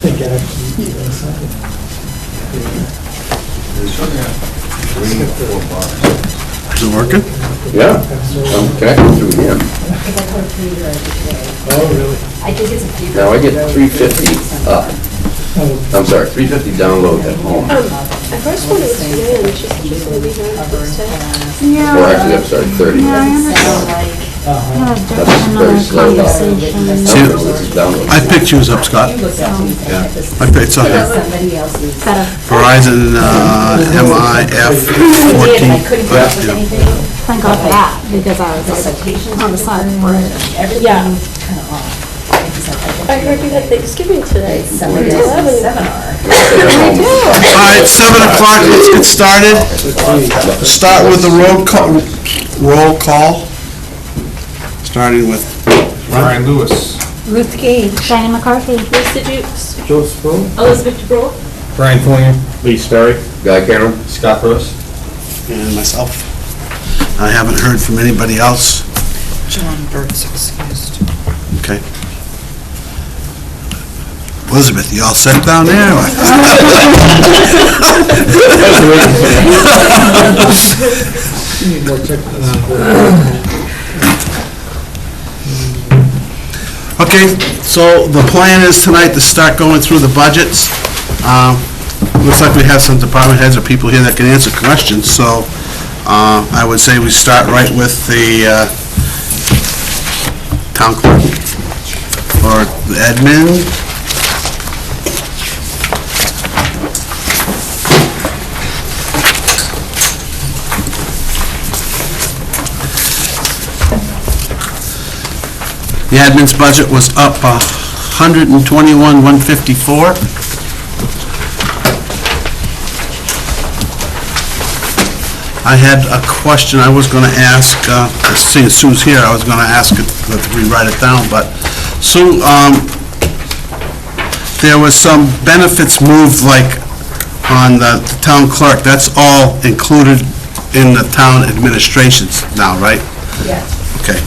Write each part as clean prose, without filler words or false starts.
Get a key or something. Is it working? Yeah, I'm connected through him. Oh, really? I think it's a few. Now I get 350 up. I'm sorry, 350 download at home. I first thought it was today, and she's gonna be here on Thursday. Or actually, I'm sorry, 30. That's very slow. I picked yours up, Scott. Yeah. I picked something. Somebody else needs. Verizon MIF 14. I couldn't come up with anything. Thank God for that, because I was like on the side for it. Yeah. Everything's kind of off. I heard you had Thanksgiving today. Somebody else needs seminar. All right, 7 o'clock, let's get started. Start with the roll call. Starting with Brian Lewis. Ruth Gage. Diane McCarthy. Lisa Dukes. Joe Sproul? Elizabeth DeBrule. Brian Follian. Lee Sperry. Guy Cameron. Scott Rose. and myself. I haven't heard from anybody else. John Burt's excused. Okay. Elizabeth, you all set down there? Need more technical support. Okay, so the plan is tonight to start going through the budgets. Looks like we have some department heads or people here that can answer questions, so I would say we start right with the town clerk or the admin. The admin's budget was up $121,154. I had a question I was going to ask, seeing Sue's here, I was going to ask it, to rewrite it down, but Sue, there was some benefits moved, like on the town clerk, that's all included in the town administrations now, right? Yes. Okay.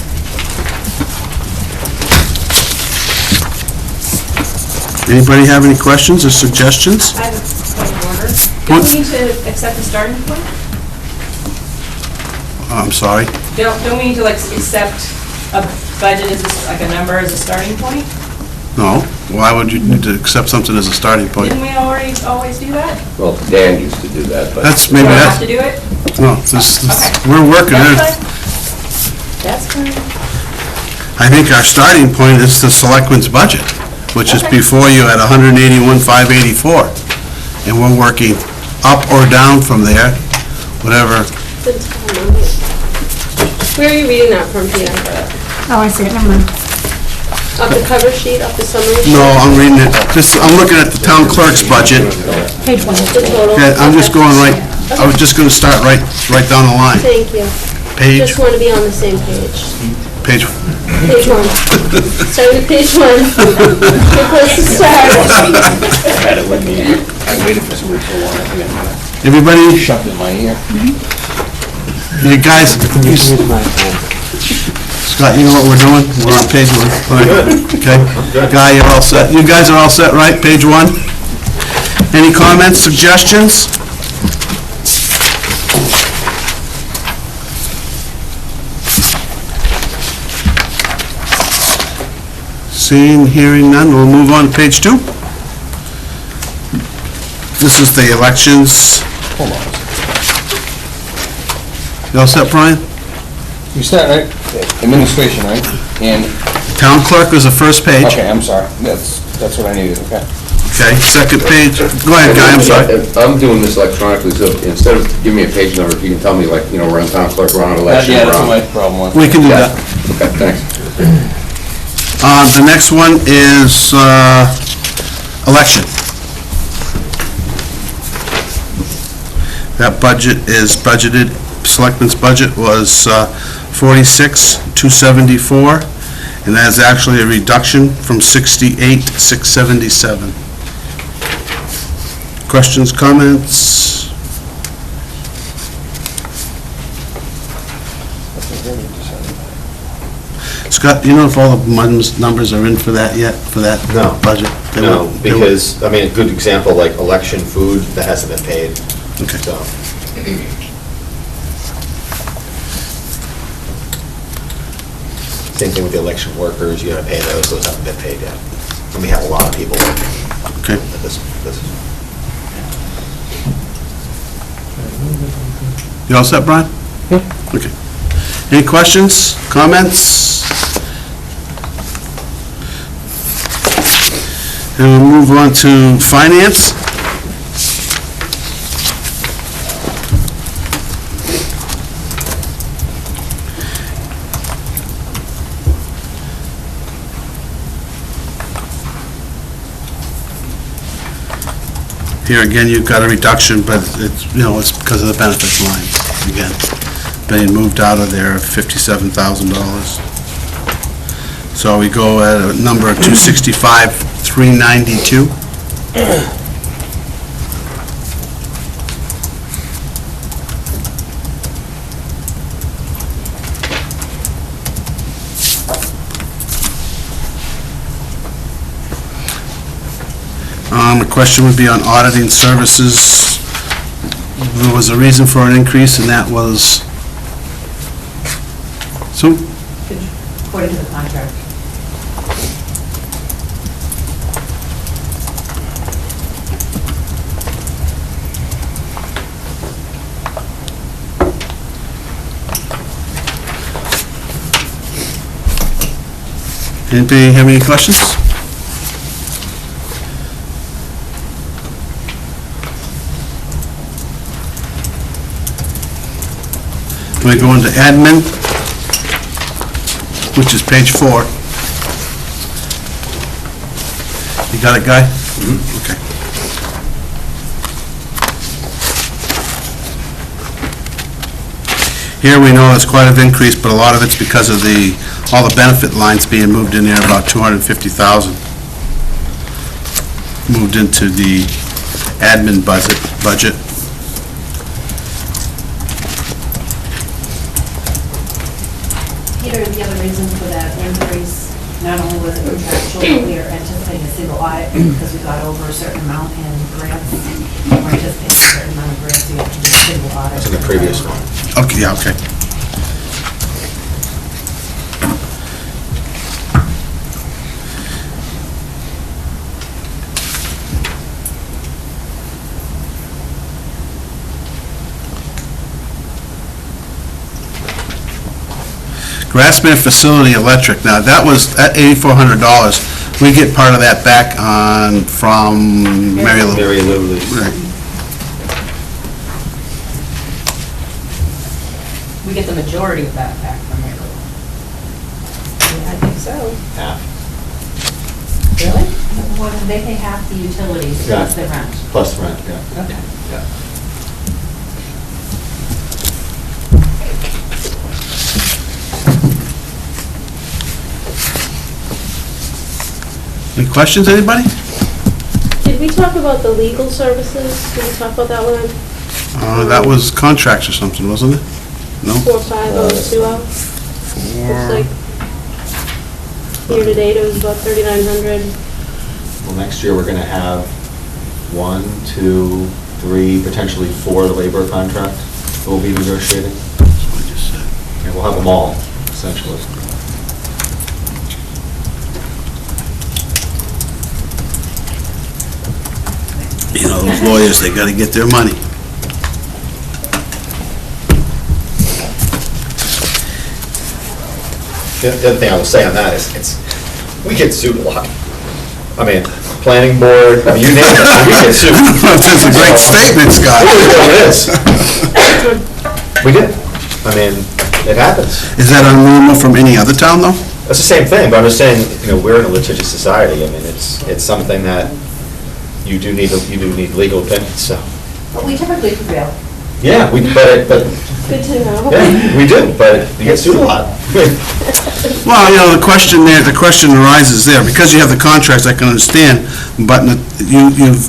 Anybody have any questions or suggestions? I have a point of order. What? Don't we need to accept the starting point? I'm sorry? Don't we need to like accept a budget as like a number as a starting point? No. Why would you need to accept something as a starting point? Didn't we already always do that? Well, Dan used to do that, but... That's, Do maybe I that's, have to do it? no, we're working That's it. fine. That's fine. I think our starting point is the selectmen's budget, which is Okay. before you at $181,584. And we're working up or down from there, whatever. Where are you reading that from, Pia? Oh, I see it, never mind. Off the cover sheet, off the summary sheet? No, I'm reading it, I'm looking at the town clerk's budget. Page one. The total? Okay, I'm just Okay. going right, I was just gonna start right down the line. Thank you. Page, Just want to be on the same page. page, Page one. Start with page one. Good place to start. had it with me. I waited for somebody for a while. everybody, Shoved it in my ear. you guys, Scott, you know what we're doing? We're on page one. All right. Okay. Guy, you're all set. You guys are all set, right? Page one? Any comments, suggestions? Seeing, hearing none, we'll move on to page two. This is the elections. Hold on. You all set, Brian? You start, right? Administration, right? And, Town clerk is the first page. okay, I'm sorry. That's what I needed, okay. Okay, second page. Go ahead, Guy, I'm sorry. I'm doing this electronically, so instead of giving me a page number, if you can tell me, like, we're on town clerk, we're on election, Yeah, we're that's on... what my problem was. We can do that. Okay, thanks. The next one is election. That budget is budgeted, selectmen's budget was $46,274, and that is actually a reduction from $68,677. Questions, comments? Scott, do you know if all the numbers are in for that yet, for that No. budget? They No, were- because, I mean, a good example, like election food, that hasn't been paid, Okay. so. Same thing with the election workers, you gotta pay those haven't been paid yet. And we have a lot of people working Okay. at this. You all set, Brian? Yeah. Okay. Any questions, comments? And we'll move on to finance. Here again, you've got a reduction, but it's, it's because of the benefits line, again, being moved out of there, $57,000. So we go at a number of 265,392. The question would be on auditing services. There was a reason for an increase, and that was, so, According to the contract. anybody have any questions? We go into admin, which is page 4. You got it, Guy? Okay. Here we know there's quite an increase, but a lot of it's because of all the benefit lines being moved in there, about 250,000. Moved into the admin budget. Peter, the other reason for that increase, not only was it contractual, but we are anticipating a single audit because we got over a certain amount in grants. We're anticipating a certain amount of grants, so you have to do a single audit. That's in the previous one. Okay, yeah, okay. Grassmere Facility Electric, now that was at $8,400. We get part of that back from Mary Lou. Mary Lou is. Right. We get the majority of that back from Mary Lou. I think so. Half. Really? More than, they pay half the utilities Yeah. plus the rent. Plus rent, yeah. Okay. Yeah. Any questions, anybody? Did we talk about the legal services? Did we talk about that one? That was contracts or something, wasn't it? No? 45020? Looks like year-to-date it was about 3,900. Well, next year, we're gonna have 1, 2, 3, potentially 4 labor contract that we'll be negotiating. That's what I just said. And we'll have them all, essentially. Those lawyers, they gotta get their money. The other thing I will say on that is, we get sued a lot. I mean, planning board, I mean, you name it, we get sued. That's a great statement, Scott. It is. We did. I mean, it happens. Is that unnormal from any other town, though? That's the same thing, but I'm just saying, we're in a litigious society. I mean, it's something that you do need legal opinion, so. But we typically prevail. Yeah, but Good to know. yeah, we do, but you get sued a lot. Well, the question arises there, because you have the contracts, I can understand, but you've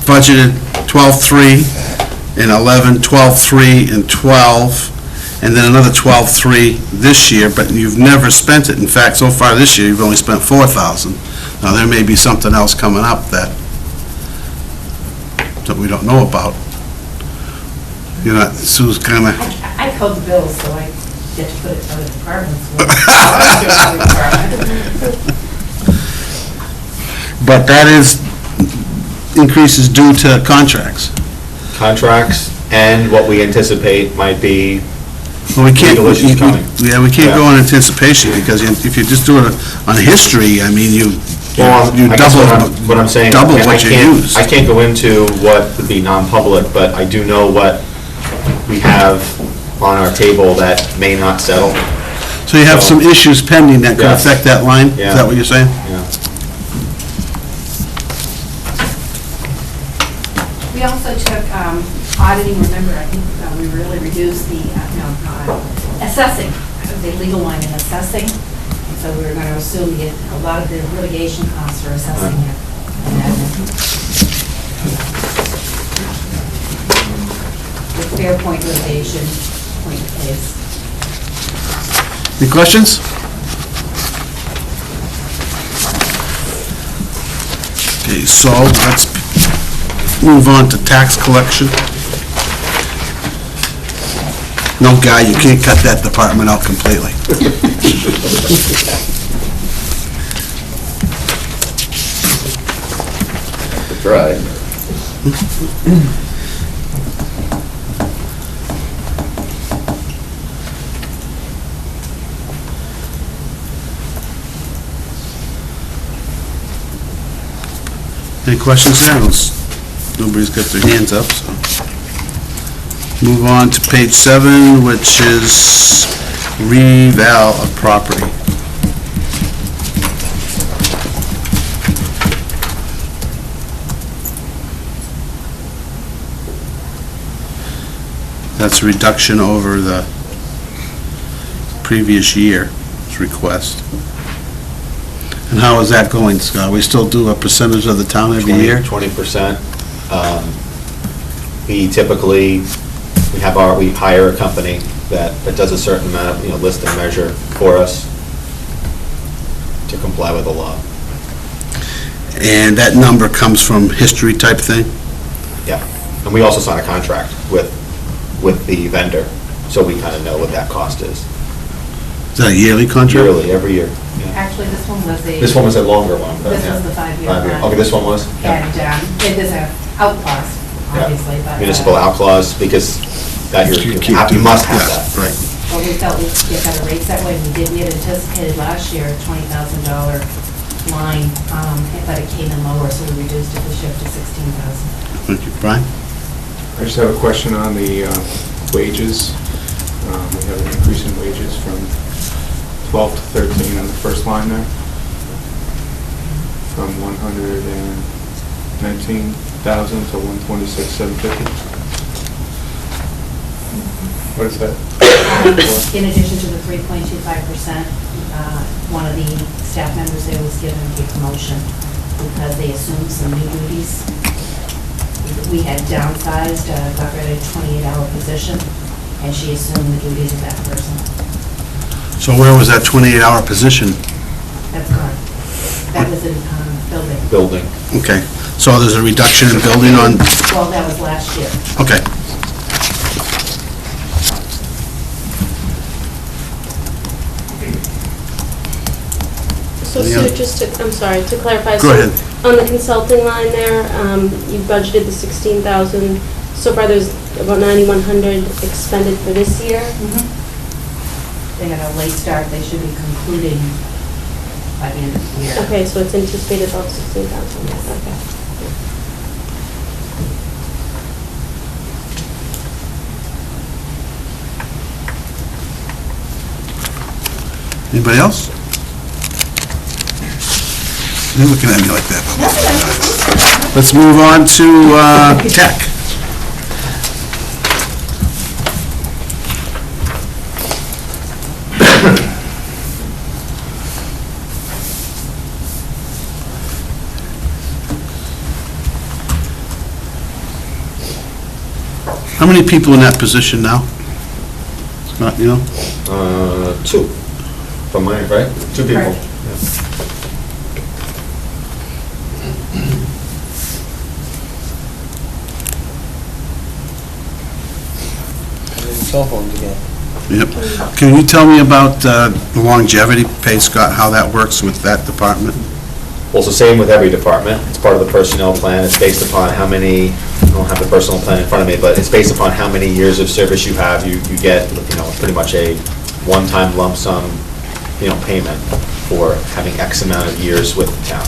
budgeted 12.3 and 11, 12.3 and 12, and then another 12,300 this year, but you've never spent it. In fact, so far this year, you've only spent 4,000. Now, there may be something else coming up that we don't know about. You're not, Sue's kind of, I code the bills, so I get to put it to other departments. but that is increases due to contracts. Contracts and what we anticipate might be Well, we can't, legal issues coming. yeah, we can't go on anticipation, because if you just do it on history, I mean, you I guess double, what I'm saying, double I what you can't- use. I can't go into what would be non-public, but I do know what we have on our table that may not settle. So you have some issues pending that could Yes. affect that line? Is Yeah. that what you're saying? Yeah. We also took auditing, remember, I think we really reduced the, assessing, the legal line in assessing. And so we were going to assume that a lot of the litigation costs for assessing it. With Fairpoint litigation, point of case. Any questions? Okay, so let's move on to tax collection. No, Guy, you can't cut that department out completely. Try. Any questions there? Nobody's got their hands up, so. Move on to page 7, which is reval of property. That's a reduction over the previous year's request. And how is that going, Scott? We still do a percentage of the town every year? 20%. We typically, we hire a company that does a certain amount of, list and measure for us to comply with the law. And that number comes from history type thing? Yeah. And we also sign a contract with the vendor, so we kind of know what that cost is. Is that a yearly contract? Yearly, every year. Yeah. Actually, this one was a... This one was a longer one. but This yeah. was the 5-year 5-year. one. Okay, this one was? And it is a out clause, obviously, but... Municipal out clause, because that you must have that. Right. But we felt we'd get better rates that way. We had anticipated last year a $20,000 line, but it came in lower, so we reduced it this year to $16,000. Thank you. Brian? I just have a question on the wages. We have an increase in wages from 12 to 13 on the first line there, from 119,000 to 126,750. What is that? In addition to the 3.25%, one of the staff members there was given a promotion because they assumed some new duties. We had downsized, got rid of a 28-hour position, and she assumed the duties of that person. So where was that 28-hour position? That's correct. That was in building. Building. Okay. So there's a reduction in building on, Well, that was last year. okay. So Any Sue, other- just to, I'm sorry, to clarify. Go so ahead. On the consulting line there, you budgeted the 16,000. So far, there's about 9,100 expended for this year. They had a late start. They should be concluding by the end of the year. Okay, so it's anticipated about 16,000. Yes. Okay. Anybody else? You're looking at me like that. Let's move on to tech. How many people in that position now? Not, you know? 2, from my, right? 2 people. Correct. Yeah. Cell phones again. Yep. Can you tell me about the longevity pay, Scott, how that works with that department? Well, it's the same with every department. It's part of the personnel plan. It's based upon how many, I don't have the personnel plan in front of me, but it's based upon how many years of service you have. You get, pretty much a one-time lump sum, payment for having X amount of years with the town.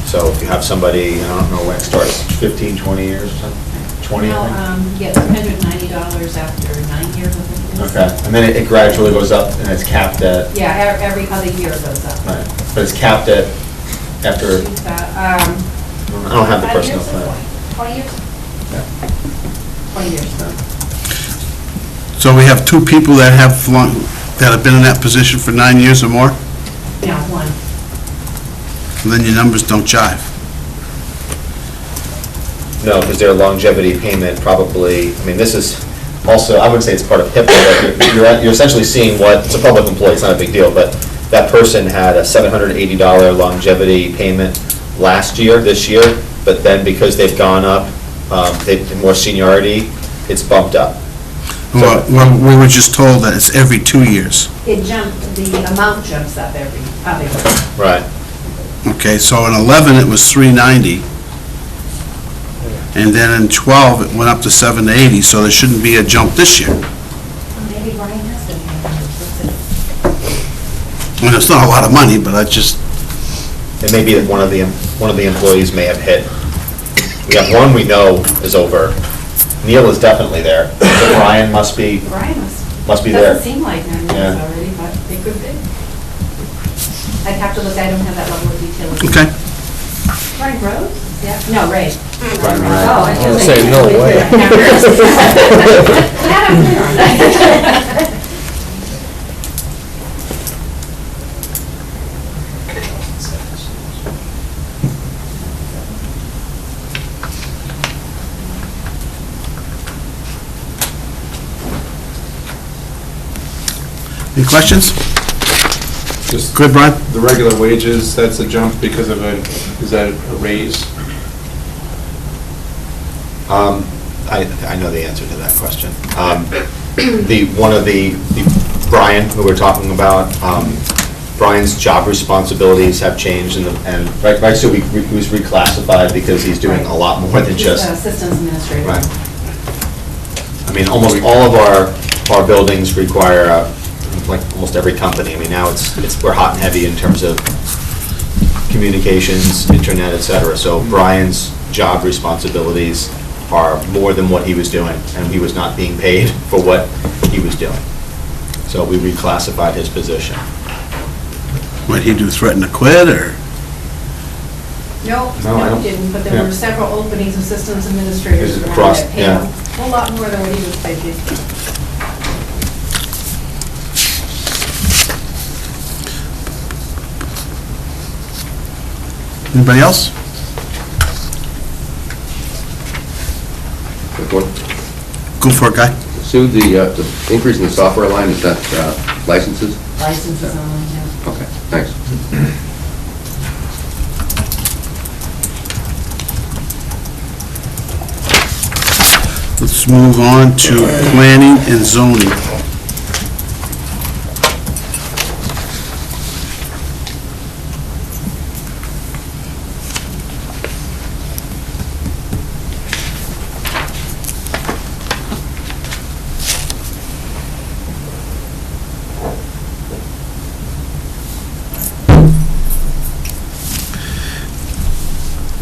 So if you have somebody, I don't know when it starts, 15, 20 years or something? 20, No, I think? you get $390 after 9 years, I think it is. Okay, and then it gradually goes up and it's capped at, Yeah, every other year it goes up. right, but it's capped at after, I don't have the 5 personnel years or plan. 20 years? Yeah. 20 years. So we have 2 people that have been in that position for 9 years or more, Yeah, one. and then your numbers don't jive. No, because their longevity payment probably, this is also, I wouldn't say it's part of HIPAA, but you're essentially seeing it's a public employee, it's not a big deal, but that person had a $780 longevity payment this year, but then because they've gone up, they've more seniority, it's bumped up. Well, we were just told that it's every 2 years. The amount jumps up every year. Right. Okay, so in 11, it was $390, and then in 12, it went up to $780, so there shouldn't be a jump this year. Maybe Brian has to pay. I mean, it's not a lot of money, but I just, It may be that one of the employees may have hit. We have one we know is over. Neil is definitely there. So Brian must be Brian must be there. Doesn't seem like 9 years Yeah. already, but it could be. I'd have to look, I don't have that level of detail. okay. Brian Rose? Yeah, no, Ray. Brian Ray. Oh, I I was was saying, no way. Any questions? Just Good, Brian? the regular wages, that's a jump because of is that a raise? I know the answer to that question. Brian, who we're talking about, Brian's job responsibilities have changed and right, so he was reclassified because he's doing a lot more than He's just. a systems administrator. Right. Almost all of our buildings require, like almost every company, now we're hot and heavy in terms of communications, internet, et cetera. So Brian's job responsibilities are more than what he was doing, and he was not being paid for what he was doing. So we reclassified his position. What'd he do, threaten to quit, or? No, No, I no, don't- he didn't, but there yeah. were several openings of systems administrators Is it around across- that paid yeah. a whole lot more than what he was paid. Anybody else? Quick one. Go for it, Guy. Sue, the increase in the software line, is that licenses? Licenses only, yeah. Okay, thanks. Let's move on to planning and zoning.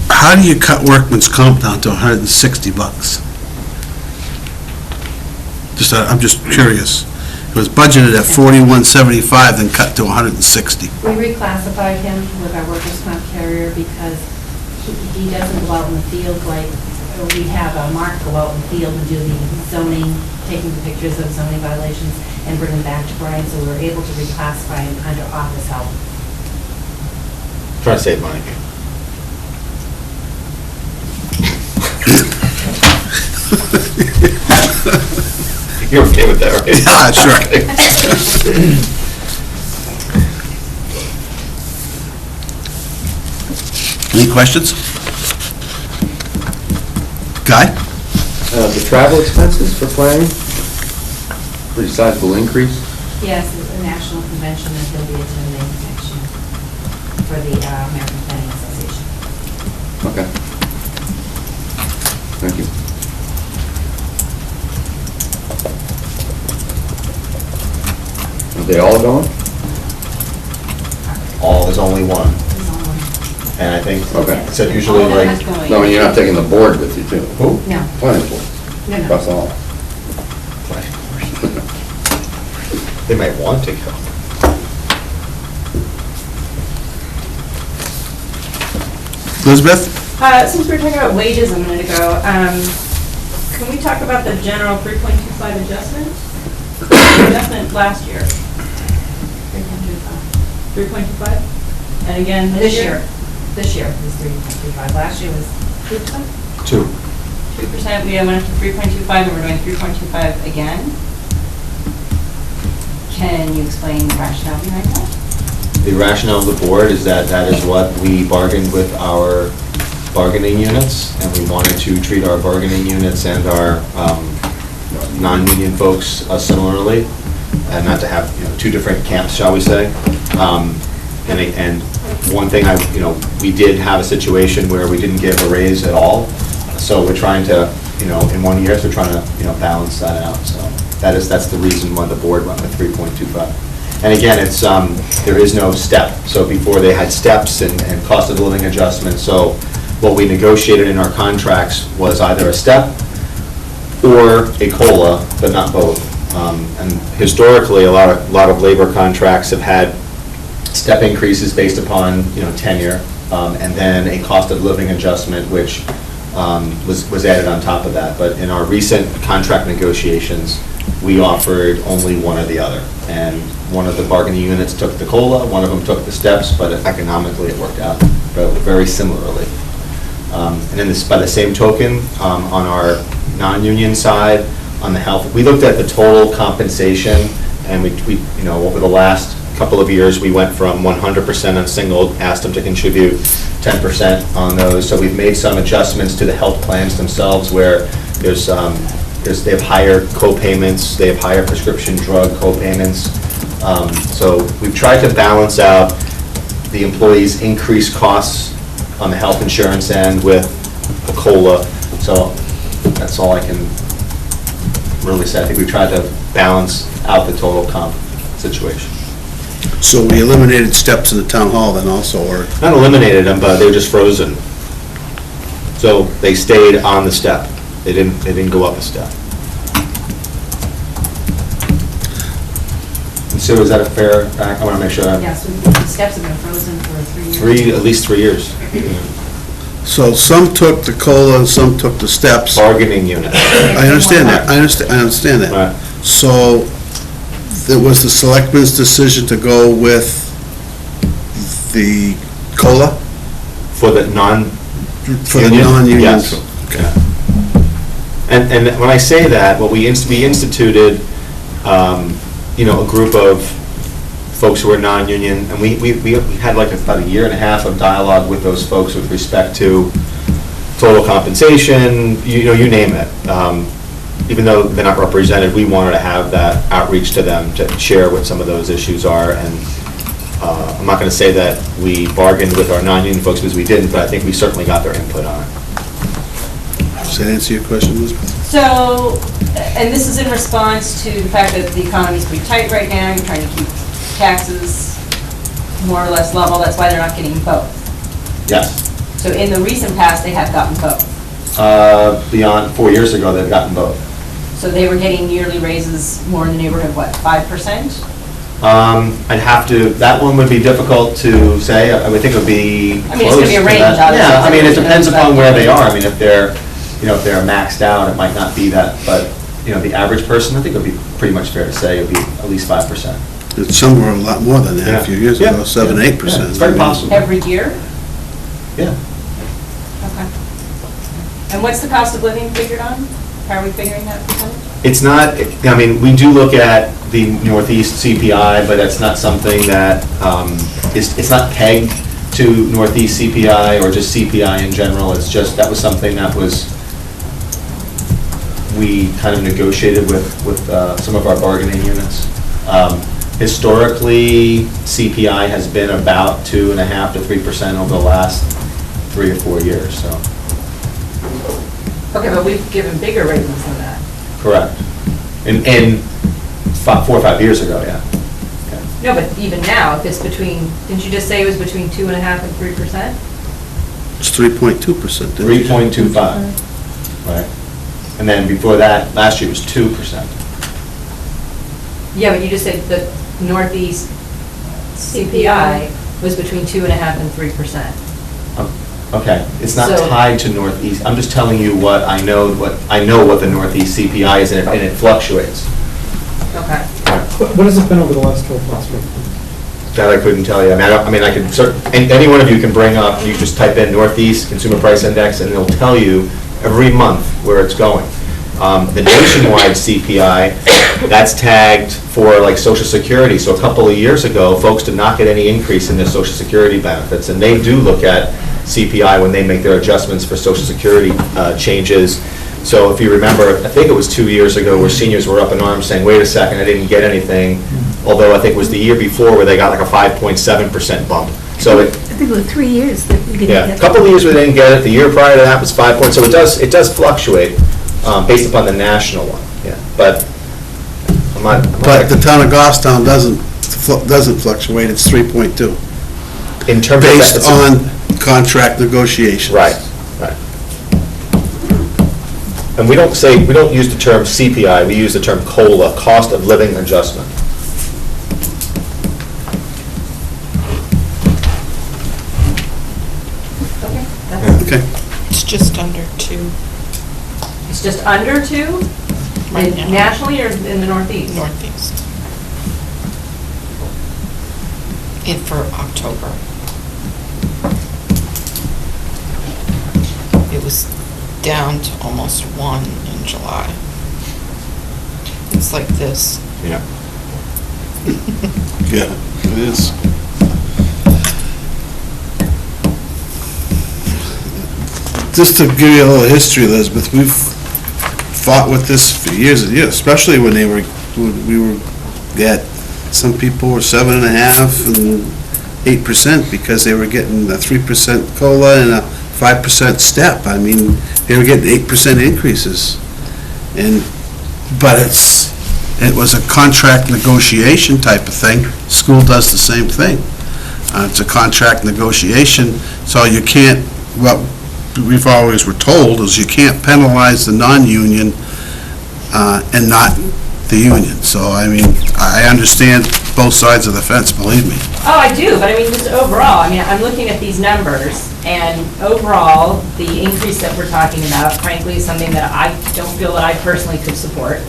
How do you cut workman's comp down to $160? I'm just curious. It was budgeted at $41.75, then cut to $160. We reclassified him with our workers' comp carrier because he doesn't go out in the field like, we have Mark go out in the field and do the zoning, taking the pictures of zoning violations and bring them back to Brian, so we were able to reclassify him under office help. Trying to save money. You're okay with that, right? Yeah, sure. Any questions? Guy? The travel expenses for planning, pretty sizable increase. Yes, it's a national convention that they'll be attending next year for the American Planning Association. Okay. Thank you. Are they all going? All, there's only one. It's on- And I think, Okay. it said usually All of like, that's going. No, and you're not taking the board with you, too? who? No, Planning board, no, no. that's all. They might want to go. Elizabeth? Since we were talking about wages a minute ago, can we talk about the general 3.25 adjustment? Adjustment last year. 3.25? And again This year was 3.25. Last year was 2%. 2. 2%, we went up to 3.25, and we're doing 3.25 again. Can you explain the rationale behind that? The rationale of the board is that that is what we bargained with our bargaining units, and we wanted to treat our bargaining units and our non-union folks similarly, and not to have, two different camps, shall we say. And one thing we did have a situation where we didn't give a raise at all, so we're trying to, in 1 year, so we're trying to, balance that out, so that's the reason why the board went with 3.25. And again, it's, there is no step. So before they had steps and cost of living adjustments. So what we negotiated in our contracts was either a step or a COLA, but not both. And historically, a lot of labor contracts have had step increases based upon, tenure, and then a cost of living adjustment, which was added on top of that. But in our recent contract negotiations, we offered only one or the other. And one of the bargaining units took the COLA, one of them took the steps, but economically it worked out very similarly. And then by the same token, on our non-union side, on the health, we looked at the total compensation, and we over the last couple of years, we went from 100% on single, asked them to contribute 10% on those. So we've made some adjustments to the health plans themselves where they have higher co-payments, they have higher prescription drug co-payments. So we've tried to balance out the employees' increased costs on the health insurance end with the COLA. So that's all I can really say. I think we tried to balance out the total comp situation. So we eliminated steps in the town hall then also, or? Not eliminated them, but they were just frozen. So they stayed on the step. They didn't go up a step. And so is that a fair fact? I want to make sure. Yes, the steps have been frozen for 3 years. At least 3 years. So some took the COLA and some took the steps. Bargaining unit. I understand that, I understand that. Right. So it was the selectmen's decision to go with the COLA For the non. for the non-union? Yes. Okay. And when I say that, what we instituted, a group of folks who are non-union, and we had like about a year and a half of dialogue with those folks with respect to total compensation, you name it. Even though they're not represented, we wanted to have that outreach to them to share what some of those issues are. And I'm not going to say that we bargained with our non-union folks because we didn't, but I think we certainly got their input on it. Does that answer your question, Elizabeth? So, and this is in response to the fact that the economy's pretty tight right now, you're trying to keep taxes more or less level, that's why they're not getting both. Yes. So in the recent past, they have gotten both. Beyond 4 years ago, they've gotten both. So they were getting yearly raises more in the neighborhood of what, 5%? I'd have to, that one would be difficult to say. I would think it would be I mean, it's gonna be a close to range, that. obviously. Yeah, I mean, it depends upon where they are. I mean, if they're maxed out, it might not be that, but, the average person, I think it would be pretty much fair to say it would be at least 5%. It's somewhere a lot more than that a few years ago, 7, 8%. Yeah, it's very possible. Every year? Yeah. Okay. And what's the cost of living figured on? How are we figuring that percentage? It's not, I mean, we do look at the Northeast CPI, but that's not something that it's not pegged to Northeast CPI or just CPI in general. It's just, that was something that we kind of negotiated with some of our bargaining units. Historically, CPI has been about 2.5% to 3% over the last 3 or 4 years, so. Okay, but we've given bigger raises than that. Correct. In 4 or 5 years ago, yeah. No, but even now, if it's between, didn't you just say it was between 2.5% and 3%? It's 3.2%. 3.25, right? And then before that, last year was 2%. Yeah, but you just said the Northeast CPI was between 2.5% and 3%. Okay, it's not So- tied to Northeast. I'm just telling you what I know what the Northeast CPI is, and it fluctuates. Okay. What has it been over the last 12 months? That I couldn't tell you. I mean, I could, any one of you can bring up, you just type in Northeast Consumer Price Index, and it'll tell you every month where it's going. The nationwide CPI, that's tagged for like Social Security. So a couple of years ago, folks did not get any increase in their Social Security benefits, and they do look at CPI when they make their adjustments for Social Security changes. So if you remember, I think it was 2 years ago where seniors were up in arms saying, wait a second, I didn't get anything. Although I think it was the year before where they got like a 5.7% bump. So I think it was 3 years that we didn't yeah, get a couple of years we didn't get it. The year prior to that was 5 points. So it does fluctuate based upon the national one. Yeah, but I'm not. But the town of Goffstown doesn't fluctuate, it's 3.2. In terms Based of on contract negotiations. Right. And we don't use the term CPI, we use the term COLA, cost of living adjustment. Okay. Okay. It's just under 2 It's just under 2? right now. Nationally or in the Northeast? Northeast. For October. It was down to almost 1 in July. It's like this. Yeah. Yeah, it is. Just to give you a little history, Elizabeth, we've fought with this for years and years, especially when we were, some people were 7.5% and 8% because they were getting a 3% COLA and a 5% step. I mean, they were getting 8% increases. But it was a contract negotiation type of thing. School does the same thing. It's a contract negotiation, so you can't, what we've always were told is you can't penalize the non-union and not the union. So, I mean, I understand both sides of the fence, believe me. Oh, I do, but I mean, just overall, I mean, I'm looking at these numbers, and overall, the increase that we're talking about, frankly, is something that I don't feel that I personally could support.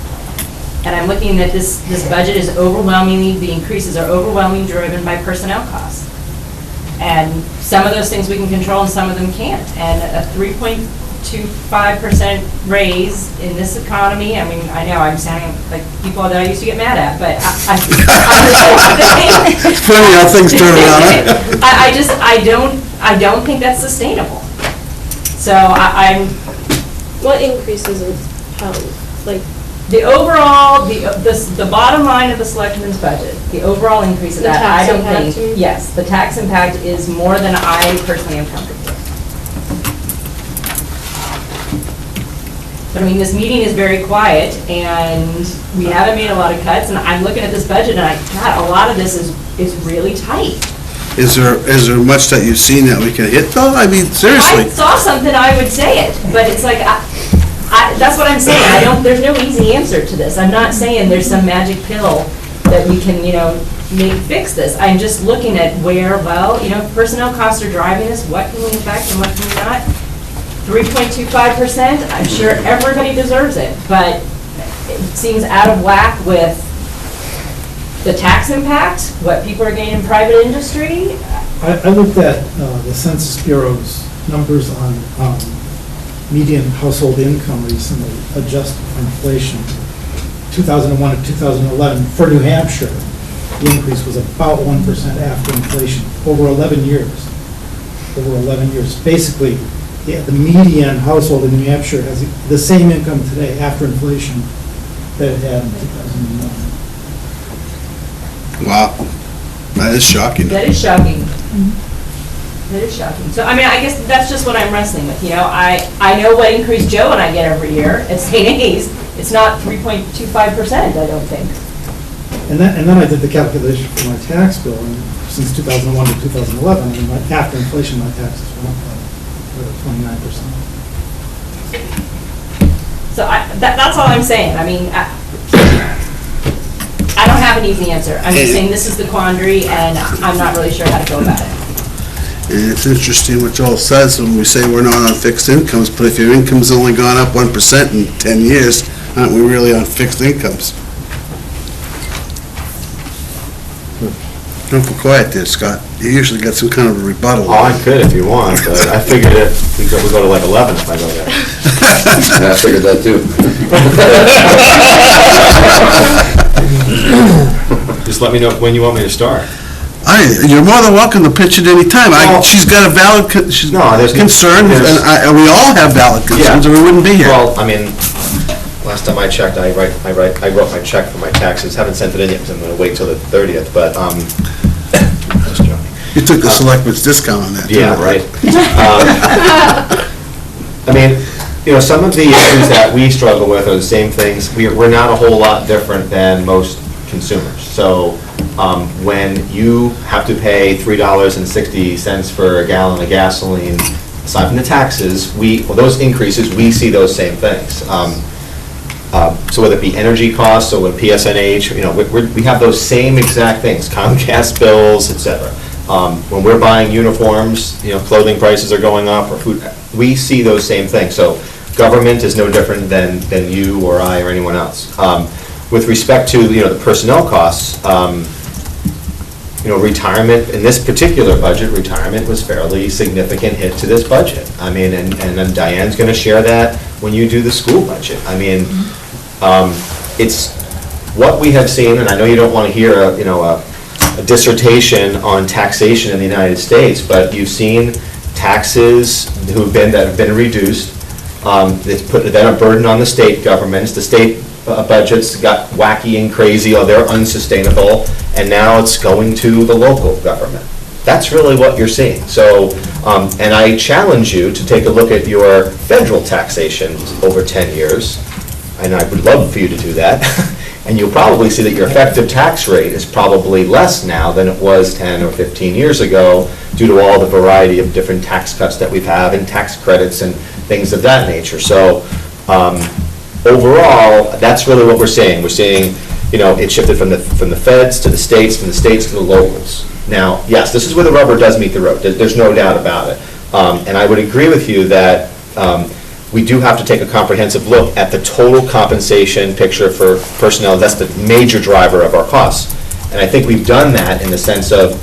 And I'm looking at this budget is overwhelmingly, the increases are overwhelmingly driven by personnel costs. And some of those things we can control and some of them can't. And a 3.25% raise in this economy, I mean, I know I'm sounding like people that I used to get mad at, but I'm It's funny how things turn around, huh? I don't think that's sustainable. So I'm, What increases in pounds? Like, the overall, the bottom line of the selectmen's budget, the overall increase of The that, I tax don't impact, you think, mean? yes, the tax impact is more than I personally am comfortable with. But I mean, this meeting is very quiet, and we haven't made a lot of cuts, and I'm looking at this budget, and God, a lot of this is really tight. Is there much that you've seen that we can hit, though? I mean, If I seriously. saw something, I would say it, but it's like, that's what I'm saying, there's no easy answer to this. I'm not saying there's some magic pill that we can, fix this. I'm just looking at where, well, personnel costs are driving this, what can we affect and what can we not? 3.25%, I'm sure everybody deserves it, but it seems out of whack with the tax impact, what people are getting in private industry. I looked at the Census Bureau's numbers on median household income recently, adjusted for inflation, 2001 to 2011, for New Hampshire, the increase was about 1% after inflation, over 11 years. Over 11 years. Basically, the median household in New Hampshire has the same income today after inflation that it had in 2001. Wow, that is shocking. That is shocking. That is shocking. So, I mean, I guess that's just what I'm wrestling with, you know? I know what increase Joe and I get every year at St. A's. It's not 3.25%, I don't think. And then I did the calculation for my tax bill, and since 2001 to 2011, I mean, after inflation, my taxes went up by 29%. So that's all I'm saying. I mean, I don't have an easy answer. I'm just saying this is the quandary, and I'm not really sure how to go about it. And it's interesting what Joel says when we say we're not on fixed incomes, but if your income's only gone up 1% in 10 years, aren't we really on fixed incomes? Don't be quiet there, Scott. You usually get some kind of a rebuttal. Oh, I could if you want, but I figured it, we go to like 11 if I go there. Yeah, I figured that too. Just let me know when you want me to start. You're more than welcome to pitch it any time. Well- She's got a valid concern, and we all have valid concerns, or we wouldn't be here. Well, I mean, last time I checked, I wrote my check for my taxes, haven't sent it in yet, because I'm gonna wait till the 30th, but, just joking. You took the selectmen's discount on that, too. Yeah, right. I mean, you know, some of the issues that we struggle with are the same things. We're not a whole lot different than most consumers. So when you have to pay $3.60 for a gallon of gasoline, aside from the taxes, those increases, we see those same things. So whether it be energy costs or with PSNH, you know, we have those same exact things, Comcast bills, et cetera. When we're buying uniforms, you know, clothing prices are going up, or food, we see those same things. So government is no different than you or I or anyone else. With respect to, you know, the personnel costs, you know, retirement, in this particular budget, retirement was fairly significant hit to this budget. I mean, and then Diane's gonna share that when you do the school budget. I mean, it's what we have seen, and I know you don't want to hear a dissertation on taxation in the United States, but you've seen taxes that have been reduced. It's put then a burden on the state governments. The state budgets got wacky and crazy, or they're unsustainable, and now it's going to the local government. That's really what you're seeing. So, and I challenge you to take a look at your federal taxation over 10 years, and I would love for you to do that. And you'll probably see that your effective tax rate is probably less now than it was 10 or 15 years ago, due to all the variety of different tax cuts that we've had and tax credits and things of that nature. So overall, that's really what we're seeing. We're seeing, you know, it shifted from the feds to the states, from the states to the locals. Now, yes, this is where the rubber does meet the road. There's no doubt about it. And I would agree with you that we do have to take a comprehensive look at the total compensation picture for personnel. That's the major driver of our costs. And I think we've done that in the sense of,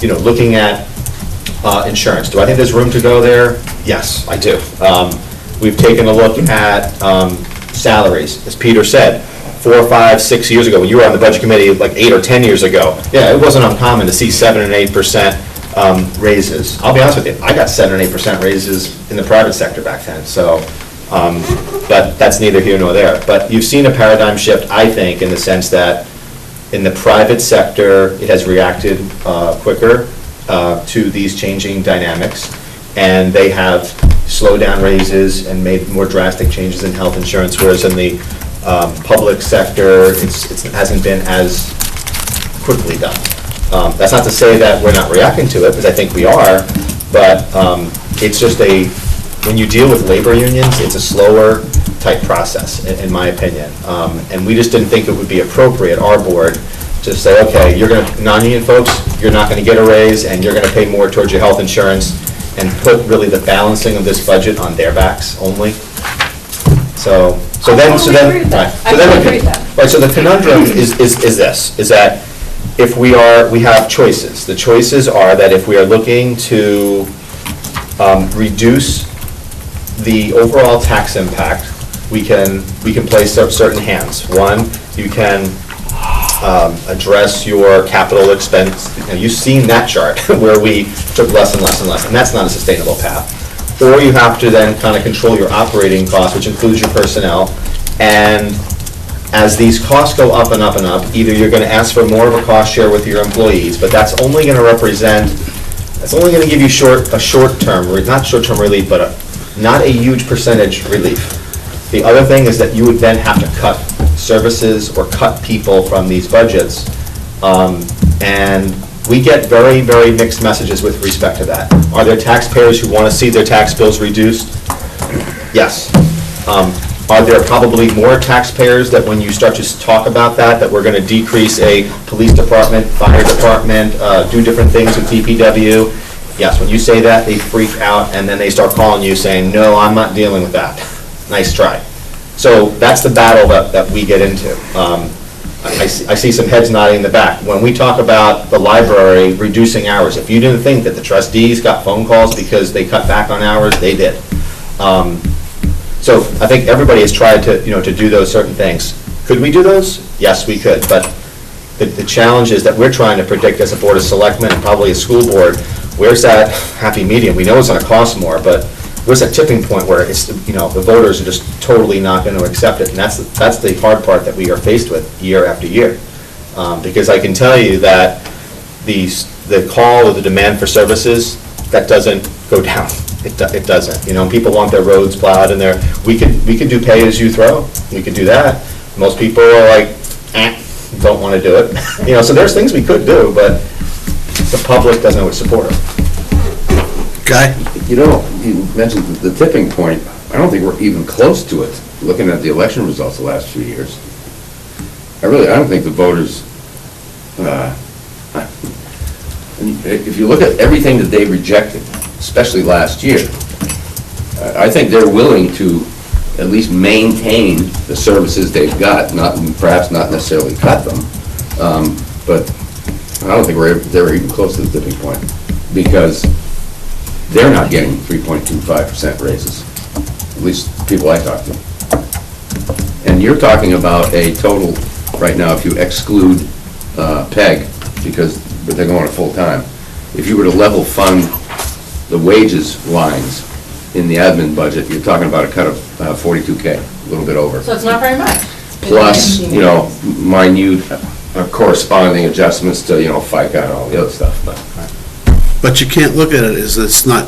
you know, looking at insurance. Do I think there's room to go there? Yes, I do. We've taken a look at salaries, as Peter said. 4 or 5, 6 years ago, when you were on the budget committee, like 8 or 10 years ago, yeah, it wasn't uncommon to see 7 and 8% raises. I'll be honest with you, I got 7 and 8% raises in the private sector back then, so, but that's neither here nor there. But you've seen a paradigm shift, I think, in the sense that in the private sector, it has reacted quicker to these changing dynamics, and they have slowed down raises and made more drastic changes in health insurance, whereas in the public sector, it hasn't been as quickly done. That's not to say that we're not reacting to it, because I think we are, but it's just when you deal with labor unions, it's a slower type process, in my opinion. And we just didn't think it would be appropriate, our board, to say, okay, you're going to, non-union folks, you're not going to get a raise, and you're going to pay more towards your health insurance, and put really the balancing of this budget on their backs only. So the conundrum is this, is that if we have choices. The choices are that if we are looking to reduce the overall tax impact, we can place certain hands. One, you can address your capital expense. You know, you've seen that chart where we took less and less and less, and that's not a sustainable path. Or you have to then kind of control your operating costs, which includes your personnel. And as these costs go up and up and up, either you're going to ask for more of a cost share with your employees, but that's only going to represent, that's only going to give you not short-term relief, but not a huge percentage relief. The other thing is that you would then have to cut services or cut people from these budgets. And we get very, very mixed messages with respect to that. Are there taxpayers who want to see their tax bills reduced? Yes. Are there probably more taxpayers that when you start to talk about that we're going to decrease a police department, fire department, do different things with DPW? Yes, when you say that, they freak out, and then they start calling you saying, no, I'm not dealing with that. Nice try. So that's the battle that we get into. I see some heads nodding in the back. When we talk about the library reducing hours, if you didn't think that the trustees got phone calls because they cut back on hours, they did. So I think everybody has tried to, to do those certain things. Could we do those? Yes, we could. But the challenge is that we're trying to predict as a board of selectmen and probably a school board, where's that happy medium? We know it's going to cost more, but where's that tipping point where it's, the voters are just totally not going to accept it? And that's the hard part that we are faced with year after year. Because I can tell you that the call or the demand for services, that doesn't go down. It doesn't. People want their roads plowed and we could do pay as you throw. We could do that. Most people are like, don't want to do it. So there's things we could do, but the public doesn't always support it. Guy? You mentioned the tipping point. I don't think we're even close to it, looking at the election results the last few years. I don't think the voters, if you look at everything that they rejected, especially last year, I think they're willing to at least maintain the services they've got, perhaps not necessarily cut them, but I don't think they're even close to the tipping point, because they're not getting 3.25% raises, at least people I talk to. And you're talking about a total, right now, if you exclude PEG, because they're going to full-time, if you were to level fund the wages lines in the admin budget, you're talking about a cut of $42K, a little bit over. So it's not very much. Plus, minute corresponding adjustments to, FICA and all the other stuff, But you can't look at it as it's not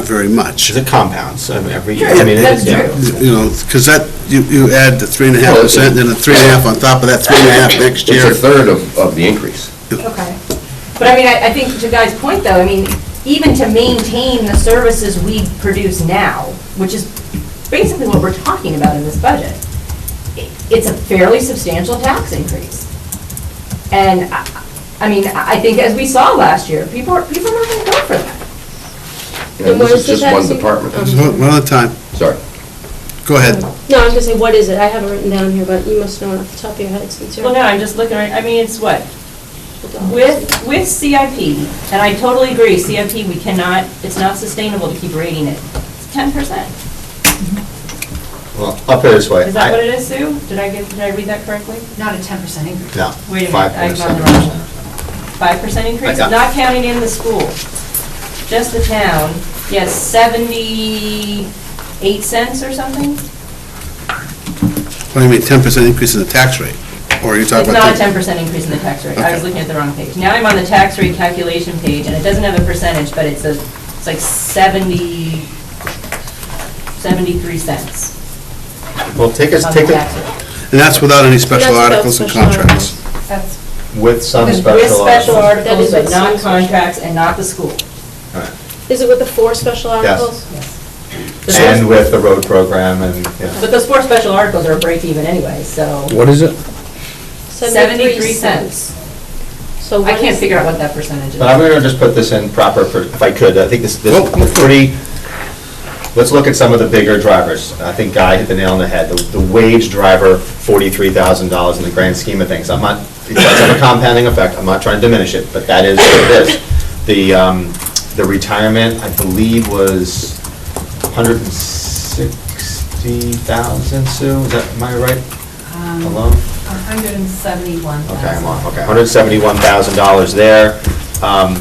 very much. It compounds. Every year. That's true. Because you add the 3.5%, then the 3.5 on top of that 3.5 next year. It's a third of the increase. Okay. But I think to Guy's point though, even to maintain the services we produce now, which is basically what we're talking about in this budget, it's a fairly substantial tax increase. And I think as we saw last year, people are not going to go for that. And what This is is the just one tax department. One at a time. Sorry. Go ahead. No, I was going to say, what is it? I have it written down here, but you must know it off the top of your head since you're... Well, no, I'm just looking at, it's what? With CIP, and I totally agree, CIP, it's not sustainable to keep rating it. It's 10%. Well, up here this way. Is that what it is, Sue? Did I read that correctly? Not a 10% increase. No. Wait a minute, I found the 5.7%. wrong. 5% increase, Yeah. not counting in the school. Just the town, yes, 78 cents or something? What do you mean, 10% increase in the tax rate? Or are you talking It's about? not a 10% increase in the tax rate. I was Okay. looking at the wrong page. Now I'm on the tax rate calculation page, and it doesn't have a percentage, but it's like 73 cents. Well, take on the tax rate. And that's without any special That's without articles and special contracts. That's With some with special special articles. That articles, is but with not some special- contracts and not the school. Is it with the 4 special articles? The And first- with the road program and, yeah. But those 4 special articles are a break even anyway, so. What is it? 73 cents. So I what can't is- figure out what that percentage is. But I'm going to just put this in proper, if I could, I think this is pretty, let's look at some of the bigger drivers. I think Guy hit the nail on the head. The wage driver, $43,000 in the grand scheme of things. It does have a compounding effect, I'm not trying to diminish it, but that is what it is. The retirement, I believe, was 160 160,000, Sue, is that, am I right? Alone? 171,000. Okay, I'm on, okay, $171,000 there.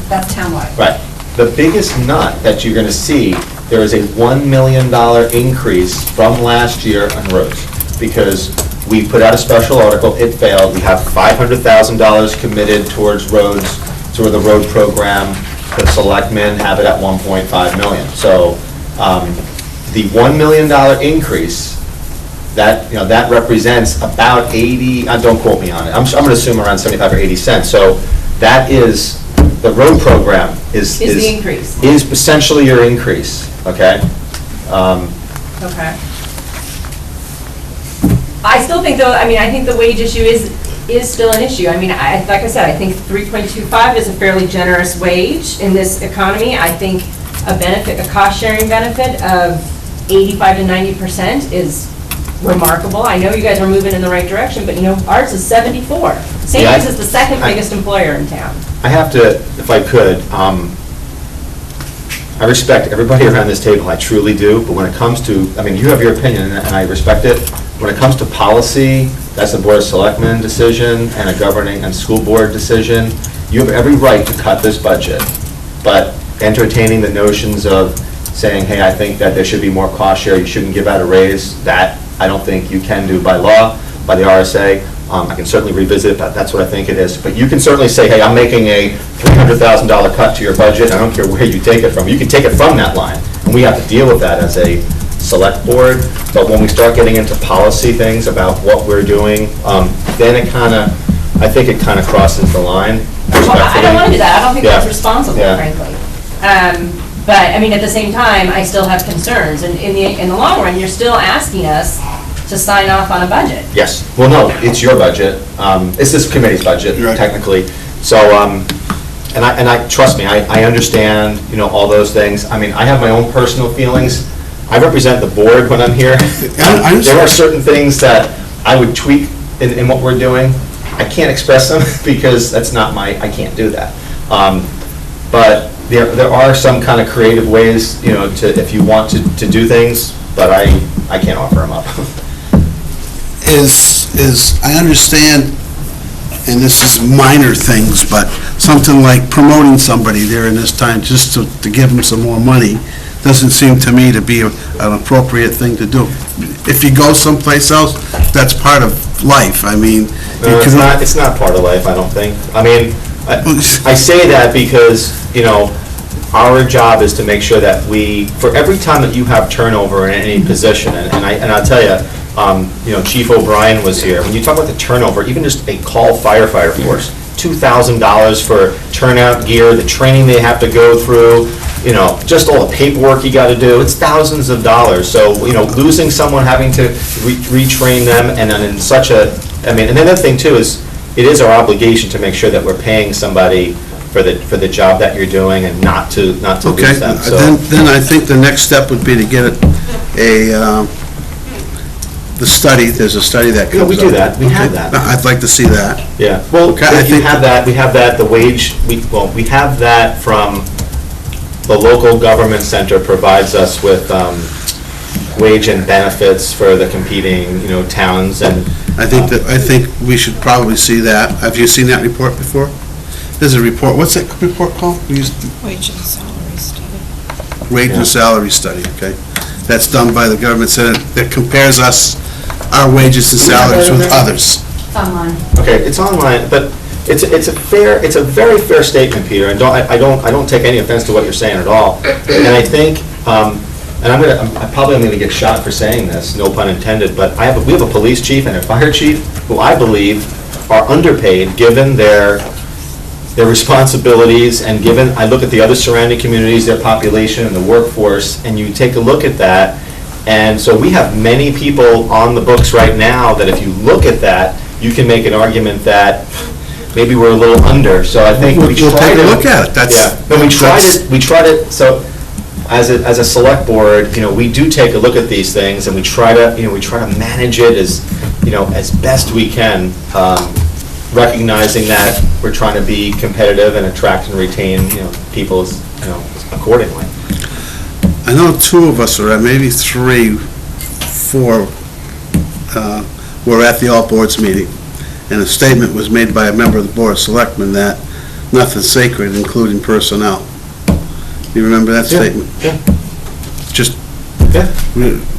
That's townwide. Right. The biggest nut that you're gonna see, there is a $1 million increase from last year on roads. Because we put out a special article, it failed, we have $500,000 committed towards roads, through the road program. The selectmen have it at 1.5 million. So, the $1 million increase, that, that represents about 80, don't quote me on it, I'm gonna assume around 75 or 80 cents. So that is, the road program is the increase. Is essentially your increase, okay? Okay. I still think though, I think the wage issue is still an issue. Like I said, I think 3.25 is a fairly generous wage in this economy. I think a cost-sharing benefit of 85 to 90% is remarkable. I know you guys are moving in the right direction, but ours is 74. St. Louis is the second biggest employer in town. I have to, if I could, I respect everybody around this table, I truly do, but when it comes to, you have your opinion, and I respect it. When it comes to policy, that's a Board of Selectmen decision and a governing and school board decision. You have every right to cut this budget, but entertaining the notions of saying, hey, I think that there should be more cost share, you shouldn't give out a raise, that I don't think you can do by law, by the RSA. I can certainly revisit it, but that's what I think it is. But you can certainly say, hey, I'm making a $300,000 cut to your budget, I don't care where you take it from. You can take it from that line, and we have to deal with that as a select board. But when we start getting into policy things about what we're doing, then it I think it crosses the line. Well, I don't want to do that. I don't think that's responsible, Yeah. frankly. But, at the same time, I still have concerns. And in the long run, you're still asking us to sign off on a budget. Yes. Well, no, it's your budget. It's this committee's budget, Right. technically. So, and I trust me, I understand, all those things. I have my own personal feelings. I represent the board when I'm here. There are certain things that I would tweak in what we're doing. I can't express them because that's not I can't do that. But there are some kind of creative ways, if you want to do things, but I can't offer them up. I understand, and this is minor things, but something like promoting somebody during this time, just to give them some more money, doesn't seem to me to be an appropriate thing to do. If you go someplace else, that's part of life. No, it's not part of life, I don't think. I say that because, our job is to make sure that for every time that you have turnover in any position, and I'll tell you, Chief O'Brien was here. When you talk about the turnover, even just a call firefighter force, $2,000 for turnout gear, the training they have to go through, just all the paperwork you got to do, it's thousands of dollars. So, losing someone, having to retrain them, and then in such a, and the other thing too is, it is our obligation to make sure that we're paying somebody for the job that you're doing and not to Okay, lose them. So, then I think the next step would be to get the study, there's a study that comes Yeah, up. we do that. We have Okay. that. I'd like to see that. yeah. Well, Okay, I if you think- have that, we have that, the wage, we have that from, the local government center provides us with wage and benefits for the competing, towns, and I think we should probably see that. Have you seen that report before? There's a report, what's that report called? Wage and salary study. Wage and salary study, okay? That's done by the government center, that compares our wages and salaries with others. It's online. okay, it's online, but it's a very fair statement, Peter, and I don't take any offense to what you're saying at all. And I think, and I'm probably going to get shot for saying this, no pun intended, but we have a police chief and a fire chief who I believe are underpaid given their responsibilities, and given, I look at the other surrounding communities, their population and the workforce, and you take a look at that, and so we have many people on the books right now that if you look at that, you can make an argument that maybe we're a little under, so I think we We'll try take to... a look at it. Yeah, but we try to, so as a select board, we do take a look at these things, and we try to manage it as best we can, recognizing that we're trying to be competitive and attract and retain, people, accordingly. I I know two of us are at, maybe three, four, were at the all boards meeting, and a statement was made by a member of the Board of Selectmen that nothing's sacred, including personnel. You remember that statement? Yeah. Just, Yeah.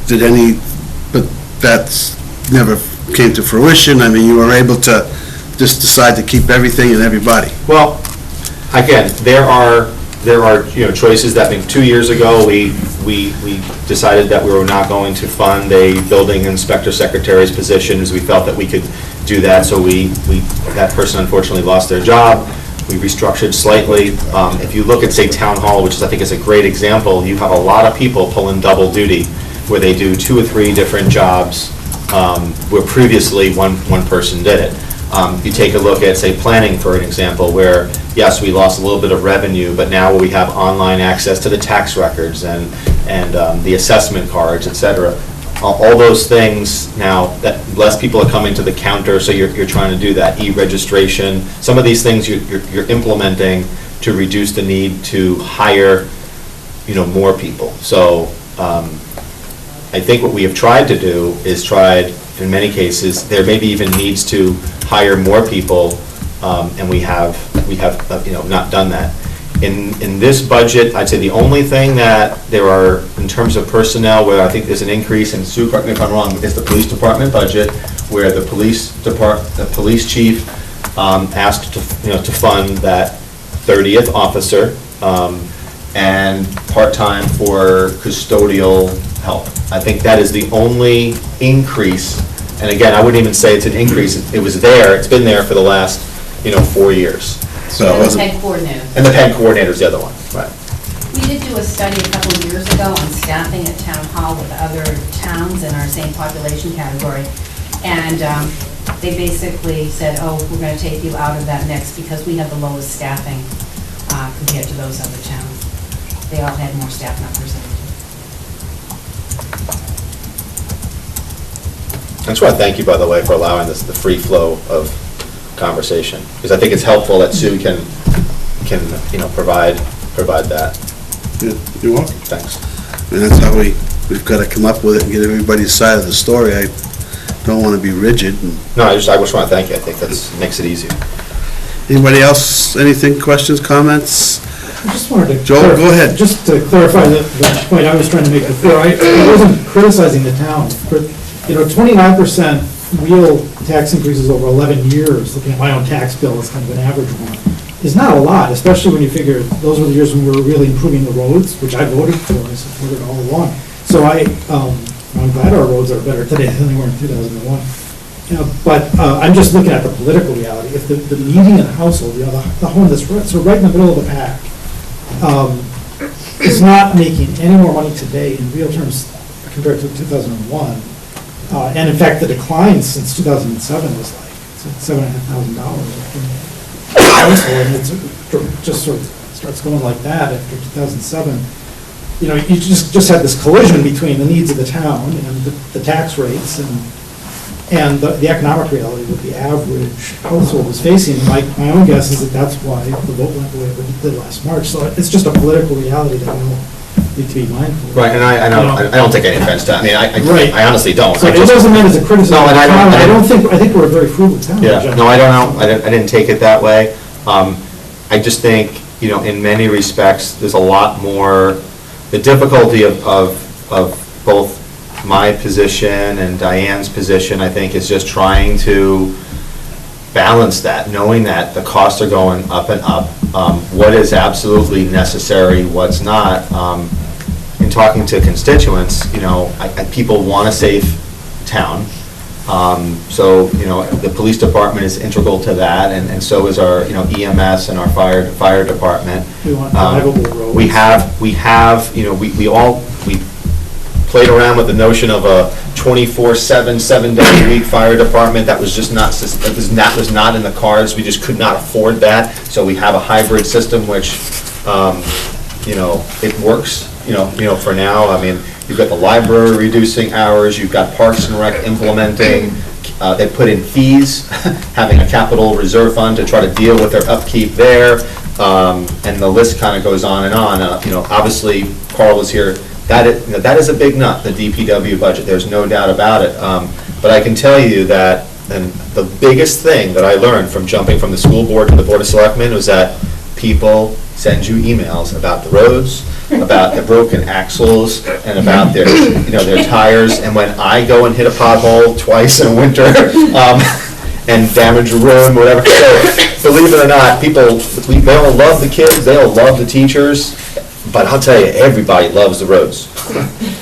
did any, but that's never came to fruition? I mean, you were able to just decide to keep everything and everybody. Well, again, there are, choices that, I think, 2 years ago, we decided that we were not going to fund a building inspector secretary's position, as we felt that we could do that, so that person unfortunately lost their job. We restructured slightly. If you look at, say, Town Hall, which I think is a great example, you have a lot of people pulling double duty, where they do 2 or 3 different jobs, where previously one person did it. You take a look at, say, planning, for an example, where, yes, we lost a little bit of revenue, but now we have online access to the tax records and the assessment cards, et cetera. All those things now, that less people are coming to the counter, so you're trying to do that e-registration. Some of these things you're implementing to reduce the need to hire, more people. So I think what we have tried to do is in many cases, there maybe even needs to hire more people, and we have not done that. In this budget, I'd say the only thing that there are, in terms of personnel, where I think there's an increase, and Sue, correct me if I'm wrong, is the police department budget, where the police chief asked to fund that 30th officer, and part-time for custodial help. I think that is the only increase, and again, I wouldn't even say it's an increase, it was there, it's been there for the last, 4 years. So it And the wasn't. PEG coordinator. And the PEG coordinator is the other one, right. We did do a study a couple of years ago on staffing at Town Hall with other towns in our same population category. And they basically said, oh, we're going to take you out of that mix because we have the lowest staffing compared to those other towns. They all had more staff numbers than we do. I just want to thank you, by the way, for allowing the free flow of conversation, because I think it's helpful that Sue can provide that. Yeah, you're welcome. Thanks. And that's how we've got to come up with it and get everybody's side of the story. I don't want to be rigid. No, I just want to thank you. I think that makes it easier. Anybody else, anything, questions, comments? I just wanted to. Joel, go ahead. Just to clarify the point I was trying to make before, I wasn't criticizing the town, but, 29% real tax increases over 11 years, looking at my own tax bill as kind of an average one, is not a lot, especially when you figure those were the years when we were really improving the roads, which I voted for, I supported all along. So I'm glad our roads are better today than they were in 2001. But I'm just looking at the political reality. If the median household, the home that's right in the middle of the pack, is not making any more money today in real terms compared to 2001, and in fact, the decline since 2007 was like $7,500 and it just sort of starts going like that after 2007. You just had this collision between the needs of the town and the tax rates and the economic reality that the average household was facing. My own guess is that that's why the vote went the way it did last March. So it's just a political reality that we all need to be mindful of. Right, and I don't take any offense to that. I honestly don't. So it doesn't mean it's a criticism. No, and I think we're a very frugal town. Yeah, no, I don't know. I didn't take it that way. I just think, in many respects, there's a lot more, the difficulty of both my position and Diane's position, I think, is just trying to balance that, knowing that the costs are going up and up, what is absolutely necessary, what's not. In talking to constituents, people want a safe town. So, the police department is integral to that, and so is our, EMS and our fire department. We want drivable roads. We played around with the notion of a 24/7, 7-day-a-week fire department. That was just that was not in the cards. We just could not afford that. So we have a hybrid system, which, it works, for now. You've got the library reducing hours, you've got Parks and Rec implementing, they put in fees, having a capital reserve fund to try to deal with their upkeep there, and the list kind of goes on and on. Obviously, Carl was here that is a big nut, the DPW budget, there's no doubt about it. But I can tell you that, and the biggest thing that I learned from jumping from the school board to the Board of Selectmen was that people send you emails about the roads, about the broken axles, and about their, their tires. And when I go and hit a pothole twice in a winter, and damage a room, whatever, so believe it or not, people, they all love the kids, they all love the teachers, but I'll tell you, everybody loves the roads,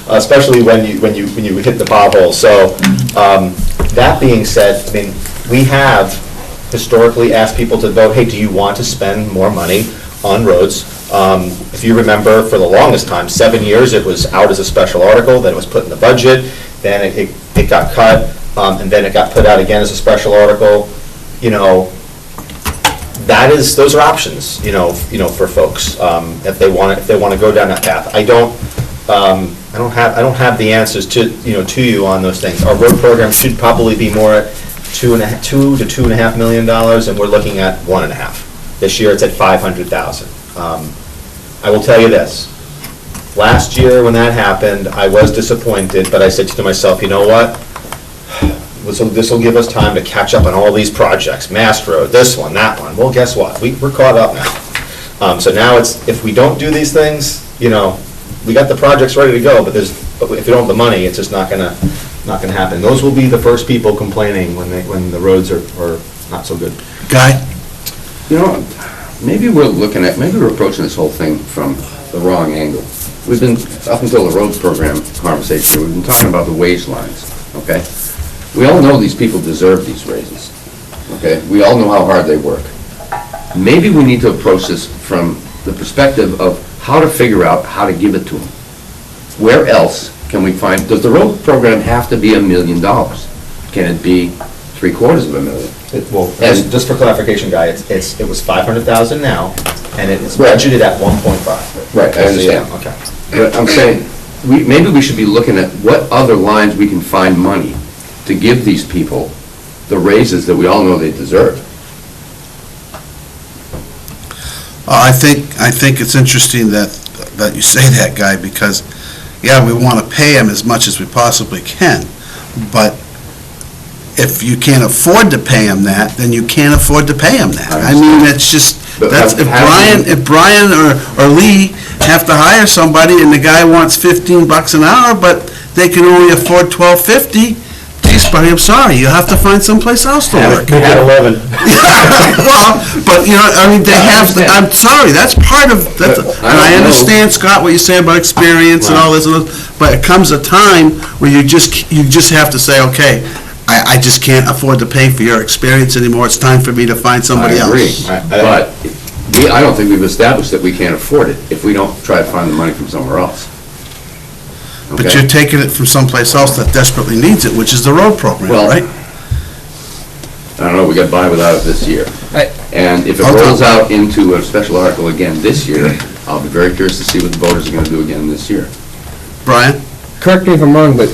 especially when you hit the pothole. So, that being said, I mean, we have historically asked people to vote, hey, do you want to spend more money on roads? If you remember, for the longest time, 7 years, it was out as a special article, then it was put in the budget, then it got cut, and then it got put out again as a special article. Those are options, for folks, if they want to go down that path. I don't have the answers to you on those things. Our road program should probably be more at $2 to $2.5 million, and we're looking at $1.5. This year, it's at $500,000. I will tell you this. Last year, when that happened, I was disappointed, but I said to myself, you know what? This will give us time to catch up on all these projects, Mass Road, this one, that one. Well, guess what? We're caught up now. So now if we don't do these things, we got the projects ready to go, but if you don't have the money, it's just not gonna happen. Those will be the first people complaining when the roads are not so good. Guy? Maybe we're approaching this whole thing from the wrong angle. We've been, up until the roads program conversation, we've been talking about the wage lines, okay? We all know these people deserve these raises, okay? We all know how hard they work. Maybe we need to approach this from the perspective of how to figure out how to give it to them. Where else can we find, does the road program have to be $1 million? Can it be $750,000? Well, just for clarification, Guy, it was $500,000 now, and it's budgeted at 1.5. Right, I understand. Okay. But I'm saying, maybe we should be looking at what other lines we can find money to give these people the raises that we all know they deserve. I think it's interesting that you say that, Guy, because, yeah, we want to pay them as much as we possibly can, but if you can't afford to pay them that, then you can't afford to pay them that. I mean, it's just, if Brian or Lee have to hire somebody and the guy wants $15 an hour, but they can only afford $12.50, geez, buddy, I'm sorry, you have to find someplace else to work. We had 11. Well, but, they have, I'm sorry, that's part of, and I understand, Scott, what you're saying about experience and all this, but it comes a time where you just have to say, okay, I just can't afford to pay for your experience anymore, it's time for me to find somebody else. I agree, but I don't think we've established that we can't afford it if we don't try to find the money from somewhere else. But Okay? you're taking it from someplace else that desperately needs it, which is the road program, Well, right? I don't know, we got by without it this year. And if it I'll rolls talk- out into a special article again this year, I'll be very curious to see what the voters are gonna do again this year. Brian? Correct me if I'm wrong, but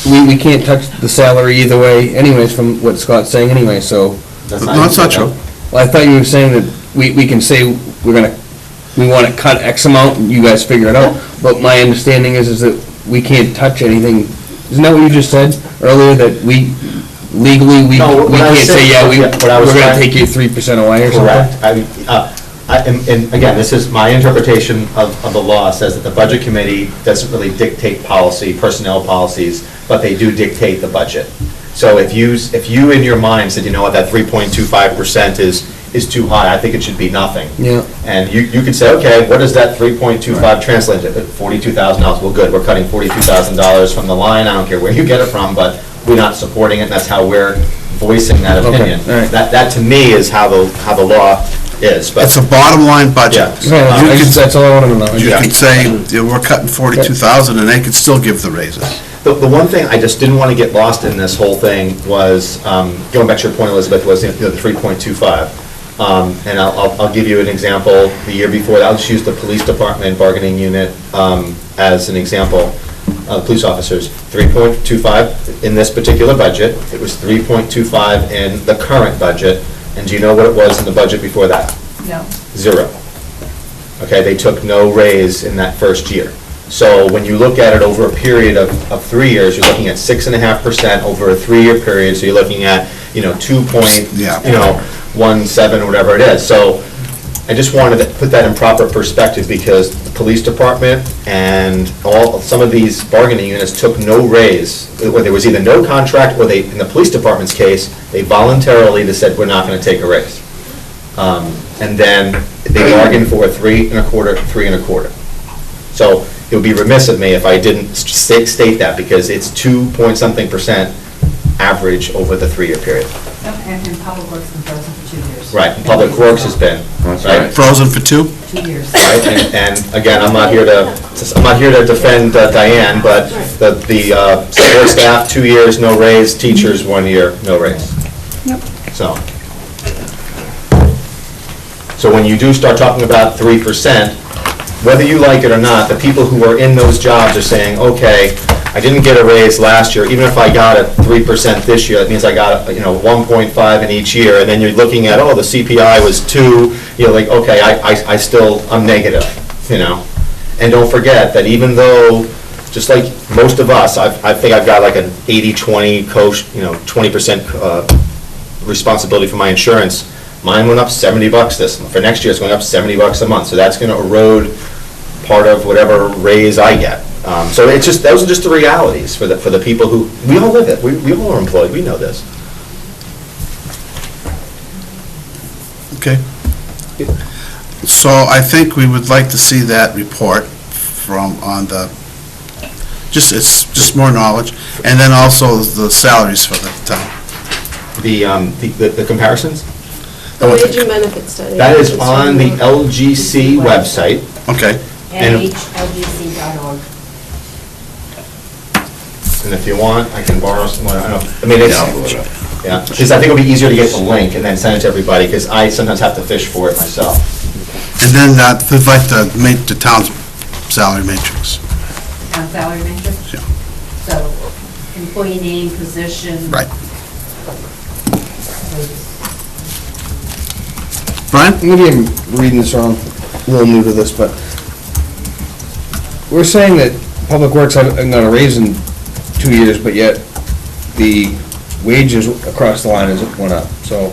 we can't touch the salary either way anyways, from what Scott's saying anyway, so. No, it's not true. Well, I thought you were saying that we can say we want to cut X amount and you guys figure it out, but my understanding is that we can't touch anything. Isn't that what you just said earlier, that we legally, we can't say, yeah, we're gonna take you 3% away or something? Correct. And again, this is my interpretation of the law, says that the Budget Committee doesn't really dictate personnel policies, but they do dictate the budget. So if you in your mind said, you know what, that 3.25% is too high, I think it should be nothing. Yeah. And you could say, okay, what does that 3.25 translate to? $42,000, well, good, we're cutting $42,000 from the line, I don't care where you get it from, but we're not supporting it, and that's how we're voicing that opinion. all right. That to me is how the law is, but. It's a bottom line budget. Yeah. You could- That's all I wanted to know. You could say, yeah, we're cutting 42,000 and they could still give the raises. The one thing I just didn't want to get lost in this whole thing was, going back to your point, Elizabeth, was the 3.25. And I'll give you an example. The year before, I'll just use the police department bargaining unit as an example. Police officers, 3.25 in this particular budget. It was 3.25 in the current budget. And do you know what it was in the budget before that? No. 0. Okay, they took no raise in that first year. So when you look at it over a period of 3 years, you're looking at 6.5% over a 3-year period, so you're looking at, 2.17 or whatever it is. So I just wanted to put that in proper perspective, because the police department and some of these bargaining units took no raise, or there was either no contract, or they, in the police department's case, they voluntarily, they said, we're not gonna take a raise. And then they bargained for a 3.25. So it would be remiss of me if I didn't state that, because it's 2-point-something% average over the 3-year period. And Public Works been frozen for 2 years. Right, and Public Works has been, right? Frozen for 2? 2 years. Right, and again, I'm not here to defend Diane, but the support staff, 2 years, no raise, teachers, 1 year, no raise. Yep. So when you do start talking about 3%, whether you like it or not, the people who are in those jobs are saying, okay, I didn't get a raise last year, even if I got a 3% this year, that means I got, 1.5 in each year, and then you're looking at, the CPI was 2, okay, I'm negative, And don't forget that even though, just like most of us, I think I've got like an 80-20 coach, 20% responsibility for my insurance. Mine went up $70 this month. For next year, it's going up $70 a month, so that's going to erode part of whatever raise I get. So it's just, those are just the realities for the people who, we all live it, we all are employed, we know this. Okay. So I think we would like to see that report it's just more knowledge, and then also the salaries for the town. The comparisons? The wage and benefit study. That is on the LGC website. Okay. NHLGC.org. And if you want, I can borrow some, because I think it'll be easier to get the link and then send it to everybody, because I sometimes have to fish for it myself. And then we'd like to make the town's salary matrix. Town salary matrix? Yeah. So, employee name, position. Right. wages. Brian? Maybe I'm reading this wrong, a little new to this, but we're saying that Public Works haven't got a raise in 2 years, but yet the wages across the line hasn't went up. So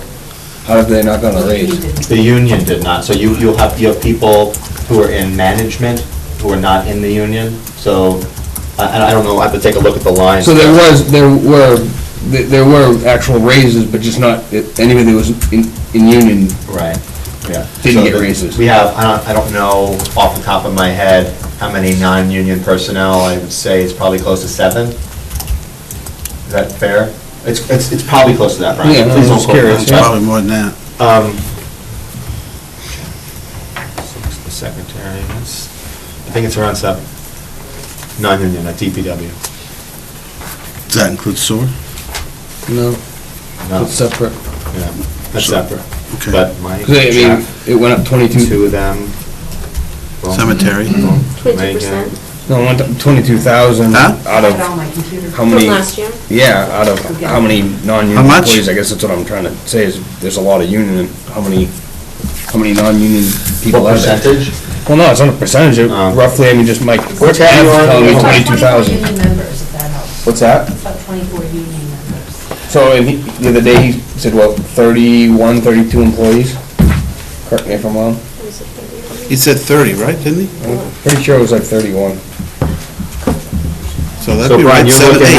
how have they not gotten a raise? The union did not. So you have people who are in management who are not in the union. So I don't know, I have to take a look at the lines. So there were actual raises, but just not anybody that was in union. Right, yeah. Didn't get raises. We have, I don't know off the top of my head how many non-union personnel. I would say it's probably close to 7. Is that fair? It's probably close to that, Brian. Yeah, no, Please I'm don't just quote me. curious. Probably more than that. The secretary, I think it's around 7. Non-union at DPW. Does that include sewer? No, No, it's separate. yeah, that's separate. Okay. But my 'Cause I mean, check, it went up 22. 2 of them. boom, Cemetery. boom, 22%. No, it went up 22,000 Huh? out I got it on of my computer. how many? From last year? Yeah, out of how many non-union How much? employees, I guess that's what I'm trying to say, is there's a lot of union, and how many non-union people What are there? percentage? Well, no, it's not a percentage, roughly, I mean, just Mike, What tab you on? telling me It's about 22,000. 24 union members, if that helps. What's that? It's about 24 union members. So, and the other day, he said, what, 31, 32 employees? Correct me if I'm wrong. Was it 30? He said 30, right, didn't he? I'm pretty sure it was like 31. So that'd So, be Brian, right, you're 7, looking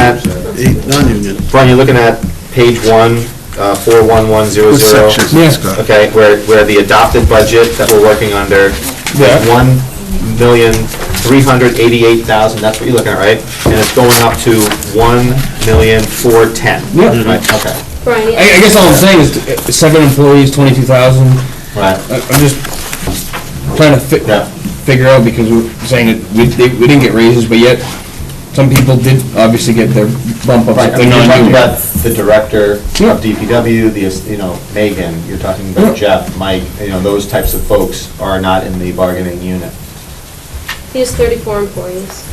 8 non-union. Brian, you're looking at page 1, What 41100. sections Yeah. it's got? Okay, where the adopted budget that we're working under, Yeah. is 1,388,000, that's what you're looking at, right? And it's going up to 1,410,000. Yeah. Right, okay, Brian, I guess all I'm saying is 7 employees, 22,000. right. I'm just trying to Yeah. figure out, because we're saying that we didn't get raises, but yet some people did obviously get their bump ups Right, if I they're mean, you're talking non-union. about the director Yeah. of DPW, Megan, you're talking about Jeff, Mike, those types of folks are not in the bargaining unit. he has 34 employees.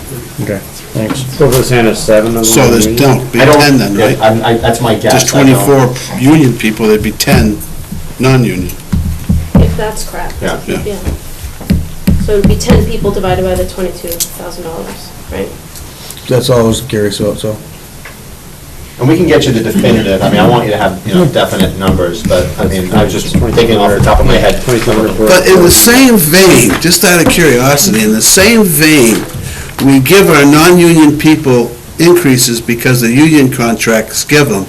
Okay, thanks. So we're saying it's 7 of them? So there's, don't, be I don't- 10 then, right? That's my guess. There's 24 union people, there'd be 10 non-union. If that's correct. Yeah. Yeah. Yeah. So it'd be 10 people divided by the $22,000, right? That's all I was curious about, so. And we can get you the definitive, I mean, I want you to have, definite numbers, but, I mean, I was just thinking off the top of my head. But in the same vein, just out of curiosity, in the same vein, we give our non-union people increases because the union contracts give them,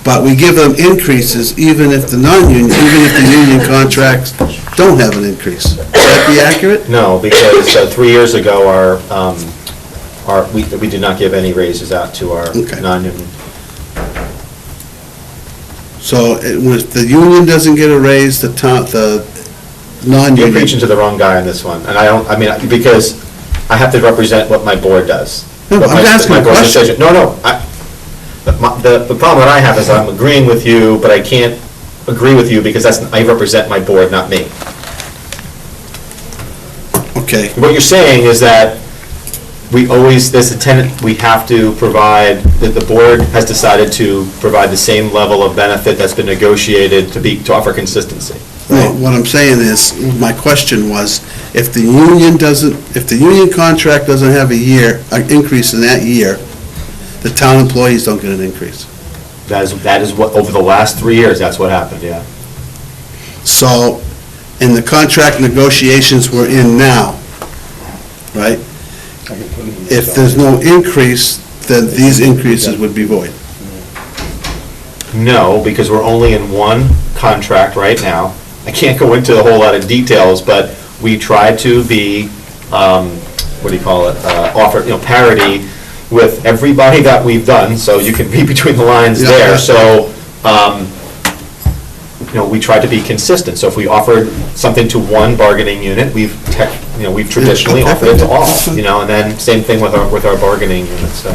but we give them increases even if the non-union, even if the union contracts don't have an increase. Would that be accurate? No, because 3 years ago, we did not give any raises out to our Okay. non-union. So if the union doesn't get a raise, the You're non-union... preaching to the wrong guy on this one, and because I have to represent what my board does. No, What I'm my- asking my a board's question. decision. No, the problem that I have is I'm agreeing with you, but I can't agree with you because I represent my board, not me. Okay, What you're saying is that we have to provide, that the board has decided to provide the same level of benefit that's been negotiated to offer consistency. well, what I'm saying is, my question was, if the union contract doesn't have an increase in that year, the town employees don't get an increase. That is what, over the last 3 years, that's what happened, yeah. So, in the contract negotiations we're in now, right? If there's no increase, then these increases would be void. No, because we're only in one contract right now. I can't go into a whole lot of details, but we try to be, offer, parity with everybody that we've done, so you can read between the lines Yeah. there. So, we try to be consistent. So if we offered something to one bargaining unit, we've traditionally Okay. offered it to all, and then same thing with our bargaining units, so.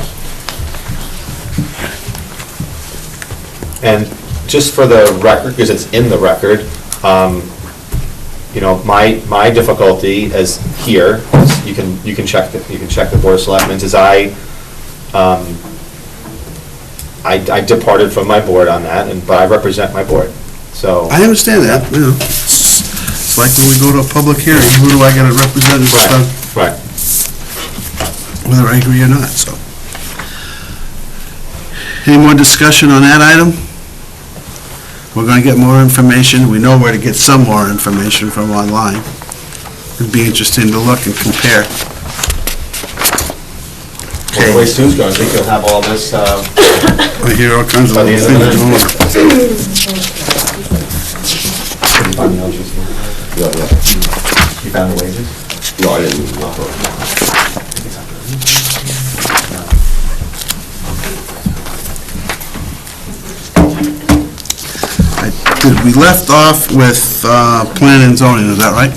And just for the record, because it's in the record, my difficulty is here, you can check the Board of Selectmen's, is I departed from my board on that, but I represent my board, so. I understand that, It's like when we go to a public hearing, who do I gotta represent and stuff, Right. whether I agree or not, so. Any more discussion on that item? We're gonna get more information, we know where to get some more information from online. It'd be interesting to look and compare. Well, the way Stu's going, I think you'll have all this, I hear all kinds of By the things end of the going on. on the LGC. Yeah, yeah. You found the wages? No, I didn't. We left off with planning and zoning, is that right?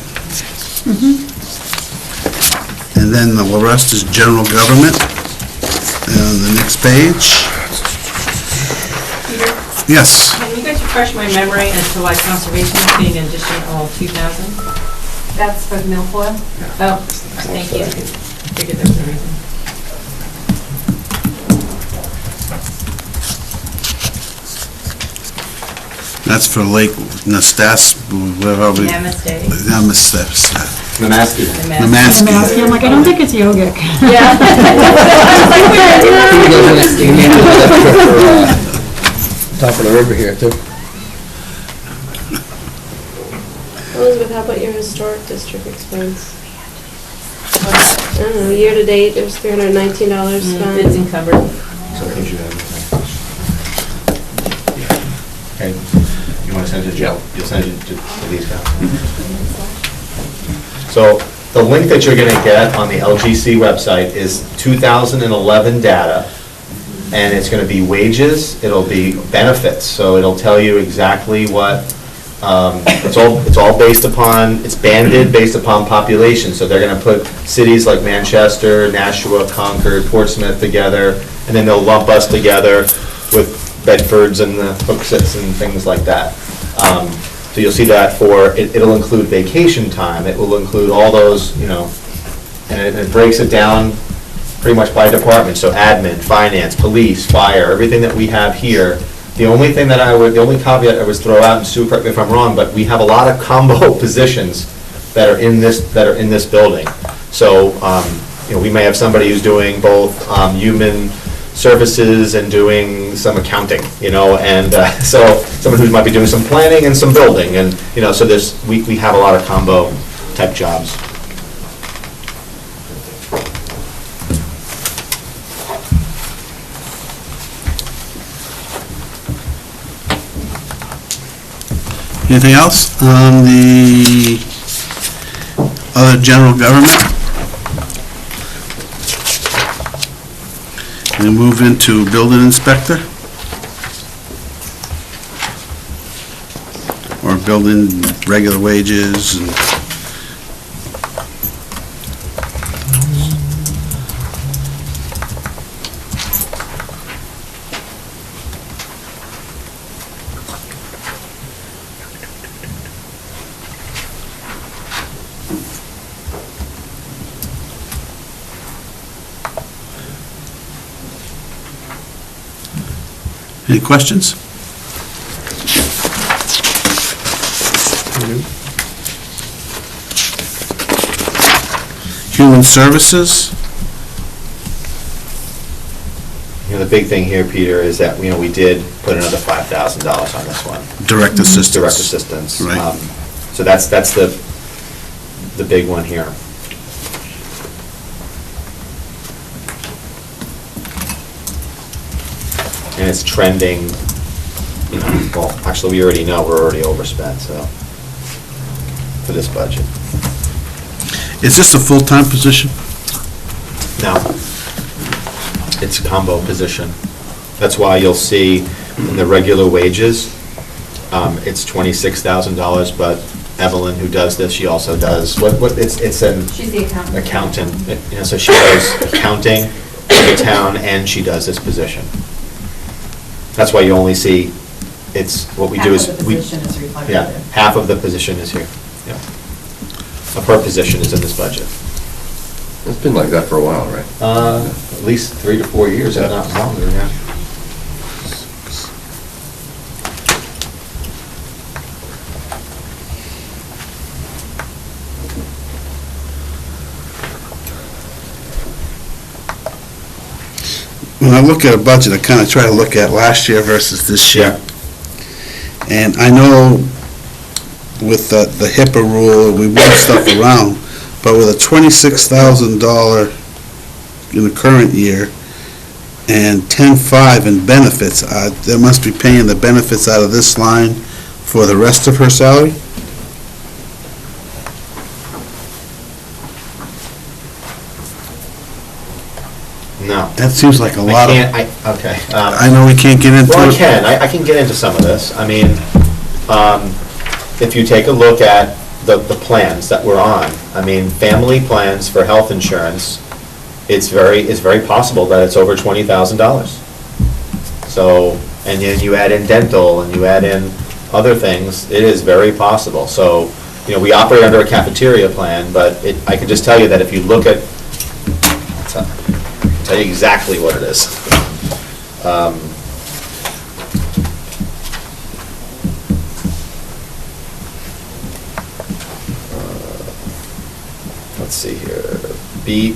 And then the rest is general government. And the next page. Yes. Can you guys refresh my memory as to why conservation is being an additional 2,000? That's for milfoil. Oh, thank you. Figured there was a reason. That's for Lake Nestas, whatever we... Namaste. Namaste. Namaste. Namaste. I'm like, I don't think it's yogic. Yeah. Top of the river here, too. Elizabeth, how about your historic district expense? I don't know, year-to-date, there's $319 It's spent. encumbered. So in case you have anything. Okay, you want to send it to Joe? You'll send it to these guys. So the link that you're going to get on the LGC website is 2011 data, and it's going to be wages, it'll be benefits, so it'll tell you exactly what, it's all based upon, it's banded based upon population, so they're going to put cities like Manchester, Nashua, Concord, Portsmouth together, and then they'll lump us together with Bedfords and the Hooksets and things like that. So you'll see that it'll include vacation time, it will include all those, and it breaks it down pretty much by department, so admin, finance, police, fire, everything that we have here. The only caveat I would throw out, and Sue, correct me if I'm wrong, but we have a lot of combo positions that are in this building. So, we may have somebody who's doing both human services and doing some accounting, and so someone who might be doing some planning and some building, and, so we have a lot of combo type jobs. Anything else on the other general government? We move into building inspector. Or building regular wages and... Any questions? Human Services? The big thing here, Peter, is that, we did put another $5,000 on this one. Direct assistance. Direct assistance. Right. So that's the big one here. And it's trending, well, actually, we already know we're already overspent, so, for this budget. Is this a full-time position? No. It's a combo position. That's why you'll see in the regular wages, it's $26,000, but Evelyn, who does this, she also does, it's an... She's the accountant. Accountant, so she does accounting for the town, and she does this position. That's why you only see, what we do is... Half of the position is reflected Yeah, there. half of the position is here, yeah. Per position is in this budget. It's been like that for a while, right? At least 3 to 4 years, if not longer, yeah. When I look at a budget, I kind of try to look at last year versus this year. And I know with the HIPAA rule, we move stuff around, but with a $26,000 in the current year and $10,500 in benefits, they must be paying the benefits out of this line for the rest of her salary? No. That seems like a lot of... Okay. I know we can't get into it. Well, I can get into some of this. I mean, if you take a look at the plans that we're on, I mean, family plans for health insurance, it's very possible that it's over $20,000. So, and then you add in dental and you add in other things, it is very possible. So, we operate under a cafeteria plan, but I can just tell you that if you look at, I'll tell you exactly what it is. Let's see here.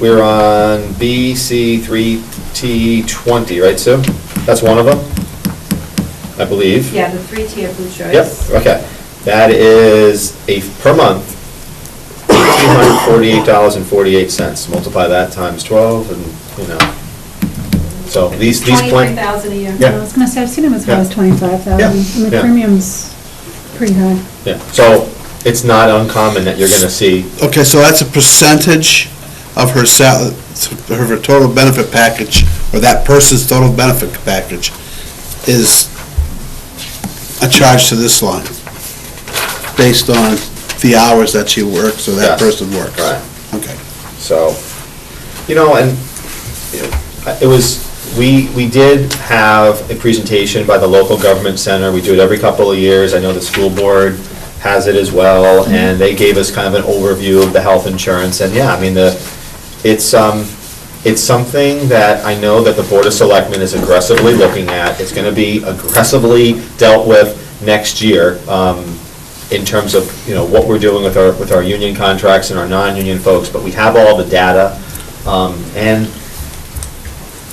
We're on BC3T20, right, Sue? That's one of them, I believe. Yeah, the 3-tier Blue Choice. Yep, okay. That is per month, $1,848.48. Multiply that times 12 and, so these plans. 23,000 a year. Yeah. I was gonna say, I've seen them as high as Yeah. 25,000, Yeah. and the Yeah. premium's pretty high. Yeah, so it's not uncommon that you're gonna see, Okay, so that's a percentage of her her total benefit package, or that person's total benefit package is a charge to this line, based on the hours that she works or that Yes. person works. Right. Okay. so, and it was, we did have a presentation by the local government center. We do it every couple of years. I know the school board has it as well, and they gave us kind of an overview of the health insurance. And yeah, I mean, it's something that I know that the Board of Selectmen is aggressively looking at. It's going to be aggressively dealt with next year. in terms of, you know, what we're doing with our union contracts and our non-union folks, but we have all the data. And,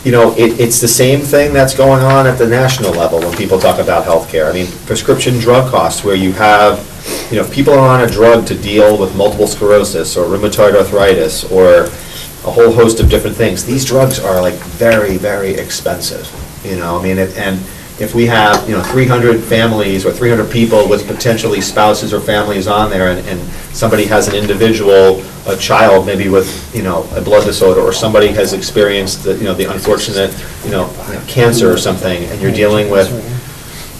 you know, it's the same thing that's going on at the national level when people talk about healthcare. I mean, prescription drug costs, where you have, you know, people are on a drug to deal with multiple sclerosis or rheumatoid arthritis or a whole host of different things. These drugs are like very, very expensive, you know, I mean, and if we have, you know, 300 families or 300 people with potentially spouses or families on there, and somebody has an individual, a child maybe with, you know, a blood disorder, or somebody has experienced the, you know, the unfortunate, you know, cancer or something, and you're dealing with,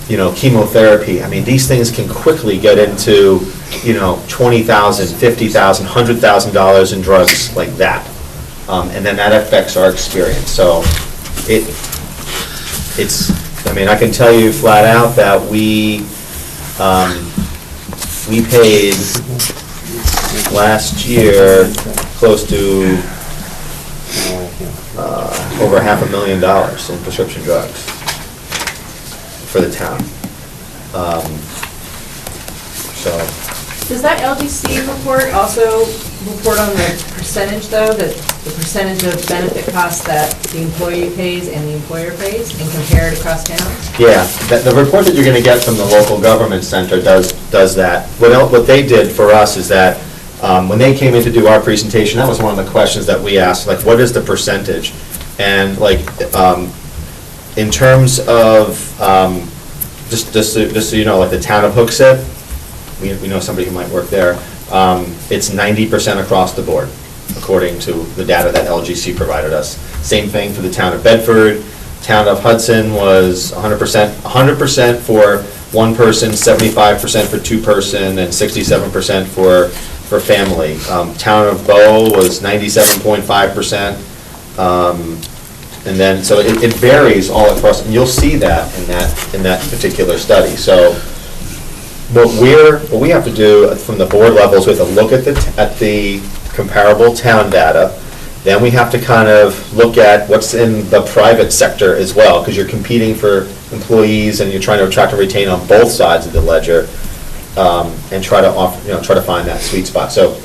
you know, chemotherapy. I mean, these things can quickly get into, you know, $20,000, $50,000, $100,000 in drugs like that. And then that affects our experience. So it's, I mean, I can tell you flat out that we paid last year close to over $500,000 in prescription drugs for the town. So. Does that LGC report also report on the percentage, though, that the percentage of benefit costs that the employee pays and the employer pays, and compare it across town? Yeah, the report that you're going to get from the local government center does that. What they did for us is that when they came in to do our presentation, that was one of the questions that we asked, like, what is the percentage? And like, in terms of, just so you know, like the town of Hooksett, we know somebody who might work there, it's 90% across the board, according to the data that LGC provided us. Same thing for the town of Bedford. Town of Hudson was 100% for one person, 75% for two person, and 67% for family. Town of Bow was 97.5%. And then, so it varies all across, and you'll see that in that particular study. So what we have to do from the board levels, we have to look at the comparable town data. Then we have to kind of look at what's in the private sector as well, because you're competing for employees and you're trying to attract and retain on both sides of the ledger, and try to find that sweet spot. So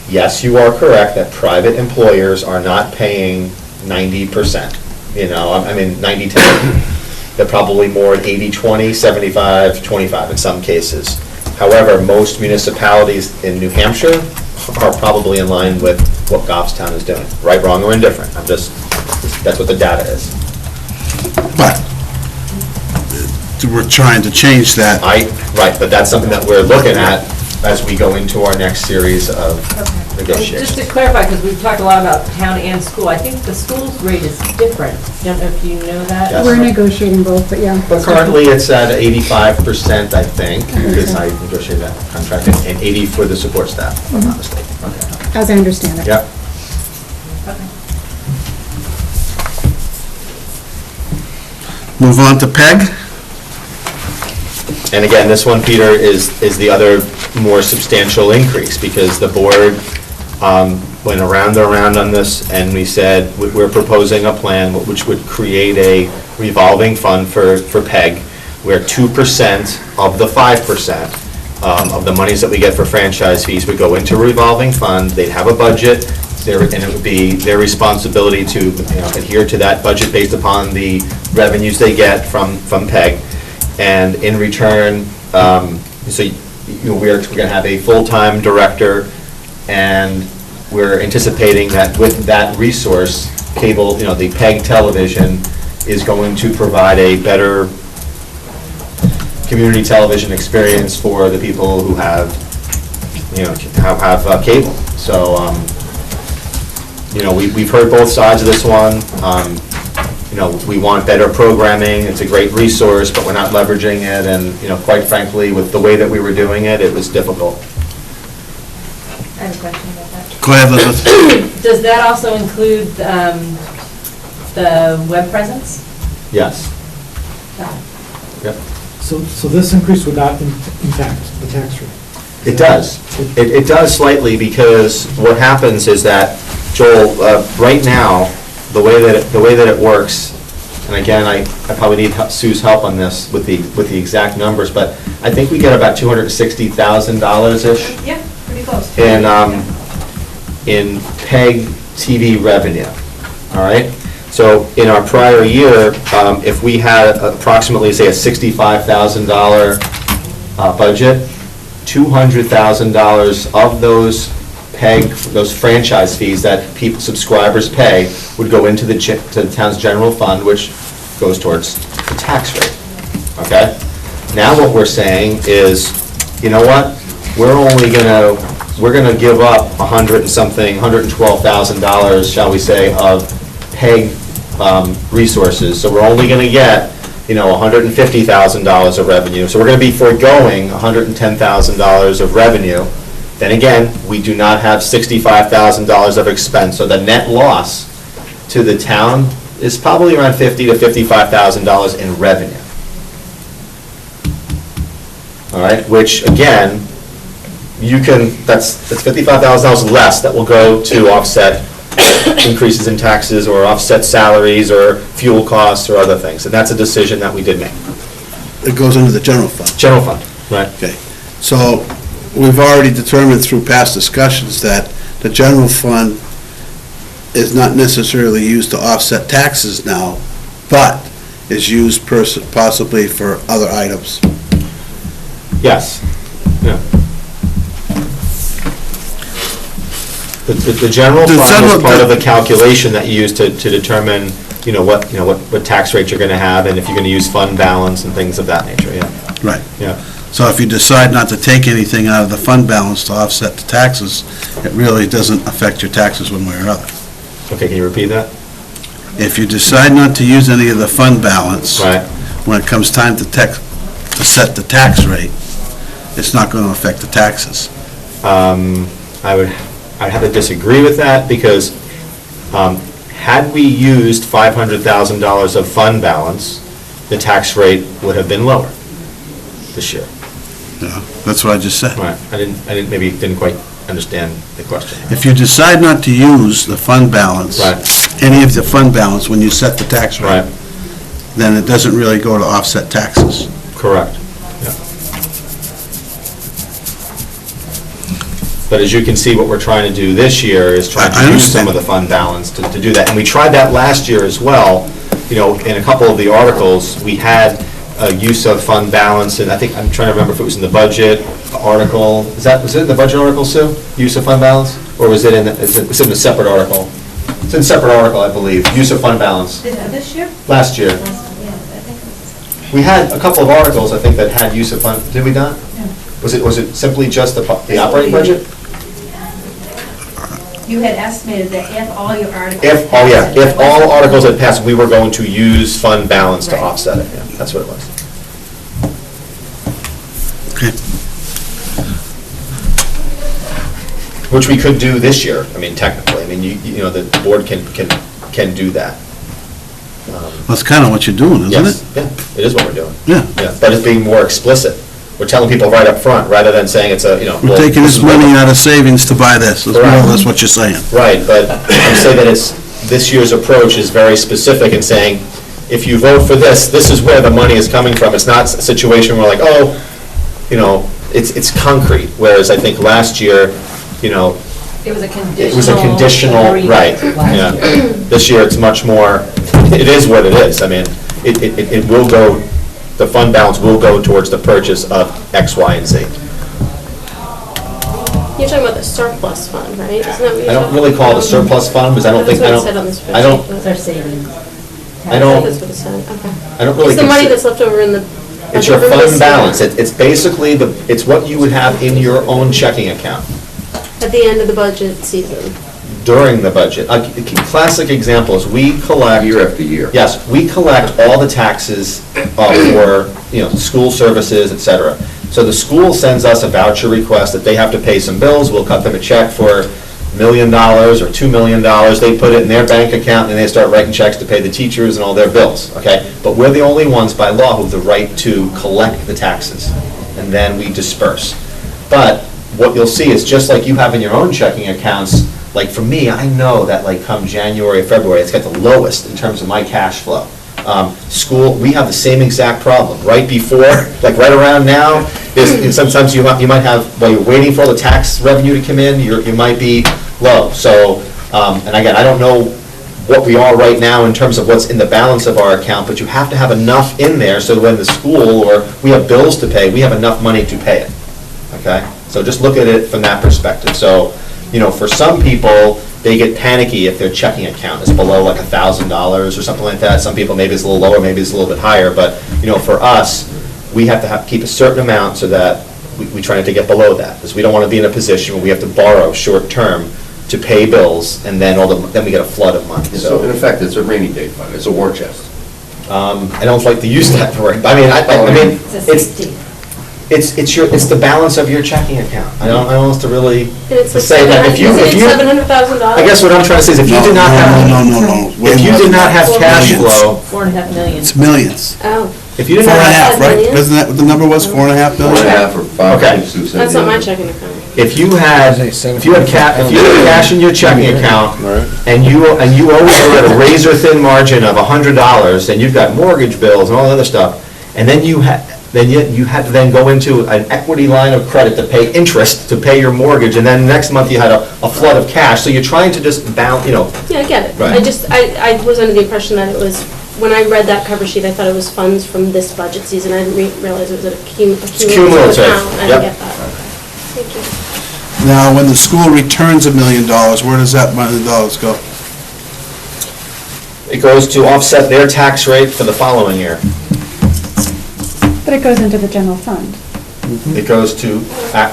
yes, you are correct that private employers are not paying 90%. You know, I mean 90-10. They're probably more at 80-20, 75-25 in some cases. However, most municipalities in New Hampshire are probably in line with what Goffstown is doing, right, wrong, or indifferent. That's what the data is. But we're trying to change that. Right, but that's something that we're looking at as we go into our next series of negotiations. Just to clarify, because we've talked a lot about town and school, I think the school's rate is different. Don't know if you know that? Yes. We're negotiating both, but yeah. But currently, it's at 85%, I think, because I negotiated that contract, and 80 for the support staff, if I'm not mistaken. Okay. As I understand it. Yep. Move on to PEG. And again, this one, Peter, is the other more substantial increase, because the board went around and around on this, and we said, we're proposing a plan which would create a revolving fund for PEG, where 2% of the 5% of the monies that we get for franchise fees would go into a revolving fund. They'd have a budget, and it would be their responsibility to, you know, adhere to that budget based upon the revenues they get from PEG. And in return, so we're going to have a full-time director, and we're anticipating that with that resource, cable, you know, the PEG television is going to provide a better community television experience for the people who have, you know, have cable. So, you know, we've heard both sides of this one. You know, we want better programming, it's a great resource, but we're not leveraging it, and, you know, quite frankly, with the way that we were doing it, it was difficult. I have a question about that. Go ahead, Elizabeth. Does that also include the web presence? Yes. Yep. So this increase would not impact the tax rate? It does. It does slightly, because what happens is that, Joel, right now, the way that it works, and and again, I probably need Sue's help on this with the exact numbers, but I think we get about $260,000-ish Yeah, pretty close. in PEG TV revenue, all right? So in our prior year, if we had approximately, say, a $65,000 budget, $200,000 of those PEG, those franchise fees that subscribers pay would go into the town's general fund, which goes towards the tax rate, okay? Now what we're saying is, you know what? We're gonna give up $112,000, shall we say, of PEG resources. So we're only gonna get, $150,000 of revenue. So we're gonna be foregoing $110,000 of revenue. Then again, we do not have $65,000 of expense. So the net loss to the town is probably around $50,000 to $55,000 in revenue. All right, which again, that's $55,000 less that will go to offset increases in taxes or offset salaries or fuel costs or other things. And that's a decision that we did make. It goes into the general fund. General fund, right. Okay, so we've already determined through past discussions that the general fund is not necessarily used to offset taxes now, but is used possibly for other items. Yes, yeah. The general fund is part of the calculation that you use to determine, what tax rate you're gonna have and if you're gonna use fund balance and things of that nature, yeah. Right. Yeah. So if you decide not to take anything out of the fund balance to offset the taxes, it really doesn't affect your taxes one way or another. Okay, can you repeat that? If you decide not to use any of the fund balance, Right. when it comes time to set the tax rate, it's not going to affect the taxes. I'd have to disagree with that because had we used $500,000 of fund balance, the tax rate would have been lower this year. Yeah, that's what I just said. Right, I didn't quite understand the question. If you decide not to use the fund balance, Right. any of the fund balance when you set the tax rate, Right, then it doesn't really go to offset taxes. correct, yeah. But as you can see, what we're trying to do this year is trying I to use some understand. of the fund balance to do that. And we tried that last year as well, in a couple of the articles, we had use of fund balance, and I think, I'm trying to remember if it was in the budget article, was it in the budget article, Sue? Use of fund balance? Or was it in a separate article? It's in a separate article, I believe, use of fund balance, This year? last year. Yeah, I think it was. We had a couple of articles, I think, that had use of fund, did we not? Was it simply just the operating budget? You had estimated that if all your articles. If all articles had passed, we were going to use fund balance to Right. offset it, yeah, that's what it was. Okay. Which we could do this year, technically, the board can do that. That's kind of what you're doing, isn't Yes, it? yeah, it is what we're doing. Yeah. Yeah, but it's being more explicit. We're telling people right up front, rather than saying it's We're taking this money out of savings to buy this, that's more or less what you're saying. Right, but I'm saying that this year's approach is very specific in saying, if you vote for this, this is where the money is coming from. It's not a situation where it's concrete, whereas I think last year, It was a conditional. it was a conditional, agreement right, last yeah. year. This year, it's much more, it is what it is. It will go, the fund balance will go towards the purchase of X, Y, and Z. You're talking about the surplus fund, right? Isn't that what you're I don't talking really call it a about? surplus fund, because I don't think, That's what it said on this I don't, spreadsheet, It's our savings. I don't, That's what it said, okay. I don't really. It's the money consider- that's left over in the. It's your budget for this fund year. balance. It's basically it's what you would have in your own checking account At the end of the budget season. during the budget. A classic example is we collect. Year after year. Yes, we collect all the taxes for, school services, et cetera. So the school sends us a voucher request that they have to pay some bills. We'll cut them a check for $1 million or $2 million. They put it in their bank account, and they start writing checks to pay the teachers and all their bills, okay? But we're the only ones by law who have the right to collect the taxes, and then we disperse. But what you'll see is just like you have in your own checking accounts, like for me, I know that come January, February, it's got the lowest in terms of my cash flow. School, we have the same exact problem. Right before, like right around now, sometimes you might have, while you're waiting for all the tax revenue to come in, you might be low. So, and again, I don't know what we are right now in terms of what's in the balance of our account, but you have to have enough in there so when the school or we have bills to pay, we have enough money to pay it. Okay? So just look at it from that perspective. So, for some people, they get panicky if their checking account is below like $1,000 or something like that. Some people, maybe it's a little lower, maybe it's a little bit higher, but, for us, we have to keep a certain amount so that we try not to get below that, because we don't want to be in a position where we have to borrow short-term to pay bills, and then we get a flood of money. So in effect, it's a rainy day fund, it's a war chest. I don't like to use that word. I mean, it's the balance of your checking account. I don't know to really It's like say that if you, $700,000? I guess what I'm trying to say is if you did not have. No. If you did not have cash flow, 4.5 million. It's millions. Oh, if you did Four not and a half, have, right? million? Isn't that what the number was, 4.5 4.5 million? or 5. Okay. Sue said that's the not my other. checking account. if you had cash in your checking account, and you always were at a razor-thin margin of $100, and you've got mortgage bills and all that other stuff, and then you had to then go into an equity line of credit to pay interest, to pay your mortgage, and then next month you had a flood of cash, so you're trying to just balance, Yeah, I get it. Right. I was under the impression that it was, when I read that cover sheet, I thought it was funds from this budget season. I didn't realize it was a cumulative cumulative, account. I yep. didn't get that. Thank you. Now, when the school returns $1 million, where does that $1 million go? It goes to offset their tax rate for the following year. But it goes into the general fund. It goes to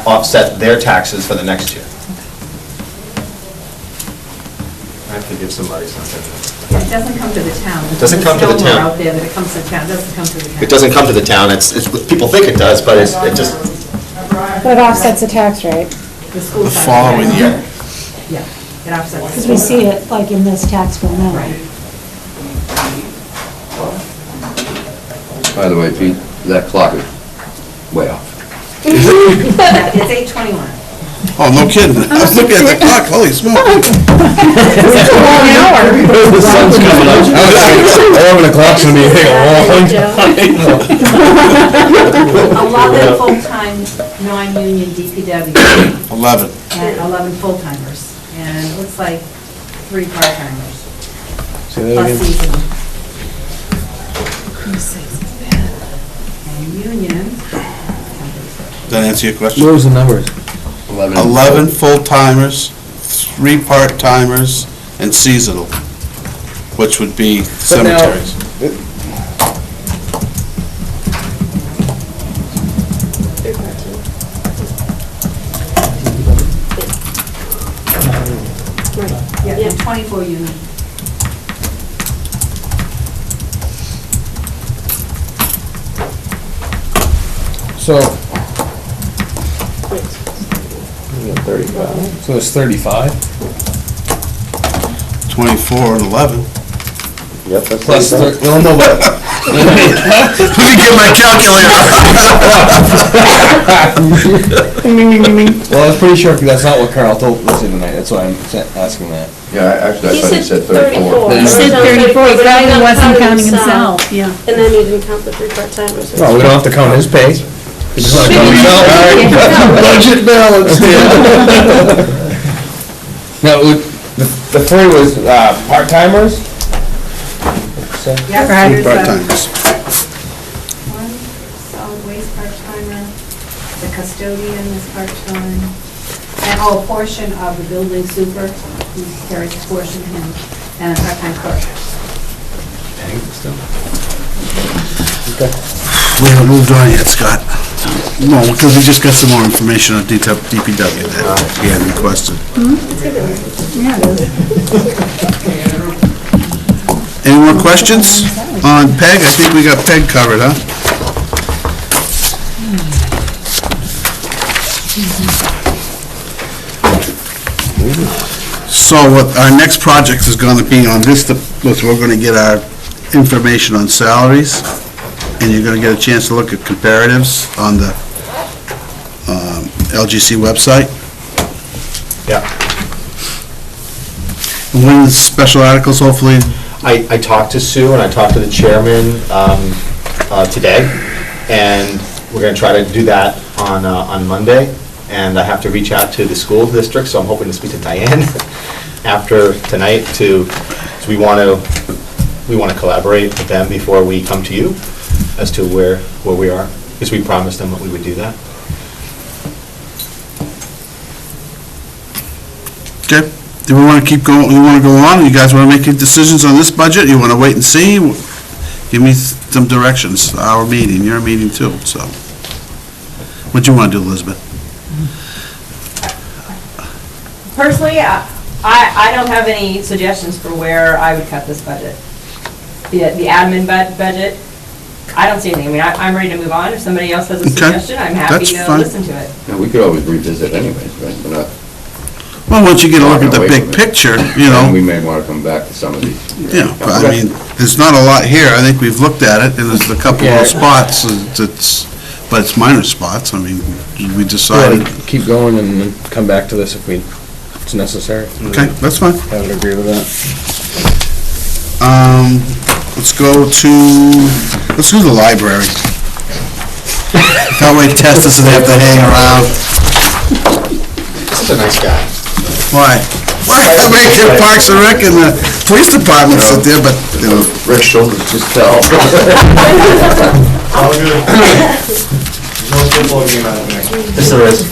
offset their taxes for the next year. I have to give somebody something. It doesn't come to the town. It doesn't come to the There's no town. more out there that it comes to the town, it doesn't come to the town. It doesn't come to the town, it's, people think it does, but it just, But it offsets the tax rate, The school The tax. following year. Yeah, it offsets. because we see it like in this tax bill now. Right. By the way, Pete, that clock is way off. It's 8:21. Oh, no kidding. I was looking at the clock, holy smoke. The sun's coming up. 11 o'clock's gonna be a long time. 11 full-time, non-union DPW, 11. and 11 full-timers, and it looks like 3 part-timers, Say that plus again. seasonal. And union, Does that answer your What question? was the numbers? 11 full-timers, 3 part-timers, and seasonal, which would be cemeteries. yeah, and 24 union. So. So it's 35? 24 and 11. Yep, that's Plus, no, but. Let me get my calculator. Well, I was pretty sure that's not what Carl told us tonight, that's why I'm asking that. Yeah, actually, I thought he said 34. He said 34, he probably wasn't counting himself, yeah. And then you didn't count the 3 part-timers. Well, we don't have to count his pay. We just wanna count himself. Budget balance, Now, the 3 was part-timers? Yeah, 3 there's part-timers. one solid waste part-timer, the custodian is part-time, and a portion of the building super, who carries a portion, and a part-time clerk. We haven't moved on yet, Scott. No, because we just got some more information on DPW that he had requested. Yeah, it is. Any more questions on PEG? I think we got PEG covered, huh? So what our next project is going to be on this, we're going to get our information on salaries, and you're going to get a chance to look at comparatives on the LGC website. Yeah. And when the special articles, hopefully, I talked to Sue and I talked to the chairman today, and we're going to try to do that on Monday. And I have to reach out to the school district, so I'm hoping to speak to Diane after tonight so we want to collaborate with them before we come to you as to where we are, because we promised them that we would do that. Okay, do we want to keep going, we want to go on? You guys want to make any decisions on this budget? You want to wait and see? Give me some directions, our meeting, your meeting too, so. What do you want to do, Elizabeth? Personally, I don't have any suggestions for where I would cut this budget. The admin budget, I don't see anything. I mean, I'm ready to move on. If somebody else has a Okay, suggestion, I'm happy that's to fine. listen to it. Now, we could always revisit anyways, right? We're not, Well, once you get a look at the Away big from it. picture, you and we know, may want to come back to some of these. yeah, but I mean, there's not a lot here. I think we've looked at it, and there's a couple Yeah. of spots, but it's minor spots. I mean, we decided, Keep going and then come back to this if it's necessary. okay, that's fine. I would agree with that. Let's go to, let's do the library. That way Tess doesn't have to hang around. Such a nice guy. Why? Why make your Parks and Rec and the police department sit there, but, you know. Rick's shoulders just fell. Yes, there is.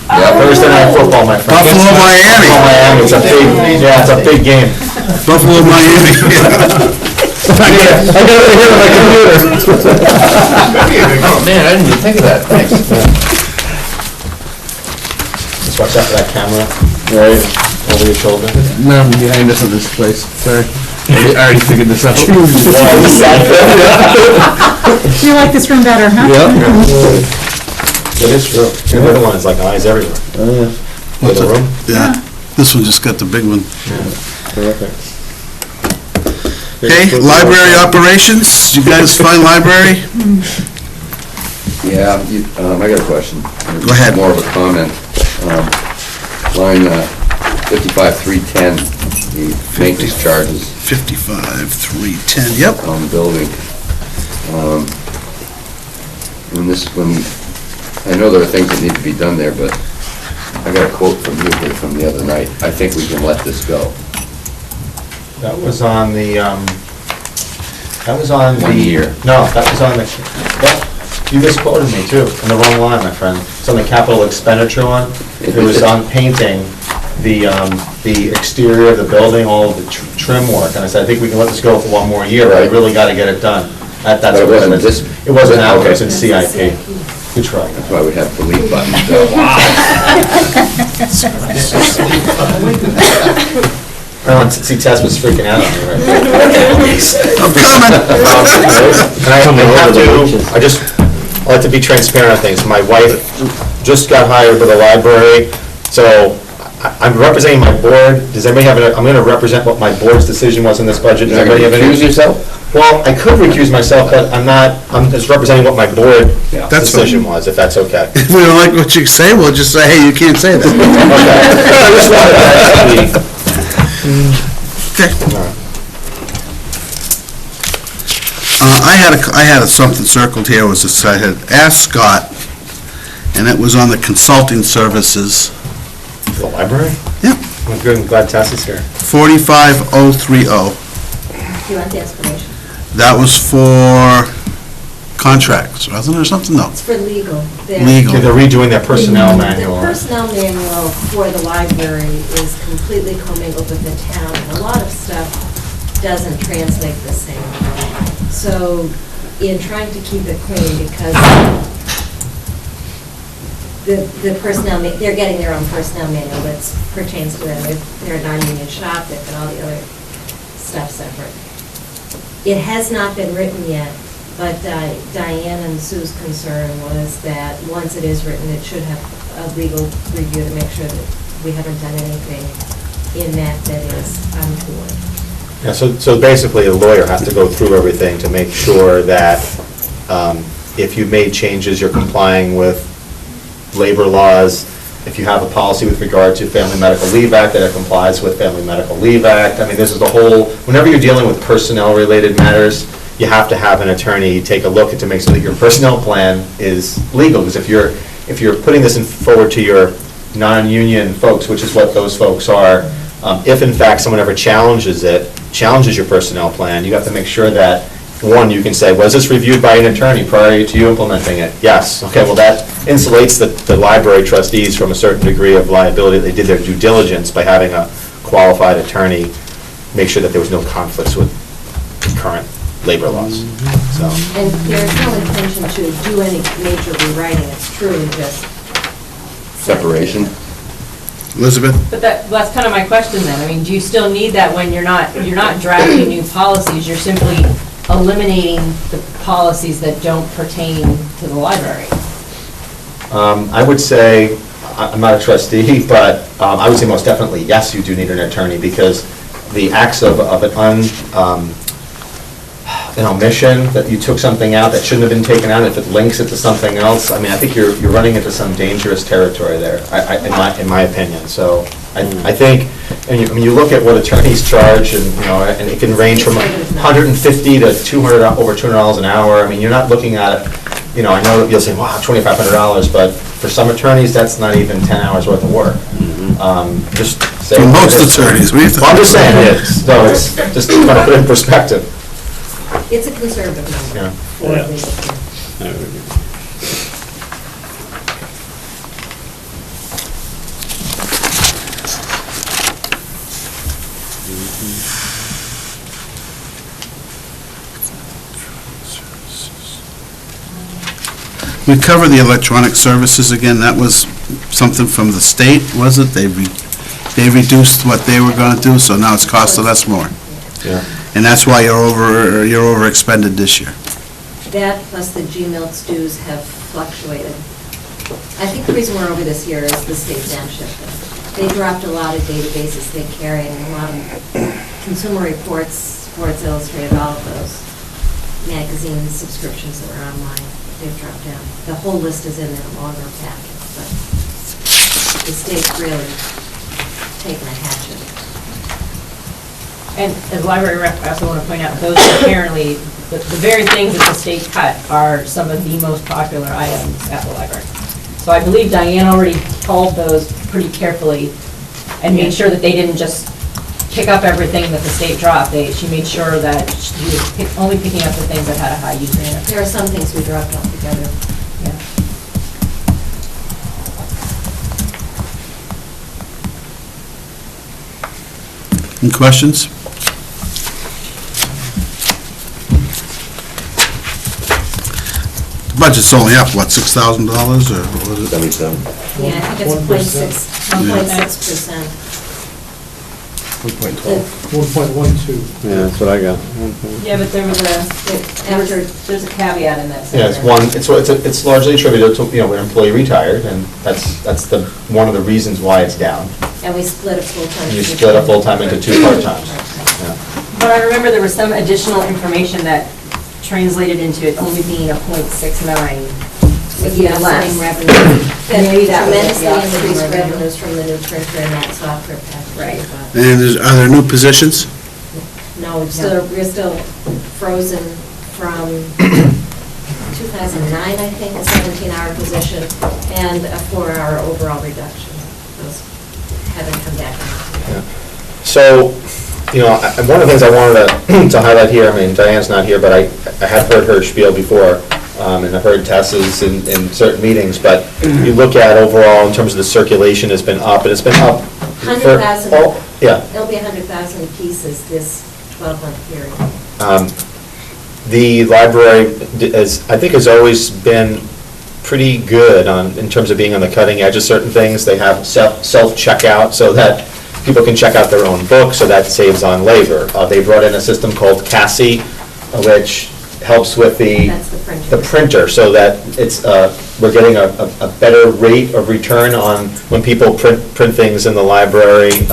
Yeah, Thursday night football, my friend. Buffalo, Miami. Buffalo, Miami, it's a big, yeah, it's a big game. Buffalo, Miami. I got it here on my computer. Oh, man, I didn't even think of that, thanks. Just watch out for that camera Right. over your shoulder. No, I'm behind us in this place, sorry. I already figured this out. You like this room better, huh? It is true. The other one is like eyes everywhere. What's The it? room? Yeah, this one just got the big one. Terrific. Okay, library operations, you guys find library? Yeah, I got a question. Go ahead. More of a comment. Line 55,310, the maintenance charges 55,310, yep. on the building. I know there are things that need to be done there, but I got a quote from you here from the other night. I think we can let this go. That was on the, that was on the... 1 year. No, that was on the, you misquoted me too, on the wrong line, my friend. It's on the capital expenditure one. It was on painting the exterior of the building, all of the trim work. And I said, I think we can let this go for 1 more year, but I really got to get it done. That's But it what wasn't it is. this- It wasn't that, okay. it was in CIP. Good try. That's why we have delete buttons. See, Tess was freaking out on me right there. I'm coming. I like to be transparent on things. My wife just got hired with the library, so I'm representing my board. Does anybody have, I'm going to represent what my board's decision was in this budget. Does You're not anybody going have to any? accuse yourself? Well, I could recuse myself, but I'm not, I'm just representing what my board Yeah. That's fine. decision was, if that's okay. If we don't like what you say, we'll just say, hey, you can't say that. I just wanted that to be- Okay. I had something circled here, was this, I had asked Scott, and it was on the consulting services, The library? Yep. Well, good, I'm glad Tess is here. 45030. Do you want the explanation? That was for contracts, wasn't it, or something? No, It's for legal. legal. Okay, they're redoing their personnel manual. The personnel manual for the library is completely commingled with the town, and a lot of stuff doesn't translate the same. So in trying to keep it clean, because the personnel, they're getting their own personnel manual that pertains to them. If they're a non-union shop, they've got all the other stuff separate. It has not been written yet, but Diane and Sue's concern was that once it is written, it should have a legal review to make sure that we haven't done anything in that is untoward. Yeah, so basically, a lawyer has to go through everything to make sure that if you've made changes, you're complying with labor laws, if you have a policy with regard to Family Medical Leave Act, that it complies with Family Medical Leave Act. I mean, this is the whole, whenever you're dealing with personnel-related matters, you have to have an attorney take a look to make sure that your personnel plan is legal, because if you're putting this forward to your non-union folks, which is what those folks are, if in fact someone ever challenges your personnel plan, you have to make sure that, one, you can say, was this reviewed by an attorney prior to you implementing it? Yes. Okay, well, that insulates the library trustees from a certain degree of liability. They did their due diligence by having a qualified attorney make sure that there was no conflicts with current labor laws. So. And there's no intention to do any major rewriting, it's truly just. Separation. Elizabeth? But that's kind of my question then. I mean, do you still need that when you're not drafting new policies? You're simply eliminating the policies that don't pertain to the library. I would say, I'm not a trustee, but I would say most definitely, yes, you do need an attorney, because the acts of an omission, that you took something out that shouldn't have been taken out, if it links it to something else, I mean, I think you're running into some dangerous territory there, in my opinion. So I think, and you look at what attorneys charge, and, and it can range from $150 to over $200 an hour. I mean, you're not looking at it, I know you'll say, wow, $2,500, but for some attorneys, that's not even 10 hours worth of work. Just say. For most attorneys, we have to. Well, I'm just saying, it's just to put it in perspective. It's a conservative number. Yeah. For legal. We cover the electronic services again, that was something from the state, was it? They reduced what they were gonna do, so now it's costing us more. Yeah. And that's why you're over expended this year. That plus the Gmail dues have fluctuated. I think the reason we're over this year is the state dam shifting. They dropped a lot of databases they carry, and a lot of Consumer Reports, Sports Illustrated, all of those magazine subscriptions that were online, they've dropped down. The whole list is in their longer packet, but the state's really taken a hatchet. And as library rep, I also want to point out, those apparently, the very things that the state cut are some of the most popular items at the library. So I believe Diane already called those pretty carefully and made sure that they didn't just pick up everything that the state dropped. She made sure that she was only picking up the things that had a high user interest. There are some things we dropped altogether. Yeah. Any questions? The budget's only up, what, $6,000 or what was it? 77. Yeah, I think it's 1.6%. 1.12. Yeah, that's what I got. Yeah, but there was there's a caveat in that. Yeah, it's largely attributed to, when an employee retired, and that's one of the reasons why it's down. And we split a full-time. You split a full-time into two part-times. Yeah. But I remember there was some additional information that translated into it only being a .69. With the offsetting revenue. Maybe that was Tremendously the offsetting increased revenue. revenues from the new printer and that software package. Right. And are there new positions? No, we're still frozen from 2009, I think, a 17-hour position, and a 4-hour overall reduction. Those haven't come back. So, one of the things I wanted to highlight here, I mean, Diane's not here, but I had heard her spiel before, and I've heard Tess's in certain meetings, but you look at overall, in terms of the circulation, it's been up, and it's been up. 100,000. Yeah. It'll be 100,000 pieces this 12-month period. The library, I think, has always been pretty good in terms of being on the cutting edge of certain things. They have self-checkout so that people can check out their own books, so that saves on labor. They brought in a system called Cassie, which helps with That's the printer, so that we're getting a better rate of return on when people print things in the library.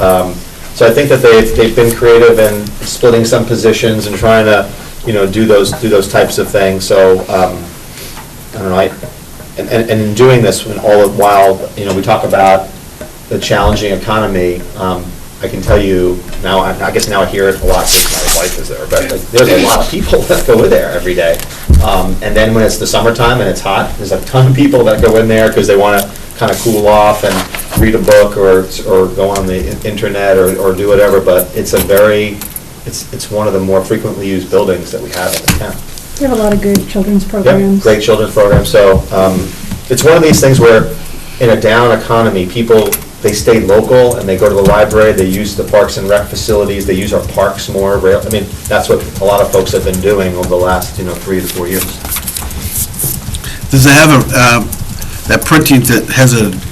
So I think that they've been creative in splitting some positions and trying to, do those types of things. So I don't know. And in doing this, when all the while, we talk about the challenging economy, I can tell you now, I guess now I hear it a lot because my wife is there, but like, there's a lot of people that go in there every day. And then when it's the summertime and it's hot, there's a ton of people that go in there because they want to kind of cool off and read a book or go on the internet or do whatever, but it's it's one of the more frequently used buildings that we have in the town. We have a lot of good children's Yep, programs. great children's programs. So it's one of these things where in a down economy, people, they stay local and they go to the library, they use the Parks and Rec facilities, they use our parks more. I mean, that's what a lot of folks have been doing over the last, 3 to 4 years. Does it have that printing that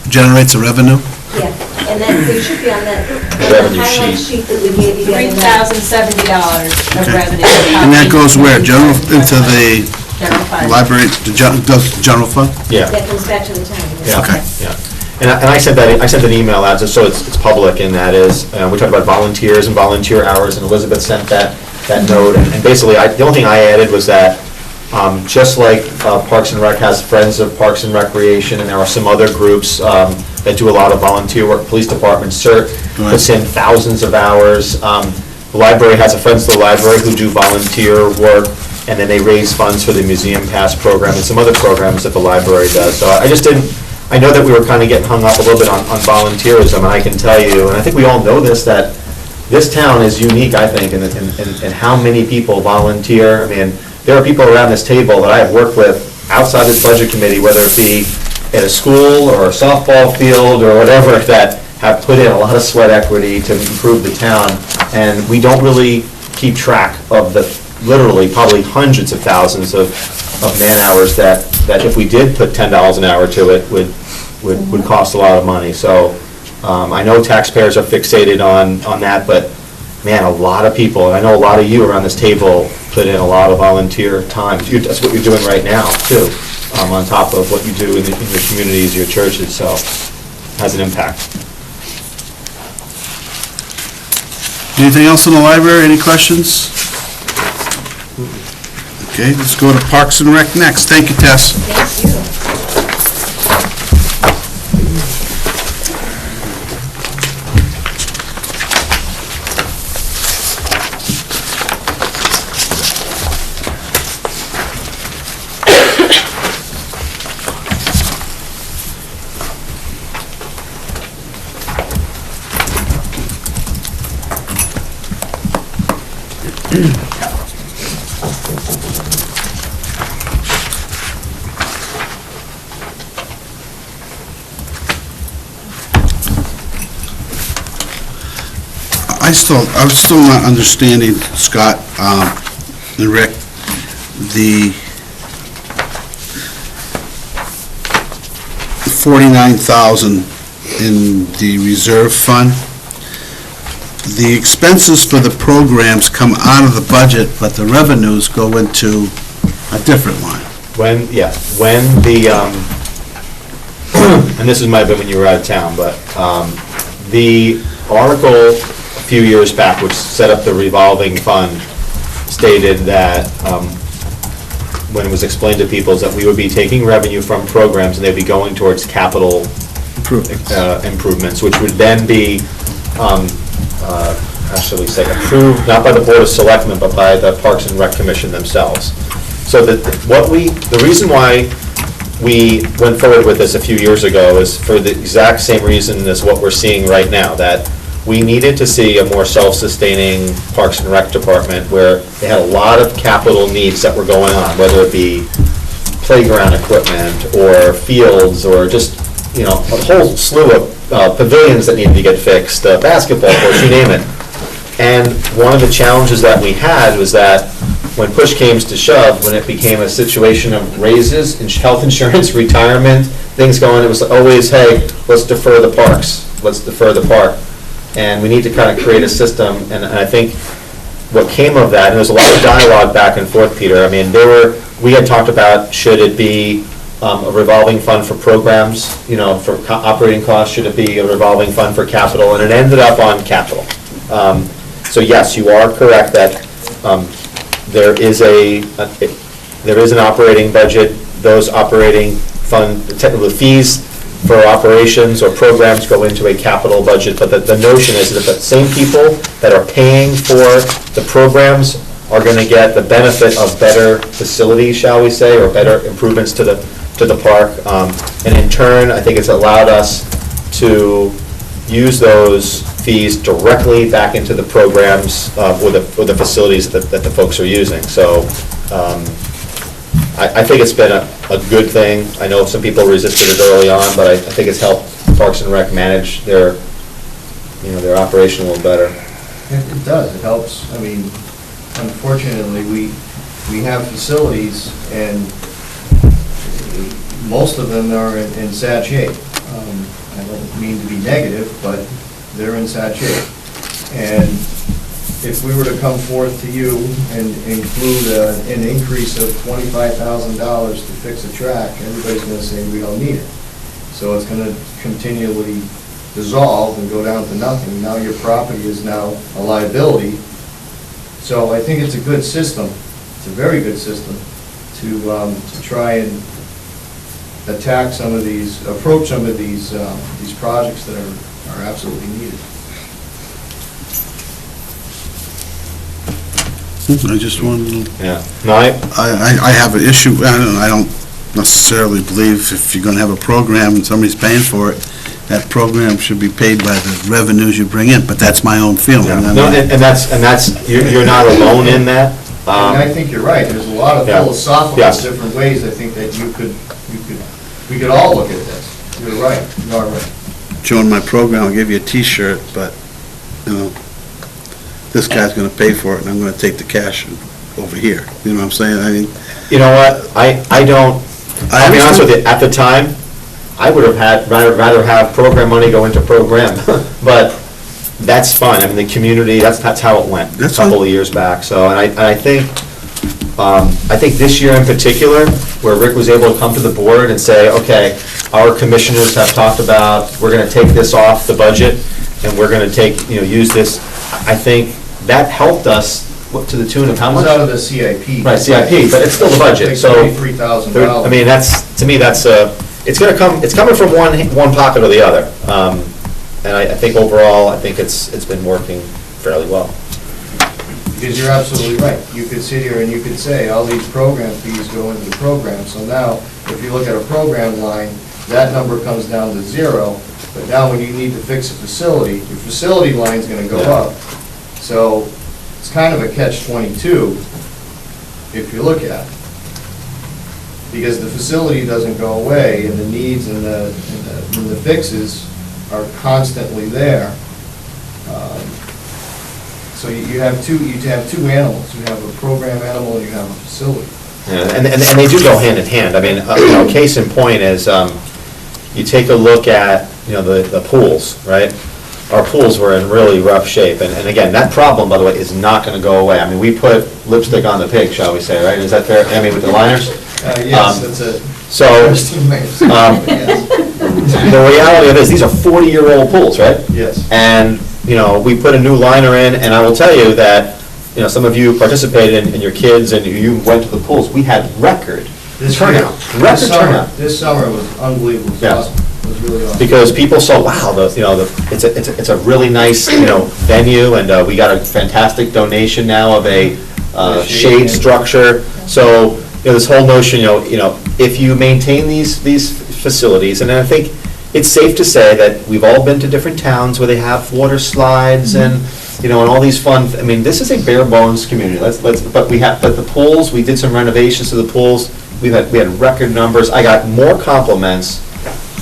generates a revenue? Yeah, and then it should be on that Revenue highlight sheet. sheet that we gave you the other night. $3,070 of Okay. revenue. And that goes where? Into the General fund. library, does general fund? Yeah. That comes back to the town. Yeah, Okay. yeah. And I sent an email out, just so it's public, and that is, we talked about volunteers and volunteer hours, and Elizabeth sent that note, and basically, the only thing I added was that, just like Parks and Rec has Friends of Parks and Recreation, and there are some other groups that do a lot of volunteer work, Police Department, CERT puts in thousands of hours. The library has a Friends of the Library who do volunteer work, and then they raise funds for the Museum Pass program and some other programs that the library does. So I know that we were kind of getting hung up a little bit on volunteerism, and I can tell you, and I think we all know this, that this town is unique, I think, in how many people volunteer. I mean, there are people around this table that I have worked with outside this budget committee, whether it be at a school or a softball field or whatever, that have put in a lot of sweat equity to improve the town, and we don't really keep track of the literally probably hundreds of thousands of man-hours that if we did put $10 an hour to it, would cost a lot of money. So I know taxpayers are fixated on that, but man, a lot of people, and I know a lot of you around this table put in a lot of volunteer time. That's what you're doing right now, too, on top of what you do in your communities, your churches, so it has an impact. Anything else in the library? Any questions? Okay, let's go to Parks and Rec next. Thank you, Tess. Thank you. I'm still not understanding, Scott, and Rick, the 49,000 in the reserve fund. The expenses for the programs come out of the budget, but the revenues go into a different line. When the, and this might have been when you were out of town, but the article a few years back, which set up the revolving fund, stated that, when it was explained to people, is that we would be taking revenue from programs and they'd be going towards capital improvements, which would then be, how shall we say, approved, not by the Board of Selectmen, but by the Parks and Rec Commission themselves. So the reason why we went forward with this a few years ago is for the exact same reason as what we're seeing right now, that we needed to see a more self-sustaining Parks and Rec department where they had a lot of capital needs that were going on, whether it be playground equipment or fields or just, a whole slew of pavilions that needed to get fixed, basketball courts, you name it. And one of the challenges that we had was that when push came to shove, when it became a situation of raises, health insurance, retirement, things going, it was always, hey, let's defer the parks, let's defer the park. And we need to kind of create a system, and I think what came of that, and there's a lot of dialogue back and forth, Peter, I mean, we had talked about, should it be a revolving fund for programs, for operating costs, should it be a revolving fund for capital, and it ended up on capital. So yes, you are correct that there is an operating budget. Those operating fund, technically, the fees for operations or programs go into a capital budget, but the notion is that the same people that are paying for the programs are going to get the benefit of better facilities, shall we say, or better improvements to the park. And in turn, I think it's allowed us to use those fees directly back into the programs or the facilities that the folks are using. So I think it's been a good thing. I know some people resisted it early on, but I think it's helped Parks and Rec manage their operation a little better. It does, it helps. I mean, unfortunately, we have facilities, and most of them are in sad shape. I don't mean to be negative, but they're in sad shape. And if we were to come forth to you and include an increase of $25,000 to fix a track, everybody's going to say we don't need it. So it's going to continually dissolve and go down to nothing. Now your property is now a liability. So I think it's a good system. It's a very good system to try and attack some of these, approach some of these projects that are absolutely needed. I just wanted to... Yeah. No, I have an issue, I don't necessarily believe if you're going to have a program and somebody's paying for it, that program should be paid by the revenues you bring in, but that's my own feeling. Yeah. No, and that's, you're not alone in that. And I think you're right, there's a lot of Yeah. philosophical Yes. different ways, I think that we could all look at this. You're right, you are right. Showing my program, I'll give you a T-shirt, but, this guy's going to pay for it, and I'm going to take the cash over here. You know what I'm saying? I mean... You know what, I don't, I'll be honest with you, at the time, I would have rather have program money go into program, but that's fine. I mean, the community, that's how it went a couple of years back. So, and I think this year in particular, where Rick was able to come to the board and say, okay, our commissioners have talked about, we're going to take this off the budget, and we're going to use this, I think that helped us to the tune of how much? It was out of the CIP. Right, CIP, but it's still the budget, so. $33,000. I mean, to me, it's coming from one pocket or the other. And I think overall, I think it's been working fairly well. Because you're absolutely right. You could sit here and you could say, all these program fees go into the program. So now, if you look at a program line, that number comes down to zero. But now when you need to fix a facility, your facility line's gonna go up. So it's kind of a catch-22 if you look at it. Because the facility doesn't go away, and the needs and the fixes are constantly there. So you have two animals. You have a program animal and you have a facility. Yeah, and they do go hand in hand. I mean, case in point is, you take a look at, the pools, right? Our pools were in really rough shape, and again, that problem, by the way, is not gonna go away. I mean, we put lipstick on the pig, shall we say, right? Is that fair? I mean, with the liners? Yes, that's a So, interesting way of saying it, yes. the reality of it is, these are 40-year-old pools, right? Yes. And, we put a new liner in, and I will tell you that, some of you participated and your kids, and you went to the pools, we had record turnout. Record turnout. This summer was unbelievable. It was Yeah. awesome. It was really awesome. Because people saw, wow, it's a really nice, venue, and we got a fantastic donation now of a shade structure. So, this whole notion, if you maintain these facilities, and I think it's safe to say that we've all been to different towns where they have water slides and, and all these fun, I mean, this is a bare bones community. But the pools, we did some renovations to the pools. We had record numbers. I got more compliments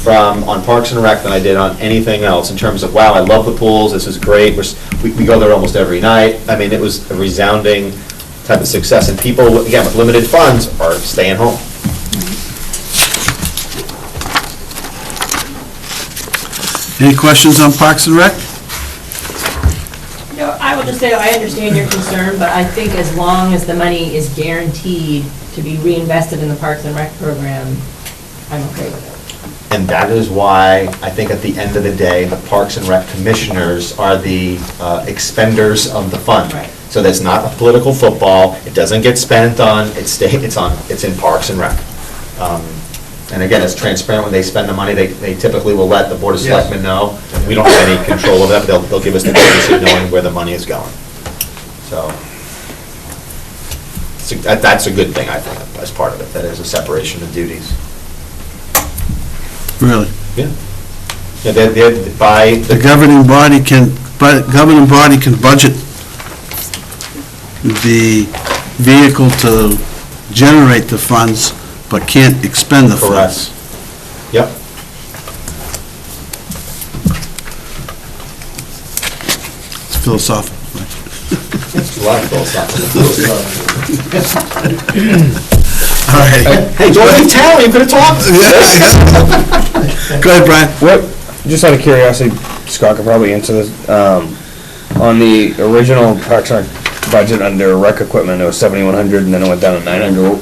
on Parks and Rec than I did on anything else in terms of, wow, I love the pools, this is great, we go there almost every night. I mean, it was a resounding type of success, and people, again, with limited funds, are staying home. Any questions on Parks and Rec? I will just say, I understand your concern, but I think as long as the money is guaranteed to be reinvested in the Parks and Rec program, I'm okay with it. And that is why I think at the end of the day, the Parks and Rec commissioners are the expenders of the fund. Right. So that's not a political football, it doesn't get spent on, it's in Parks and Rec. And again, it's transparent when they spend the money, they typically will let the Board of Yes. Selectmen know. We don't have any control of that, but they'll give us the courtesy of knowing where the money is going. So, that's a good thing, I think, as part of it, that is a separation of duties. Really. Yeah. Yeah, they're by, The governing body can budget the vehicle to generate the funds, but can't expend the funds. correct. Yep. It's philosophical. It's a lot of philosophical. All right. Hey, don't leave town, you could have talked. Go ahead, Brian. What, just out of curiosity, Scott could probably answer this, on the original Parks and Rec budget under rec equipment, it was 7,100, and then it went down to 900.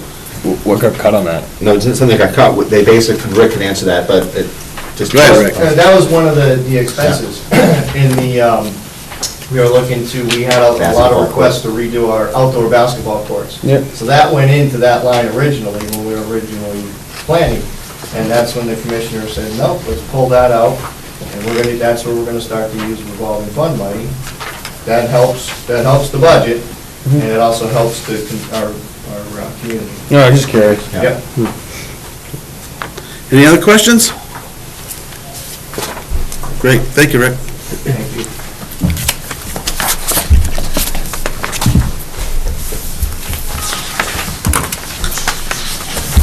What got cut on that? No, it's something got cut, they basically, Rick can answer that, but it just. Go ahead, Rick. That was one of the expenses in the, we were looking to, we had a lot Basketball of requests to redo our outdoor basketball courts. Yep. So that went into that line originally, when we were originally planning. And that's when the commissioner said, no, let's pull that out, and that's where we're gonna start to use revolving fund money. That helps the budget, and it also helps our community. No, I'm just curious. Yep. Any other questions? Great, thank you, Rick. Thank you.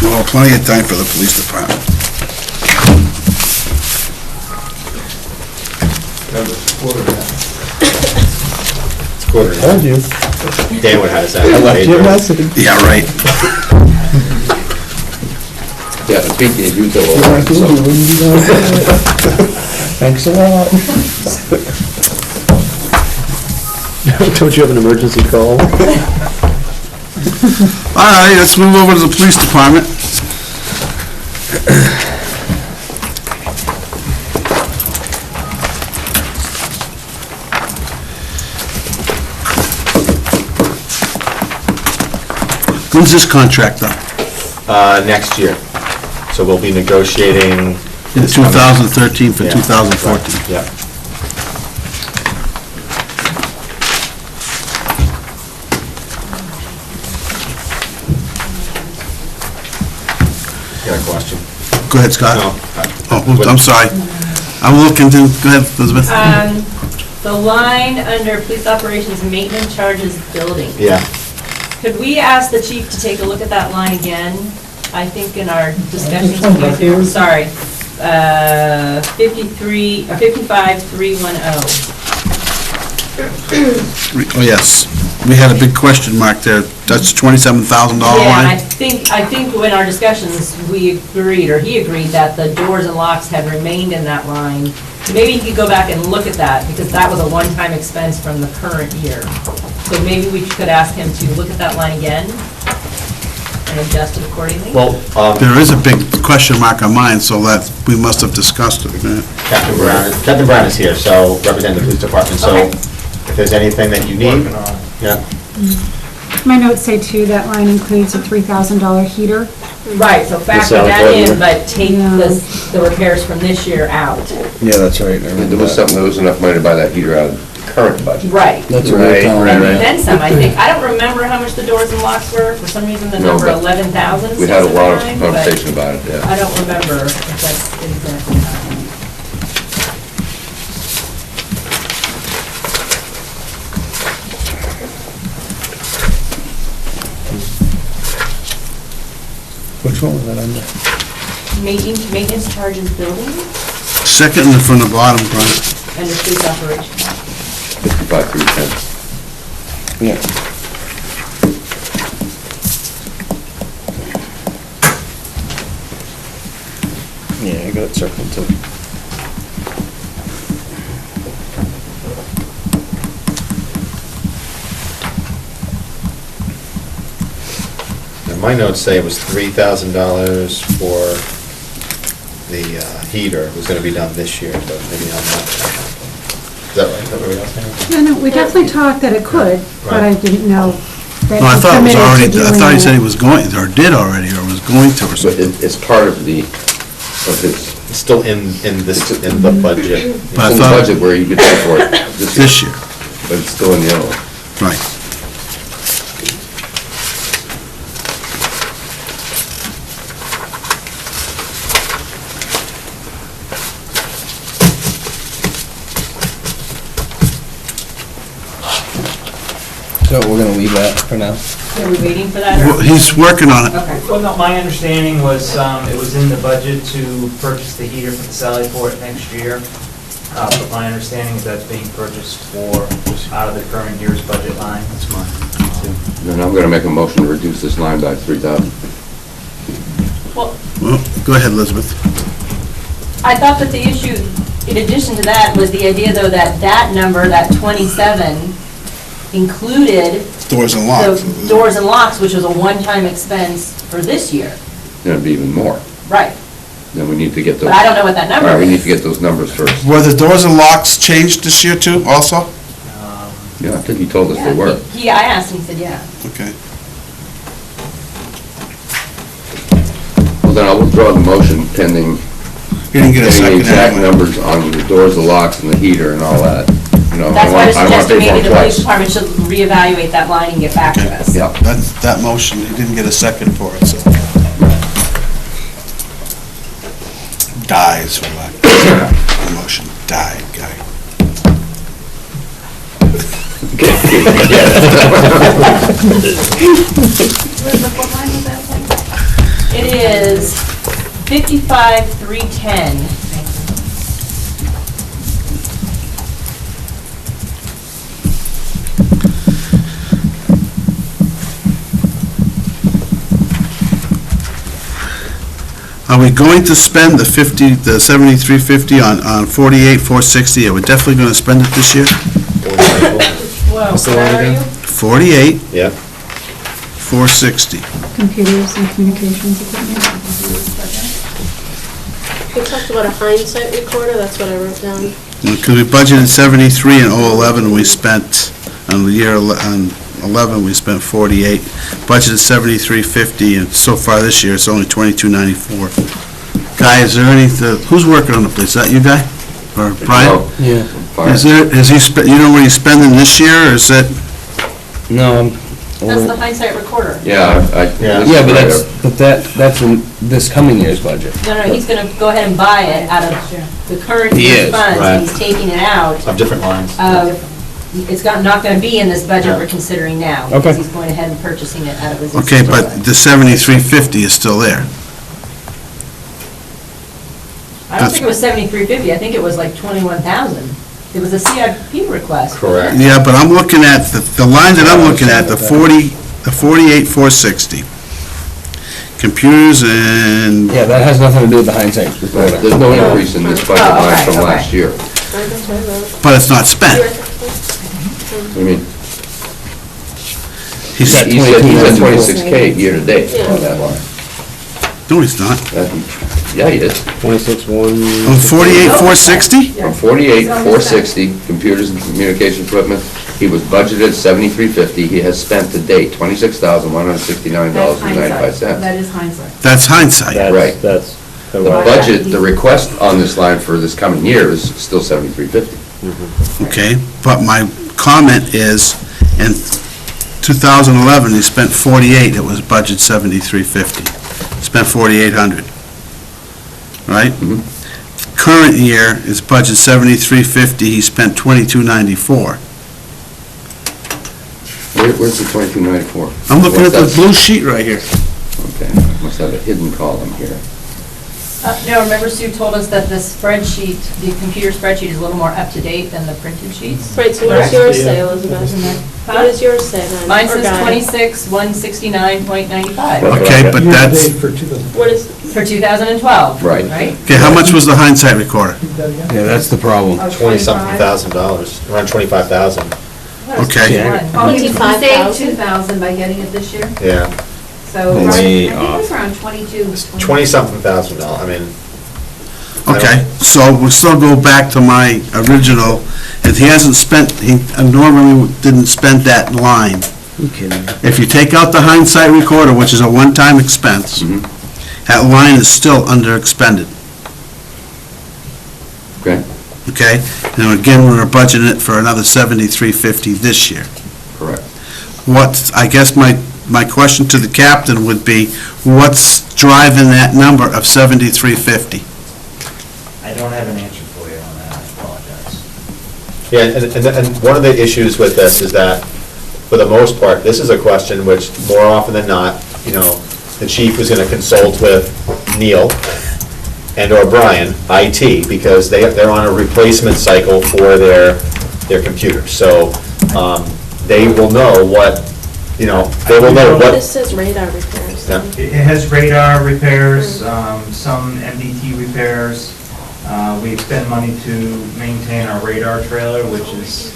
Well, plenty of time for the police department. It's quarter. Told you. Dan would have said. I left you a message. Yeah, right. Yeah, but speaking of you, though. Thanks a lot. Don't you have an emergency call? All right, let's move over to the police department. When's this contract up? Next year. So we'll be negotiating. In 2013 for Yeah, 2014. right, yeah. Got a question? Go ahead, Scott. No. Oh, I'm sorry. I'm looking to, go ahead, Elizabeth. The line under police operations maintenance charges building. Yeah. Could we ask the chief to take a look at that line again? I think in our discussions, we went through, sorry, 553110. Oh, yes. We had a big question mark there. That's $27,000 Yeah, I line? think in our discussions, we agreed, or he agreed, that the doors and locks had remained in that line. So maybe he could go back and look at that, because that was a one-time expense from the current year. So maybe we could ask him to look at that line again and adjust it accordingly? Well, There is a big question mark on mine, so that, we must have discussed it. Captain Brown is here, so representing the police department, so Okay. if there's anything that you need. Working on it. Yeah. My notes say too, that line includes a $3,000 heater. Right, so factor that in, but take the repairs from this year out. Yeah, that's right. There was enough money to buy that heater out of the current budget. Right. That's what we're telling And you. then some, I think. I don't remember how much the doors and locks were. For some reason, the No, number but 11,000 We had a seems lot of in mind, but conversation about it, yeah. I don't remember if that's exactly how. Which one was that under? Maintenance charges building Second from the bottom, Brian. and the police operations. 55,310. Yeah. Yeah, I got it circled too. Now, my notes say it was $3,000 for the heater, it was gonna be done this year, but maybe I'm not. Is that right? Is that what everybody else saying? Yeah, no, we definitely talked that it could, but I didn't know that No, I he thought it was committed to already, I doing thought he said he it. was going, or did already, or was going to or But something. it's part of his, It's still in the budget. it's in But I the thought- budget where you could pay for it This year, but it's still in the other one. right. So we're gonna leave that for now. Are we waiting for that? Well, or- he's working on it. Okay. Well, no, my understanding was, it was in the budget to purchase the heater for the Sallyport next year. But my understanding is that's being purchased for, out of the current year's budget line. That's mine. Then I'm gonna make a motion to reduce this line by 3,000. Well, Well, go ahead, Elizabeth. I thought that the issue, in addition to that, was the idea though that that number, that 27, included Doors and locks. the doors and locks, which was a one-time expense for this year. Then it'd be even more. Right. Then we need to get those. But I don't know what that number All right, we need is. to get those numbers first. Were the doors and locks changed this year too, also? Yeah, I think he told us they were. Yeah, I asked and he said, yeah. Okay. Well, then I'll withdraw the motion pending You didn't get a getting the second exact anyway. numbers on the doors, the locks, and the heater and all that. You know, That's why I want suggested to pay maybe for the it police twice. department should reevaluate that line and get back to us. Yeah. That motion, he didn't get a second for it, so. Dies for lack of the motion. Died, guy. Elizabeth, what line was that again? It is 55,310. Are we going to spend the 7350 on 460? Are we definitely gonna spend it this year? Whoa, What's the where line are again? you? 48, Yeah. 460. Computers and communications equipment. We talked about a hindsight recorder, that's what I wrote down. Because we budgeted 73 in 011, and we spent, on the year, on 11, we spent 48. Budgeted 7350, and so far this year, it's only 2294. Guy, is there any, who's working on the place? Is that you, Guy? Or Brian? No, Yeah. fire. Is there, is he, you know what he's spending this year, or is it, No, I'm a That's the little, hindsight recorder. Yeah, Yeah. yeah, but that's in this coming year's budget. No, no, he's gonna go ahead and buy it out of the current He year's is, funds, right. and he's taking it out Of different lines. of, it's not gonna be in this budget we're considering now. Okay. Because he's going ahead and purchasing it out of his. okay, existing but fund. the 7350 is still there. I don't think it was 7350, I think it was like 21,000. It was a CIP request. Correct. Yeah, but I'm looking at, the line that I'm looking at, the 48, 460. Computers and, Yeah, that has nothing to do with the hindsight recorder. There's no increase in this budget Oh, line okay, from okay. last year. That's what I wrote. but it's not spent. What do you mean? He's, at He said 22,94. 26K year-to-date on that line. no, he's not. Yeah, he is. 26,1. On 48, 460? From 48, 460, computers and communication equipment, he was budgeted 7350, he has spent to date $26,169.95. That is hindsight. That's hindsight. Right. That's The budget, the request on this line for this coming year is still 7350. Okay, but my comment is, in 2011, he spent 48, it was budget 7350. Spent 4,800. Right? Mhm. Current year is budget 7350, he spent 2294. Where's the 2294? I'm looking at the What's that? blue sheet right here. Okay, must have a hidden column here. No, remember Sue told us that the spreadsheet, the computer spreadsheet is a little more up-to-date than the printed sheets? Right, so what does yours say, Elizabeth? Huh? What does yours say then? Mine Or says Guy? 26,169.95 Okay, but that's, Year-to-date for 2000. What is, for 2012. Right. Right? okay, how much was the hindsight recorder? Read that again? Yeah, that's the problem. $20-something thousand, around 25,000. Okay. Oh, you 25,000? saved 2,000 by getting it this year, Yeah, so I Way think it off. was around 22. 20-something thousand dollars, I mean. Okay, so we'll still go back to my original, if he hasn't spent, he normally didn't spend that line. You kidding? If you take out the hindsight recorder, which is a one-time expense, Mhm. that line is still under-expended, Okay, okay? And again, we're budgeting it for another 7350 this year. correct. I guess my question to the captain would be, what's driving that number of 7350? I don't have an answer for you on that, I apologize. Yeah, and one of the issues with this is that, for the most part, this is a question which, more often than not, the chief is going to consult with Neil and/or Brian, IT, because they're on a replacement cycle for their computers. So they will know what, This says radar repairs. Yeah. It has radar repairs, some MDT repairs. We expend money to maintain our radar trailer, which is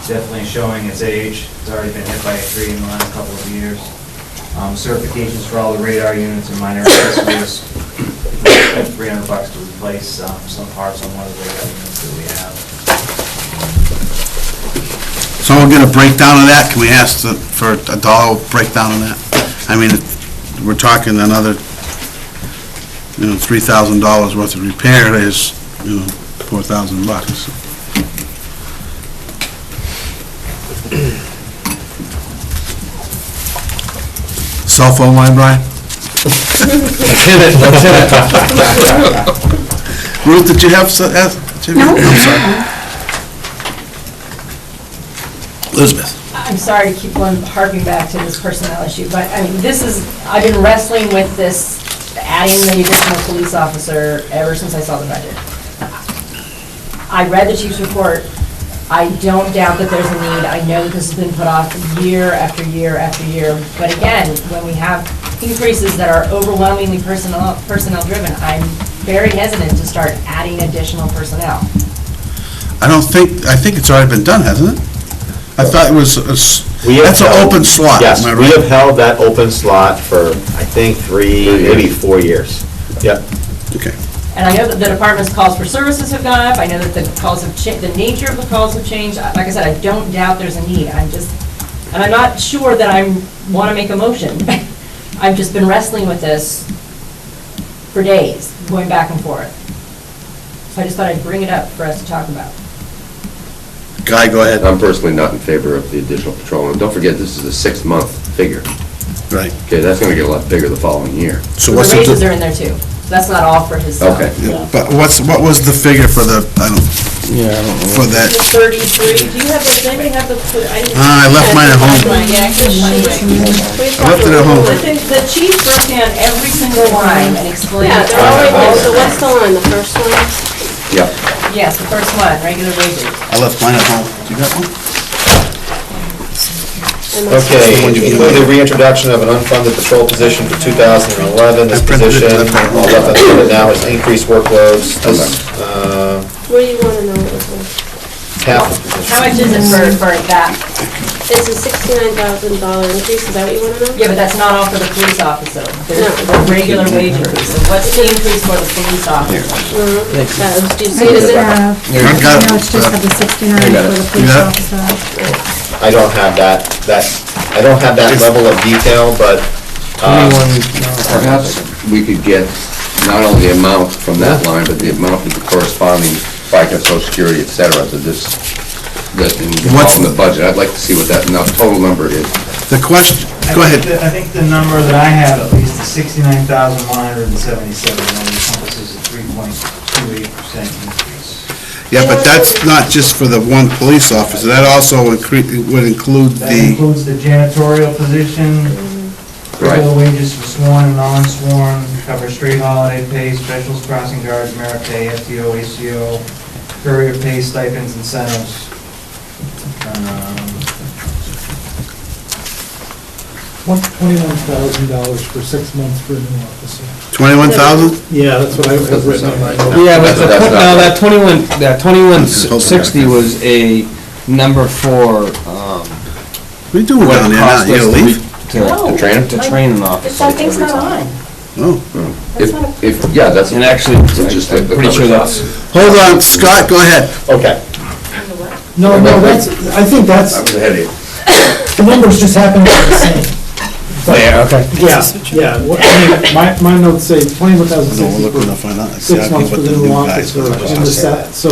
definitely showing its age. It's already been hit by a tree in the last couple of years. Certifications for all the radar units and minor accessories. We spent $300 to replace some parts on one of the radar units that we have. So we'll get a breakdown of that, can we ask for a dollar breakdown on that? I mean, we're talking another, $3,000 worth of repair is, $4,000. Cell phone line, Brian? Ruth, did you have? No. I'm sorry. Elizabeth? I'm sorry to keep harping back to this personnel issue, but I mean, I've been wrestling with this, adding the additional police officer ever since I saw the budget. I read the chief's report. I don't doubt that there's a need. I know that this has been put off year after year after year. But again, when we have increases that are overwhelmingly personnel driven, I'm very hesitant to start adding additional personnel. I think it's already been done, hasn't it? I thought it was, that's an open slot. Yes, am I we right? have held that open slot for, I think, 3, maybe 4 years. Yep. Okay. And I know that the department's calls for services have gone up. I know that the calls have the nature of the calls have changed. Like I said, I don't doubt there's a need. And I'm not sure that I want to make a motion. I've just been wrestling with this for days, going back and forth. So I just thought I'd bring it up for us to talk about. Guy, go ahead. I'm personally not in favor of the additional patrol. And don't forget, this is a 6-month figure. Right. Okay, that's going to get a lot bigger the following year. So The what's the? raises are in there too. So that's not all for his. Okay. Yeah, but what was the figure for the, for that? 33, do you have the, does anybody have the? I left mine at home. Yeah, good sheet. I left it at home. The chief broke down every single line and explained. Yeah, they're all right there. So what's the line, the first one? Yep. Yes, the first one, regular wages. I left mine at home. You got one? Okay, include the reintroduction of an unfunded patrol position for 2011. This I printed it. position, all left unfunded now, is increased workloads. This, What do you want to know? half the position. How much is it for that? It's a $69,000 increase, is that what you want to know? Yeah, but that's not all for the police officer. There's No. the regular wage increase. So what's the increase for the police officer? Do you I see it in just there? have, I've got it. no, it's just have the 69 for the police got it? officer. I don't have that level of detail, but, Perhaps we could get not only the amount from that line, but the amount of the corresponding FICA, Social Security, et cetera, to this, that involved in the budget. I'd like to see what that total number is. The question, go ahead. I think the number that I have at least is 69,177, and that encompasses a 3.28% increase. Yeah, but that's not just for the one police officer. That also would include That the, includes the janitorial position, regular wages for sworn and non-sworn, cover straight holiday pay, specials, crossing guards, merit pay, FTO, ACO, courier pay, stipends, incentives. $21,000 for 6 months for a new officer. 21,000? Yeah, that's what I have written on my notes. Yeah, but That's not- that 2160 was a number for, What are you doing what down it there now? cost You us gonna to leave? To train him? To train an officer. That thing's every not time. on. Oh. Yeah, that's. And actually, Just I'm the pretty sure covers that's, Hold on, Scott, go ahead. okay. No, that's, I think that's, I was ahead of you. the numbers just happen to be the same. there, okay. Yeah, well, I mean, my notes say $21,060 No, we're looking to find out for 6 months for exactly what the the new new guys officer are in the set, so,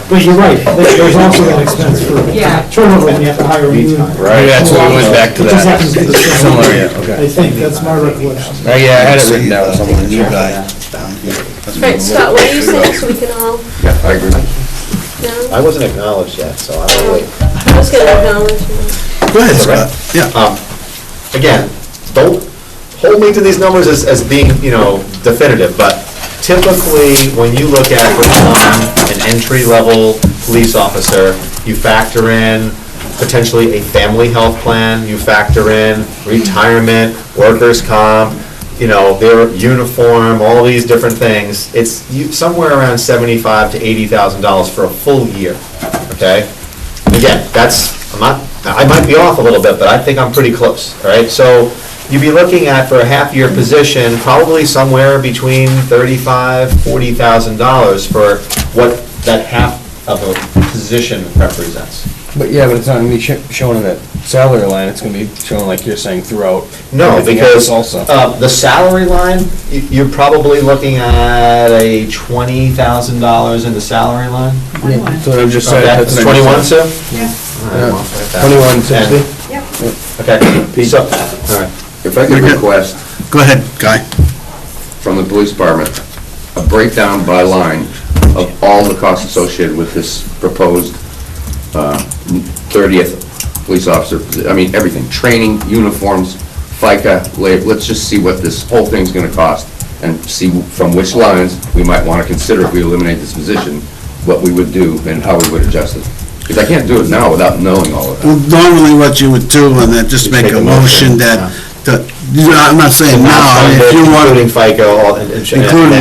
but you're right, there's also that expense for Yeah. turnover when you have to hire a new. Right, that's what we went back to It just that. happens to be the same. Similar, yeah, okay. I think, that's my recollection. Yeah, I had it written down The somewhere. new guy down here. That's Right, Scott, what are you saying, so we can all, Yeah, I agree. no? I wasn't acknowledged yet, so I don't wait. I'm just gonna acknowledge you. Go ahead, Scott. Yeah. Again, don't hold me to these numbers as being, definitive, but typically, when you look at bringing on an entry-level police officer, you factor in potentially a family health plan, you factor in retirement, workers' comp, their uniform, all these different things. It's somewhere around $75,000 to $80,000 for a full year, okay? Again, I might be off a little bit, but I think I'm pretty close, all right? So you'd be looking at, for a half-year position, probably somewhere between $35,000, $40,000 for what that half of a position represents. But yeah, but it's not gonna be shown in that salary line, it's gonna be shown like you're saying throughout. No, everything because else Also. the salary line, you're probably looking at a $20,000 in the salary line. So I just said. Okay, that's it's what I 21, just Sue? said. All right, well, forget that. 2160? Okay, so, all right. If I could request Go ahead, Guy. from the police department, a breakdown by line of all the costs associated with this proposed 30th police officer, everything, training, uniforms, FICA, let's just see what this whole thing's gonna cost, and see from which lines we might wanna consider if we eliminate this position, what we would do and how we would adjust it. Because I can't do it now without knowing all of that. Well, normally what you would do, and then just make a motion that, I'm not saying now, I mean, if you want, Including FICA, all, and.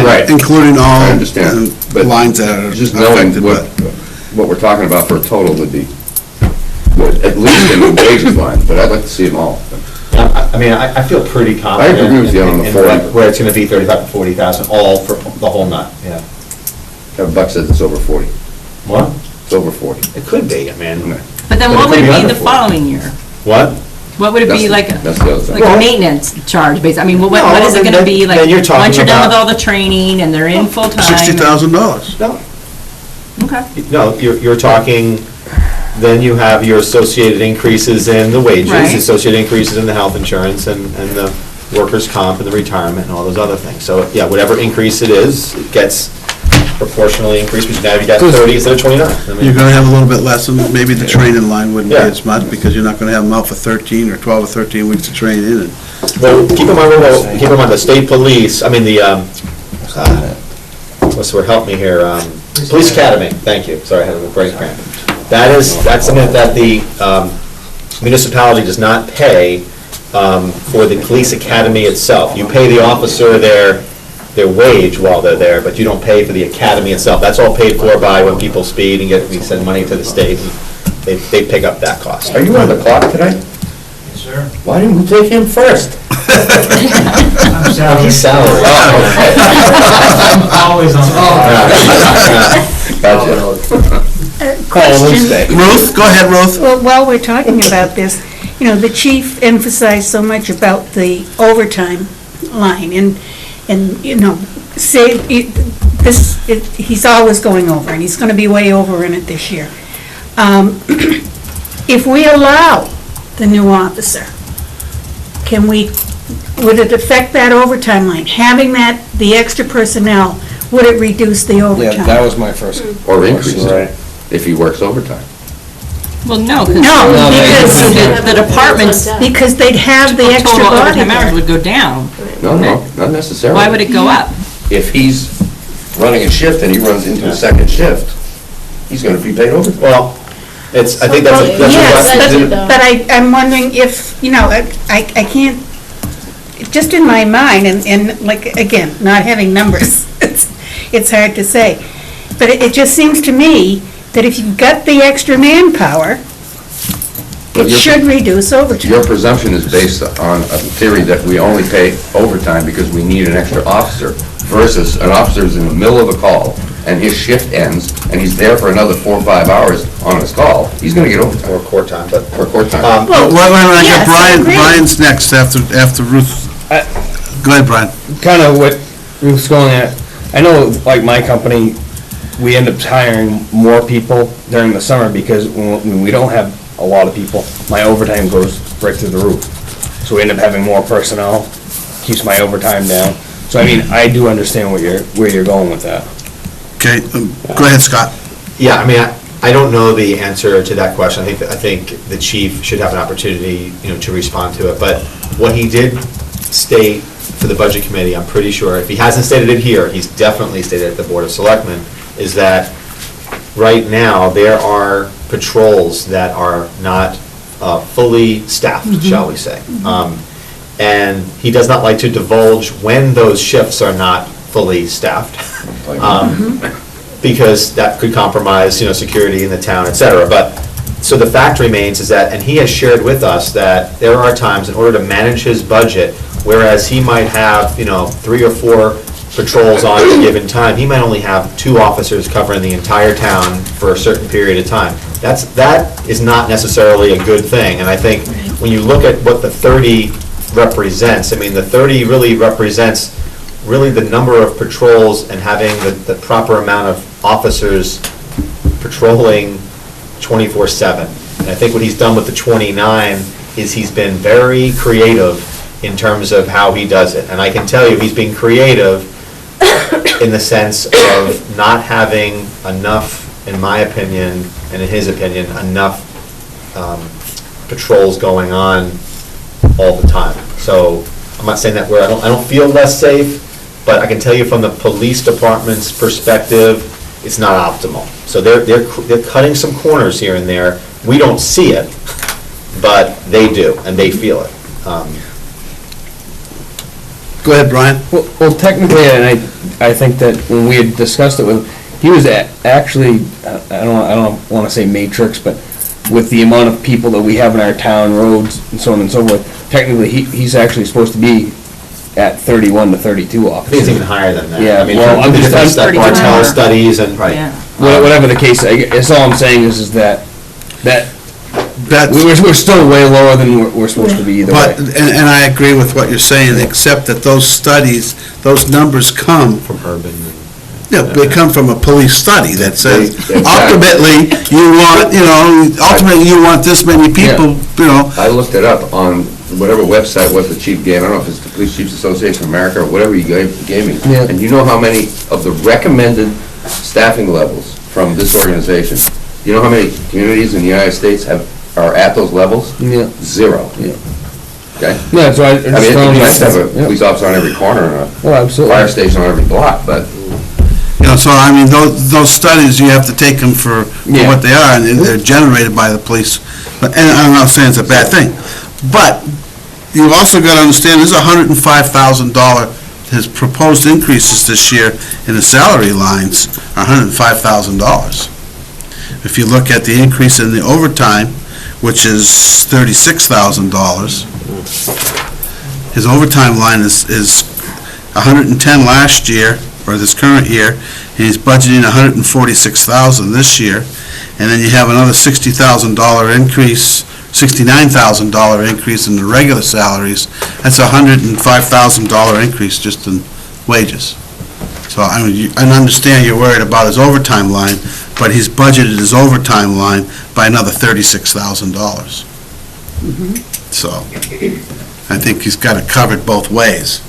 Right. including all I understand, but lines that are just knowing affected, what, but. what we're talking about for a total would be, at least in the wages line, but I'd like to see them all. I feel pretty confident. I agree with you on the in 40. Where it's gonna be 35 to 40,000, all for the whole nut, yeah. Buck says it's over 40. What? It's over 40. It could be, man. But then But what it would could it be be under the 40. following year? What? What would it be That's like, the other thing. like a maintenance charge, basically? I mean, what is it gonna be, like, then you're talking once you're done with about- all the training and they're in full-time? $60,000. No, Okay. no, you're talking, then you have your associated increases in the wages, Right. associated increases in the health insurance and the workers' comp and the retirement and all those other things. So, yeah, whatever increase it is, it gets proportionally increased, because now you got 30 instead of 29. I mean- You're gonna have a little bit less, and maybe the training line wouldn't be Yeah. as much, because you're not gonna have them out for 13 or 12 or 13 weeks of training, and Well, keep in mind, the state police, what's the word, help me here, police academy, thank you, sorry, I had a brain cramp. That's something that the municipality does not pay for the police academy itself. You pay the officer their wage while they're there, but you don't pay for the academy itself. That's all paid for by when people speed and we send money to the state, and they pick up that cost. Are you on the clock tonight? Yes, sir. Why didn't we take him first? I'm sorry. He's salary. I'm always on the Gotcha. Question. Ruth, go ahead, Ruth. Well, while we're talking about this, the chief emphasized so much about the overtime line, and he's always going over, and he's gonna be way over in it this year. If we allow the new officer, would it affect that overtime line? Having the extra personnel, would it reduce the overtime? Yeah, that was my first. Or increase it, if he works overtime. Well, no, No, because the departments, Because they'd have the extra total body overtime hours there. would go down. No, not necessarily. Why would it go up? If he's running a shift and he runs into a second shift, he's gonna be paid overtime. Well, I think that's a. Yes, but I'm wondering if, I can't, just in my mind, and like, again, not having numbers, it's hard to say. But it just seems to me that if you've got the extra manpower, But it your- should reduce overtime. Your presumption is based on a theory that we only pay overtime because we need an extra officer, versus an officer's in the middle of a call, and his shift ends, and he's there for another 4 or 5 hours on his call, he's gonna get overtime. Or court time, but. Or court time. Wait, I yes, I got Brian, agree. Brian's next after Ruth. Go ahead, Brian. Kind of what Ruth's going at, I know, like my company, we end up hiring more people during the summer because when we don't have a lot of people, my overtime goes right through the roof. So we end up having more personnel, keeps my overtime down. So I mean, I do understand where you're going with that. Okay, go ahead, Scott. Yeah, I mean, I don't know the answer to that question. I think the chief should have an opportunity, to respond to it. But what he did state for the budget committee, I'm pretty sure, if he hasn't stated it here, he's definitely stated at the Board of Selectmen, is that right now, there are patrols that are not fully staffed, shall we say. And he does not like to divulge when those shifts are not fully staffed, because that could compromise, security in the town, et cetera. But, so the fact remains is that, and he has shared with us that there are times in order to manage his budget, whereas he might have, 3 or 4 patrols on at a given time, he might only have 2 officers covering the entire town for a certain period of time. That is not necessarily a good thing, and I think when you look at what the 30 represents, I mean, the 30 really represents the number of patrols and having the proper amount of officers patrolling 24/7. And I think what he's done with the 29 is he's been very creative in terms of how he does it. And I can tell you, he's been creative in the sense of not having enough, in my opinion, and in his opinion, enough patrols going on all the time. So I'm not saying that I don't feel less safe, but I can tell you from the police department's perspective, it's not optimal. So they're cutting some corners here and there. We don't see it, but they do, and they feel it. Go ahead, Brian. Well, technically, and I think that when we had discussed it with him, he was actually, I don't want to say matrix, but with the amount of people that we have in our town, roads, and so on and so forth, technically, he's actually supposed to be at 31 to 32 I officers. think it's even higher than that. Yeah, I mean, well, I'm just- that Bartel studies and. Yeah. Whatever the case, that's all I'm saying is that That's, we're still way lower than we're supposed to be either way. but, and I agree with what you're saying, except that those studies, those numbers come, From urban. they come from a police study that says, Exactly. ultimately, you want this many people, I looked it up on whatever website was the chief gave, I don't know if it's the Police Chiefs Association of America or whatever you gave me. Yeah. And you know how many of the recommended staffing levels from this organization, you know how many communities in the United States are at those levels? Yeah. 0. Yeah. Okay? Yeah, so I mean, it'd be nice to have a police officer on every corner and Oh, a absolutely. fire station on every block, but so I mean, those studies, you have to take them for Yeah. what they are, and they're generated by the police. But, and I'm not saying it's a bad thing, but you've also got to understand, there's $105,000, his proposed increases this year in the salary lines are $105,000. If you look at the increase in the overtime, which is $36,000, his overtime line is 110 last year, or this current year, and he's budgeting 146,000 this year, and then you have another $60,000 increase, $69,000 increase in the regular salaries. That's a $105,000 increase just in wages. So I mean, I understand you're worried about his overtime line, but he's budgeted his overtime line by another $36,000. So I think he's got it covered both ways.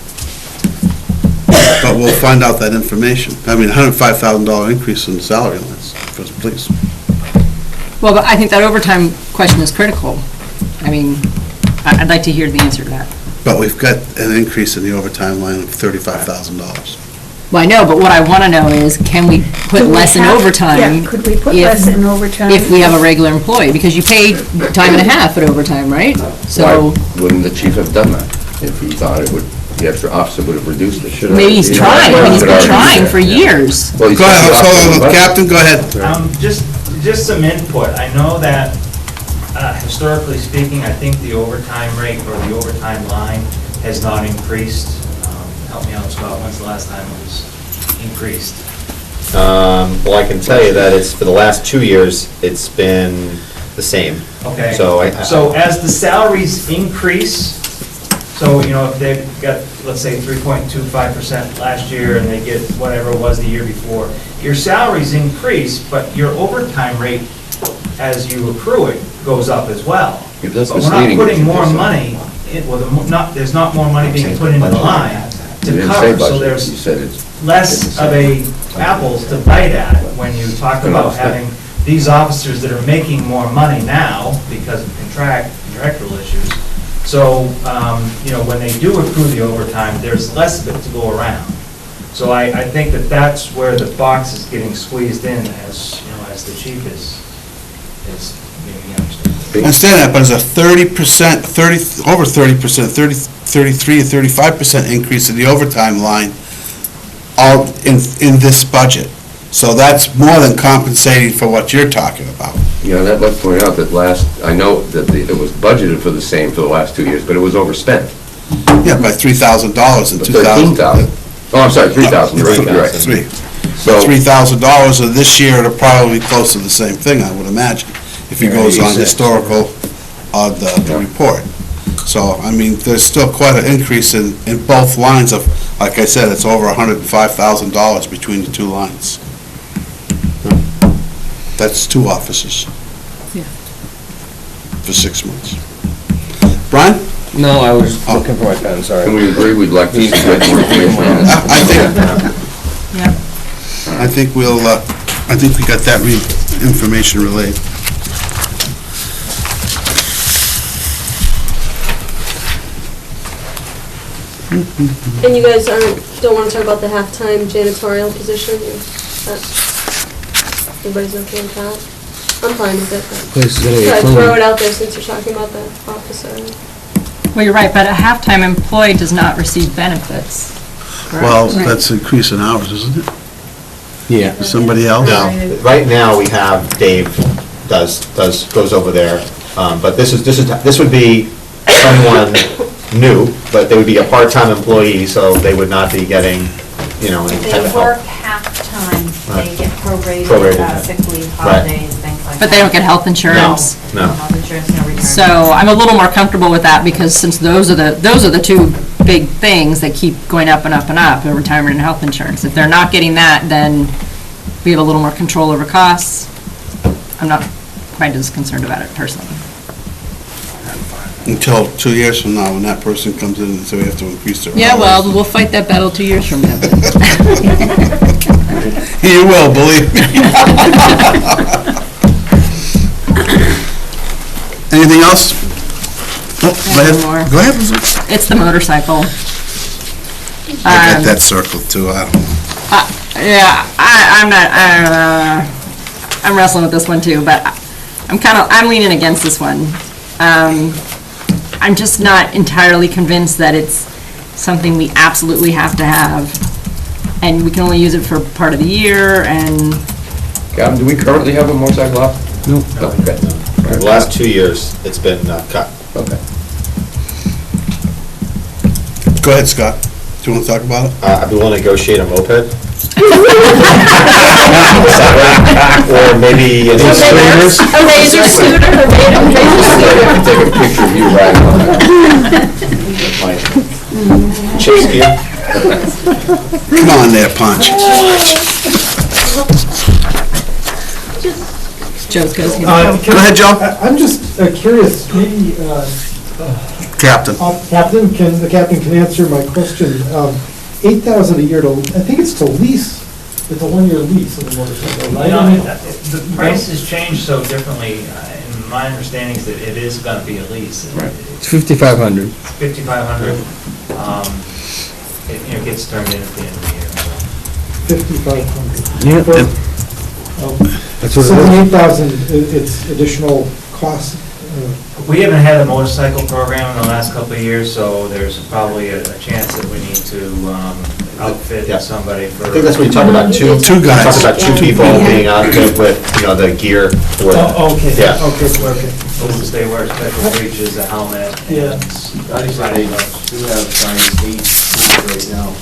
But we'll find out that information. I mean, $105,000 increase in the salary lines for the police. Well, but I think that overtime question is critical. I mean, I'd like to hear the answer to that. But we've got an increase in the overtime line of $35,000. Well, I know, but what I want to know is, can we put Could we less in have- overtime? Yeah, could we put if- less in overtime? If we have a regular employee, because you pay time and a half at overtime, right? So why wouldn't the chief have done that if he thought the extra officer would have reduced it? maybe he's trying, I mean, he's been trying for years. Well, he's Go ahead, got the officer in the budget. Captain, go ahead. Just some input. I know that historically speaking, I think the overtime rate or the overtime line has not increased. Help me out, Scott, when's the last time it was increased? Well, I can tell you that it's, for the last 2 years, it's been the same. Okay. So So as the salaries increase, so, you know, if they've got, let's say, 3.25% last year, and they get whatever it was the year before, your salaries increase, but your overtime rate, as you accrue it, goes up as well. If that's But we're not misleading, putting what more you just money, well, there's not more money being put into the line You to didn't say cover, so budget, there's you said it's. less of a apples to bite at when you talk about having these officers that are making more money now because of contractual issues. So, you know, when they do accrue the overtime, there's less of it to go around. So I think that that's where the box is getting squeezed in, as, you know, as the chief is maybe understanding. Instead of that, but it's a 30%, over 30%, 33 or 35% increase in the overtime line all in this budget. So that's more than compensating for what you're talking about. Yeah, and I'd like to point out that I know that it was budgeted for the same for the last 2 years, but it was overspent. Yeah, by $3,000 in 2000. 13,000. Oh, I'm sorry, 3,000, you're right. Three. So, $3,000, and this year it'll probably be close to the same thing, I would imagine, if he goes on historical on the report. So, I mean, there's still quite an increase in both lines of, like I said, it's over $105,000 between the two lines. That's 2 officers. Yeah. For 6 months. Brian? No, I was looking for my pen, sorry. can we agree we'd like to get more information on this? I think we got that information relayed. And you guys don't want to talk about the halftime janitorial position? Everybody's okay with that? I'm fine with it, but Place is gonna get I'd clean. throw it out there since you're talking about the officer. Well, you're right, but a halftime employee does not receive benefits. correct? Well, that's increase in hours, isn't it? Yeah. Somebody else? No, right now, we have Dave goes over there, but this would be someone new, but they would be a part-time employee, so they would not be getting, you know, any If type of they work help. half-time, they Right. get prorated, Prorated. sick leave, holidays, things like that. But they don't get health insurance. No. Health insurance, no return. So I'm a little more comfortable with that because since those are the two big things that keep going up and up and up, retirement and health insurance. If they're not getting that, then we have a little more control over costs. I'm not quite as concerned about it personally. Until 2 years from now, when that person comes in and says we have to increase their hours. Yeah, well, we'll fight that battle 2 years from now. You will, believe me. Anything else? Oh, go ahead. one more. Go ahead, Elizabeth. It's the motorcycle. I got that circled too, I don't know. Yeah, I'm wrestling with this one too, but I'm leaning against this one. I'm just not entirely convinced that it's something we absolutely have to have, and we can only use it for part of the year, and Gavin, do we currently have a motorcycle off? Nope. No, okay. The last 2 years, it's been cut. Okay. Go ahead, Scott. Do you want to talk about it? I'd be willing to negotiate a moped. Or maybe any streamers. A razor scooter, a razor scooter. Take a picture of you riding on that. Chase gear. Come on there, Punch. Joe's goes. Go ahead, Joe. I'm just curious, maybe, Captain. Captain, the captain can answer my question. 8,000 a year to, I think it's to lease, it's a 1-year lease of the motorcycle, right? You know, the price has changed so differently, and my understanding is that it is gonna be a lease. Right. It's 5,500. It's 5,500. It gets turned in at the end of the year. 5,500. Yeah. That's what it is. 8,000, it's additional cost. We haven't had a motorcycle program in the last couple of years, so there's probably a chance that we need to outfit Yeah. somebody for. I think that's what you talk about, two guys. Talk about 2 people being outfitted with, you know, the gear for. Okay, Yeah. okay. Folks, they wear special breeches, a helmet. Yeah. Riding do have signed 8 right now.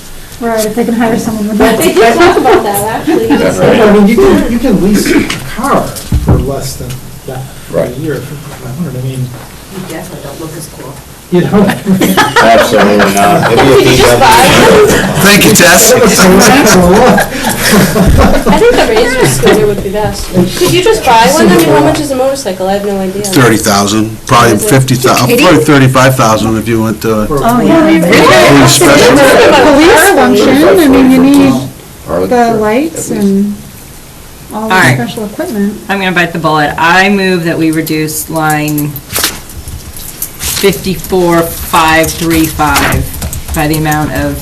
Right, if they can hire someone with They did talk about that, actually. Yeah. I mean, you can lease a car for less than that for a Right. year, $5,500, I mean, You definitely don't look as cool. you know. Absolutely not. Maybe a BMW. Thank you, Tess. I think the Razor scooter would be best. Could you just buy one? I mean, how much is a motorcycle? I have no idea. 30,000, probably Is it? 50,000, probably 35,000 if you went to a Oh, yeah. police special. Police function, I mean, you need Arlington the Sheriff, lights at least. and all All the right. special equipment. I'm gonna bite the bullet. I move that we reduce line 54,535 by the amount of,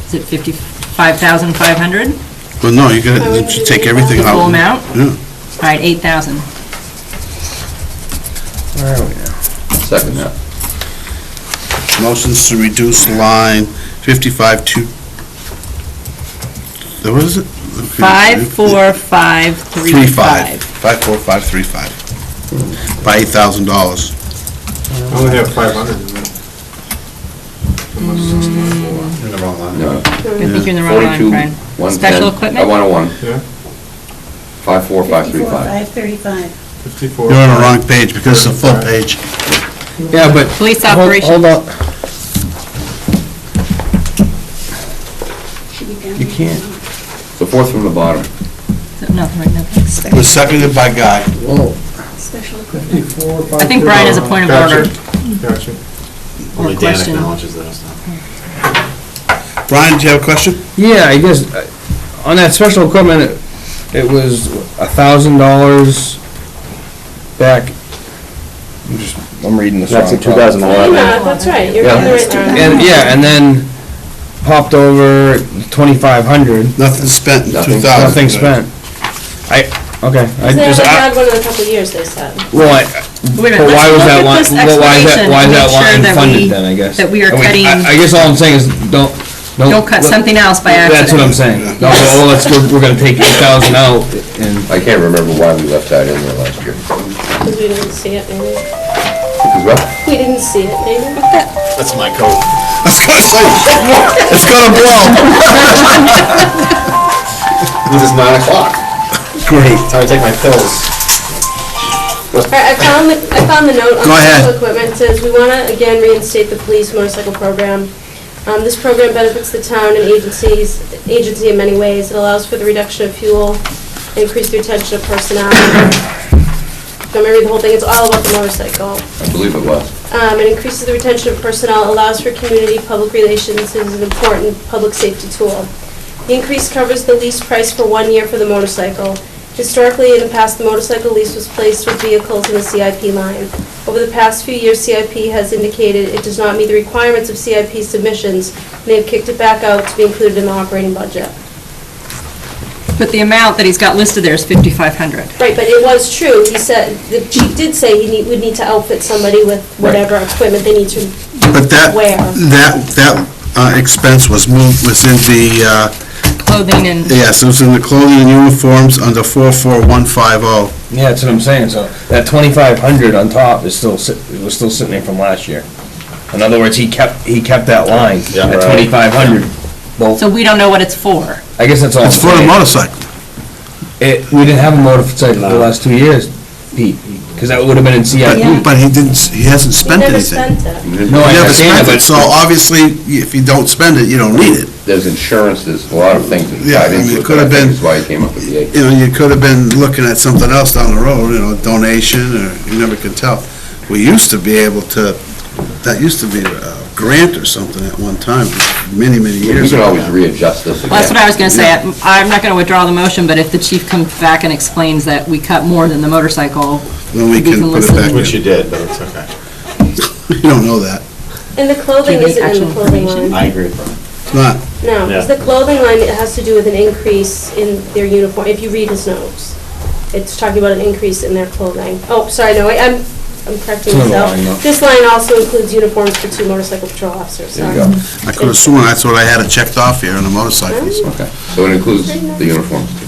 is it 55,500? Well, no, you should take everything The out. full amount? Yeah. All right, 8,000. Where are we now? Second that. Motions to reduce line 55 to, what is it? 54535. 54535. By $8,000. I only have 500 in there. In the wrong line. No. I think you're in the wrong line, 42, Brian. 110. Special equipment? I want a 1. Yeah, 54535. 535. 54. You're on the wrong page because it's a full page. Yeah, but. Police hold- operations. Hold on, Should be down you here. can't. The fourth from the bottom. Nothing right now. It was seconded by Guy. Whoa. Special equipment. 54, I think Brian has a point of order. Gotcha. Only Dan question. acknowledges that. so. Brian, do you have a question? Yeah, I guess, on that special equipment, it was $1,000 back, I'm reading this wrong. That's in probably. 2011. Yeah, that's right, you're Yeah. on the right line. And, yeah, and then popped over 2,500, Nothing spent in Nothing. 2000. nothing spent. Okay, I They just, haven't had one in a couple of years, they said. well, Wait a but minute, why let's was look that at line, this well, why is that explanation and line make sure that we- funded then, I guess? that we are I mean, cutting- I guess all I'm saying is, don't. Don't cut something else by accident. That's what I'm saying. No, well, we're gonna take 8,000 out, and, I can't remember why we left that in there last year. Because we didn't see it, maybe. Because what? We didn't see it, maybe. That's my coat. I was gonna say, it's gonna blow. This is 9 o'clock. Great. Time to take my pills. All right, I found the note on Go ahead. special equipment. It says, we want to again reinstate the police motorcycle program. This program benefits the town and agency in many ways. It allows for the reduction of fuel, increased retention of personnel. I'm going to read the whole thing. It's all about the motorcycle. I believe it was. It increases the retention of personnel, allows for community public relations, and is an important public safety tool. The increase covers the lease price for 1 year for the motorcycle. Historically, in the past, the motorcycle lease was placed with vehicles in the CIP line. Over the past few years, CIP has indicated it does not meet the requirements of CIP submissions, and they have kicked it back out to be included in the operating budget. But the amount that he's got listed there is 5,500. Right, but it was true, he said, the chief did say would need to outfit somebody with whatever equipment they need to But wear. that expense was in the, Clothing and, yes, it was in the clothing and uniforms under 44150. yeah, that's what I'm saying, so that 2,500 on top is still, it was still sitting there from last year. In other words, he kept that line Yeah, at right. 2,500. Well, so we don't know what it's for. I guess that's all I'm It's for the saying. motorcycle. We didn't have a motorcycle for the last 2 years, Pete, because that would have been in CIP. But he hasn't He spent never anything. spent it. No, I He never understand spent that, it, so obviously, if you don't spend it, you don't need it. There's insurance, there's a lot of things that Yeah, tied I mean, into it it. could have but I think been- That's why he came up with the 8. You know, you could have been looking at something else down the road, you know, donation, or you never could tell. We used to be able to, that used to be a grant or something at one time, many, many We years can ago. always readjust this again. Well, that's what I was gonna say. I'm not gonna withdraw the motion, but if the chief comes back and explains that we cut more than the motorcycle, Then we can put it back Which you in. did, but it's okay. You don't know that. And the clothing Do you have isn't in actual the clothing information? line. I agree with Brian. It's not. No, because the clothing line, it has to do with an increase in their uniform, if you read his notes. It's talking about an increase in their clothing. Oh, sorry, no, I'm correcting It's on the myself. line, no. This line also includes uniforms for 2 motorcycle patrol officers, There sorry. you go. I could have sworn that's what I had it checked off here on the motorcycles. Okay, so it includes the uniforms too.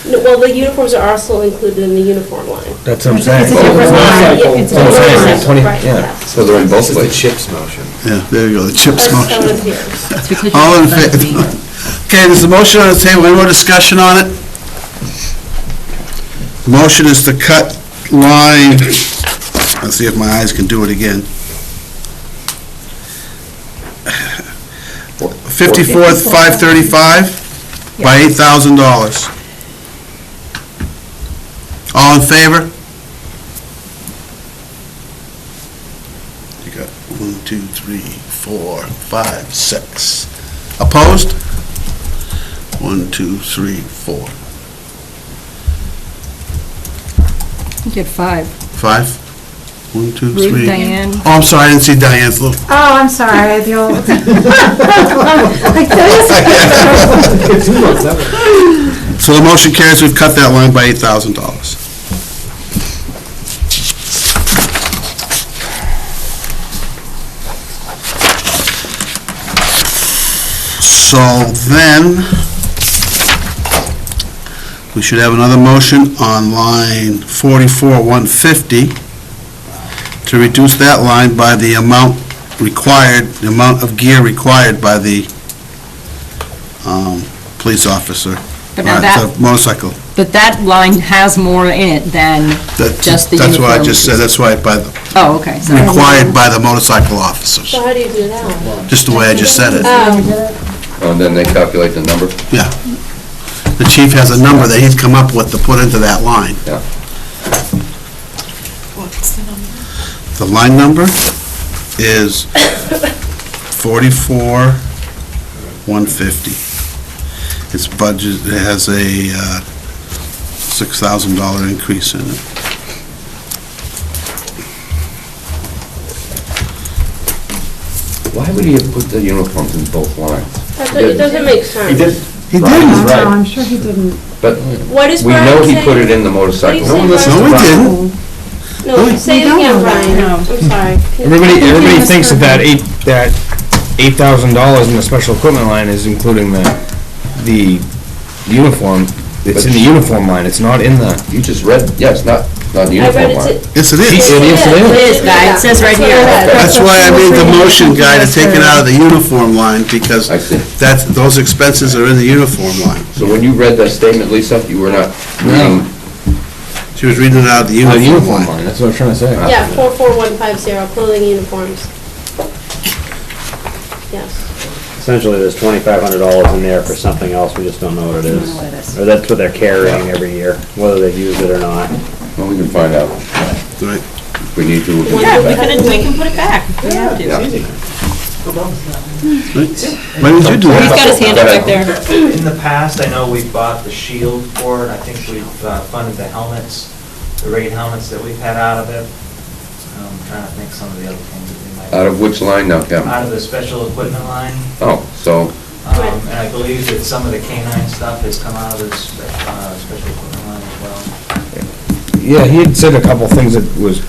No, well, the uniforms are also included in the uniform line. That's what I'm saying. It's a different line. Motorcycle. It's a That's what I'm saying, motorcycle, 20 right, yeah. yes. So they're in both This is the places. CHIPS motion. Yeah, there you go, the CHIPS That's motion. how it appears. it's because you All in sent it to favor, me. Okay, there's a motion on the table, any more discussion on it? The motion is to cut line, let's see if my eyes can do it again. 54th, 535 by $8,000. All in favor? You got 1, 2, 3, 4, 5, 6. Opposed? 1, 2, 3, 4. You get 5. 5? 1, 2, 3. Ruth, Diane. Oh, I'm sorry, I didn't see Diane's little. Oh, I'm sorry, the old. So the motion carries, we've cut that line by $8,000. So then, we should have another motion on line 44-150 to reduce that line by the amount required, the amount of gear required by the police officer, But now that- the motorcycle. But that line has more in it than just the uniform. That's what I just said, that's why by the, Oh, okay. So required by the motorcycle officers, So how do you do that? just the way I just said it. And then they calculate the number? Yeah. The chief has a number that he's come up with to put into that line. Yeah. What's the number? The line number is 44-150. Its budget, it has a $6,000 increase in it. Why would he have put the uniforms in both lines? It doesn't make sense. He did. He No, didn't. Right. I'm sure he didn't. But What is we Brian know he saying? put it in the motorcycle. What do you say, No, we Brian? didn't. No, say it again, Brian. I'm sorry. Everybody thinks that $8,000 in the special equipment line is including the uniform. It's in the uniform line, it's not in the. You just read, yes, not the I read uniform it line. to. Yes, it is. It is, Guy. It says right here. That's why I made the motion, Guy, to take it out of the uniform line, because I see. those expenses are in the uniform line. So when you read that statement, Lisa, you were not reading, She was reading it out of the The uniform uniform line. line, that's what I was trying to say. Yeah, 44150, clothing uniforms. Yes. Essentially, there's $2,500 in there for something else, we just don't know what it is. know what it is. Or that's what they're carrying every year, whether they use it or not. well, we can find out. Right. If we need to. we'll Yeah, get back. we can put it back. if we have to. Yeah. Why didn't you do He's that? got his hand up back there. In the past, I know we've bought the shield for it, I think we've funded the helmets, the raid helmets that we've had out of it. I'm trying to think some of the other things that we might. Out of which line now, Kevin? Out of the special equipment line, Oh, so, and I believe that some of the canine stuff has come out of the special equipment line as well. Yeah, he had said a couple things that was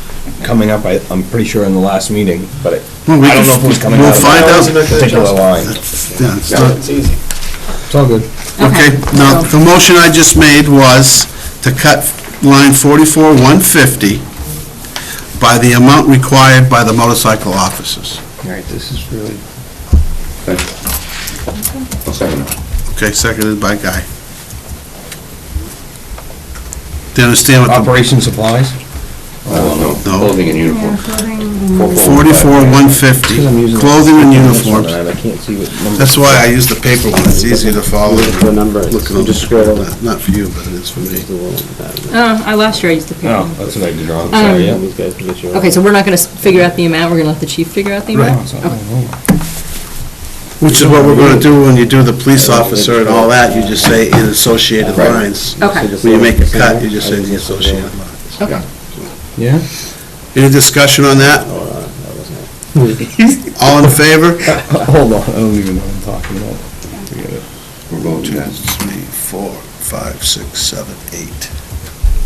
coming up, I'm pretty sure in the last meeting, but I Well, we don't can- know if it was coming we'll out of find out. that particular line. Yeah, it's not- It's all good. Okay, now, the motion I just made was to cut line 44-150 by the amount required by the motorcycle officers. All right, this is really. I'll second it. Okay, seconded by Guy. Do you understand what the Operation supplies? No, clothing and uniform. 44-150, clothing and uniforms. I can't see what number. That's why I use the paper one, it's easier to follow. The number, Looking on just the- scroll. Not for you, but it is for me. Last year I used the paper. Oh, that's what I did wrong, sorry, yeah. These guys can get you. Okay, so we're not gonna figure out the amount, we're gonna let the chief figure out the Right. amount? Okay. Which is what we're gonna do when you do the police officer and all that, you just say in associated lines. Okay. When you make a cut, you just say the associated lines. Okay. Yeah? Any discussion on that? All in favor? Hold on, I don't even know what I'm talking about. Forget it. We're voting yes. 3, 4, 5, 6, 7, 8,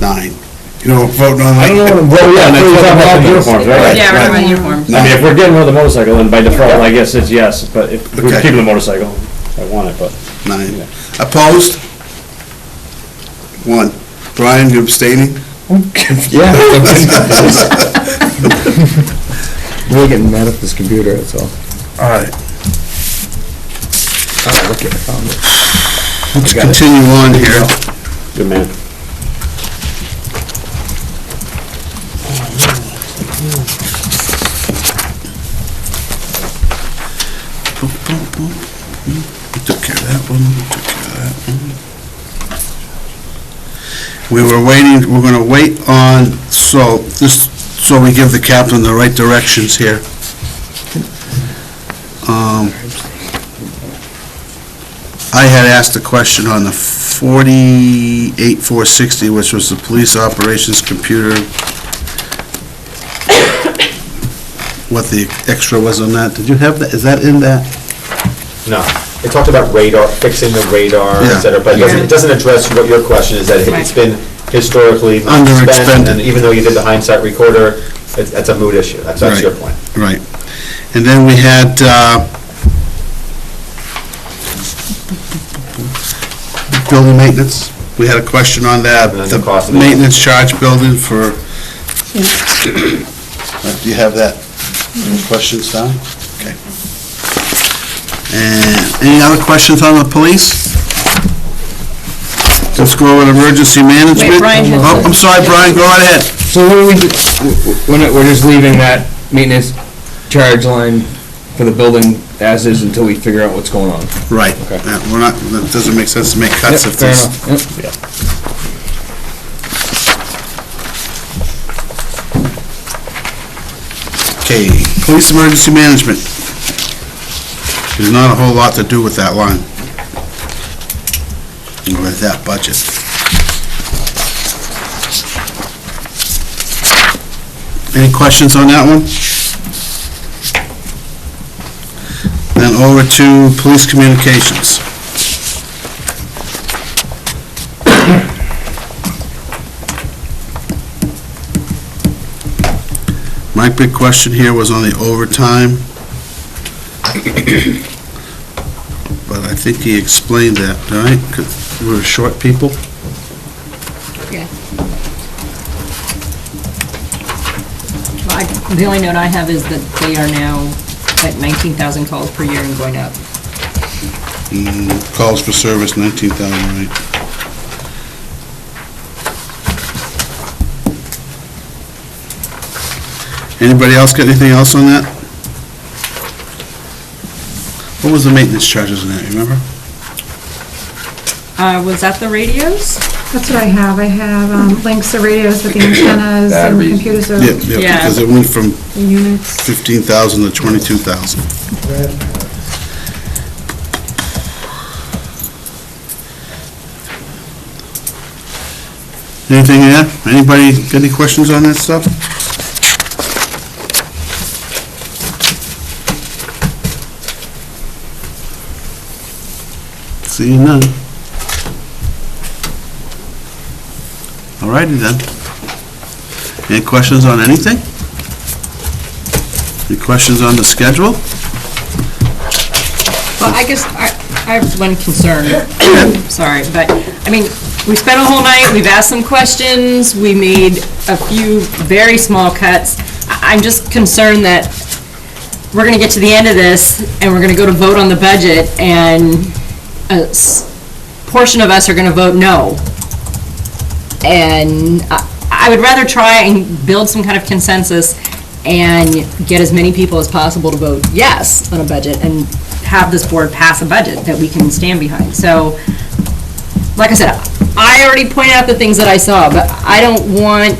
9. You know, we're voting on I don't know what I'm voting on. We're talking about uniforms, right? Yeah, we're talking about uniforms. I mean, if we're getting rid of the motorcycle, then by default, I guess it's yes, but if we're Okay. keeping the motorcycle, I want it, but. 9. Opposed? 1. Brian, you abstaining? Yeah. We're getting mad at this computer, that's all. All right. Oh, look at it, I found it. Let's continue on here. Good man. We took care of that one, we took care of that one. We were waiting, we're gonna wait on, so we give the captain the right directions here. I had asked a question on the 48,460, which was the police operations computer. What the extra was on that, did you have that, is that in that? No, it talked about radar, fixing the radar, Yeah. et cetera, but it doesn't address what your question is, that it's been historically not spent, Underexpended. and even though you did the hindsight recorder, that's a moot issue, that's your point. Right. And then we had, building maintenance. We had a question on that. And then the cost of The it. maintenance charge building for, do you have that? Any questions, Don? Okay. And any other questions on the police? Let's go over to emergency management. Wait, Brian has Oh, I'm sorry, Brian, go right ahead. So what do we do? We're just leaving that maintenance charge line for the building as is until we figure out what's going on. Right. Yeah, we're not, that doesn't make sense to make cuts Yep, if fair this. enough. Yep. Okay, police emergency management. There's not a whole lot to do with that line. With that budget. Any questions on that one? Then over to police communications. My big question here was on the overtime. But I think he explained that, right? 'Cause we're short people. Yeah. Well, the only note I have is that they are now at 19,000 calls per year and going up. Calls for service, 19,000, right? Anybody else got anything else on that? What was the maintenance charges in that, you remember? Was that the radios? That's what I have. I have links to radios with the antennas and Batteries. computers or Yeah, Yeah. because it went from the units. 15,000 to 22,000. Anything there? Anybody got any questions on that stuff? Seeing none. All righty then. Any questions on anything? Any questions on the schedule? Well, I guess I have one concern, sorry, but, I mean, we spent a whole night, we've asked some questions, we made a few very small cuts. I'm just concerned that we're gonna get to the end of this, and we're gonna go to vote on the budget, and a portion of us are gonna vote no. And I would rather try and build some kind of consensus and get as many people as possible to vote yes on a budget and have this board pass a budget that we can stand behind. So, like I said, I already pointed out the things that I saw, but I don't want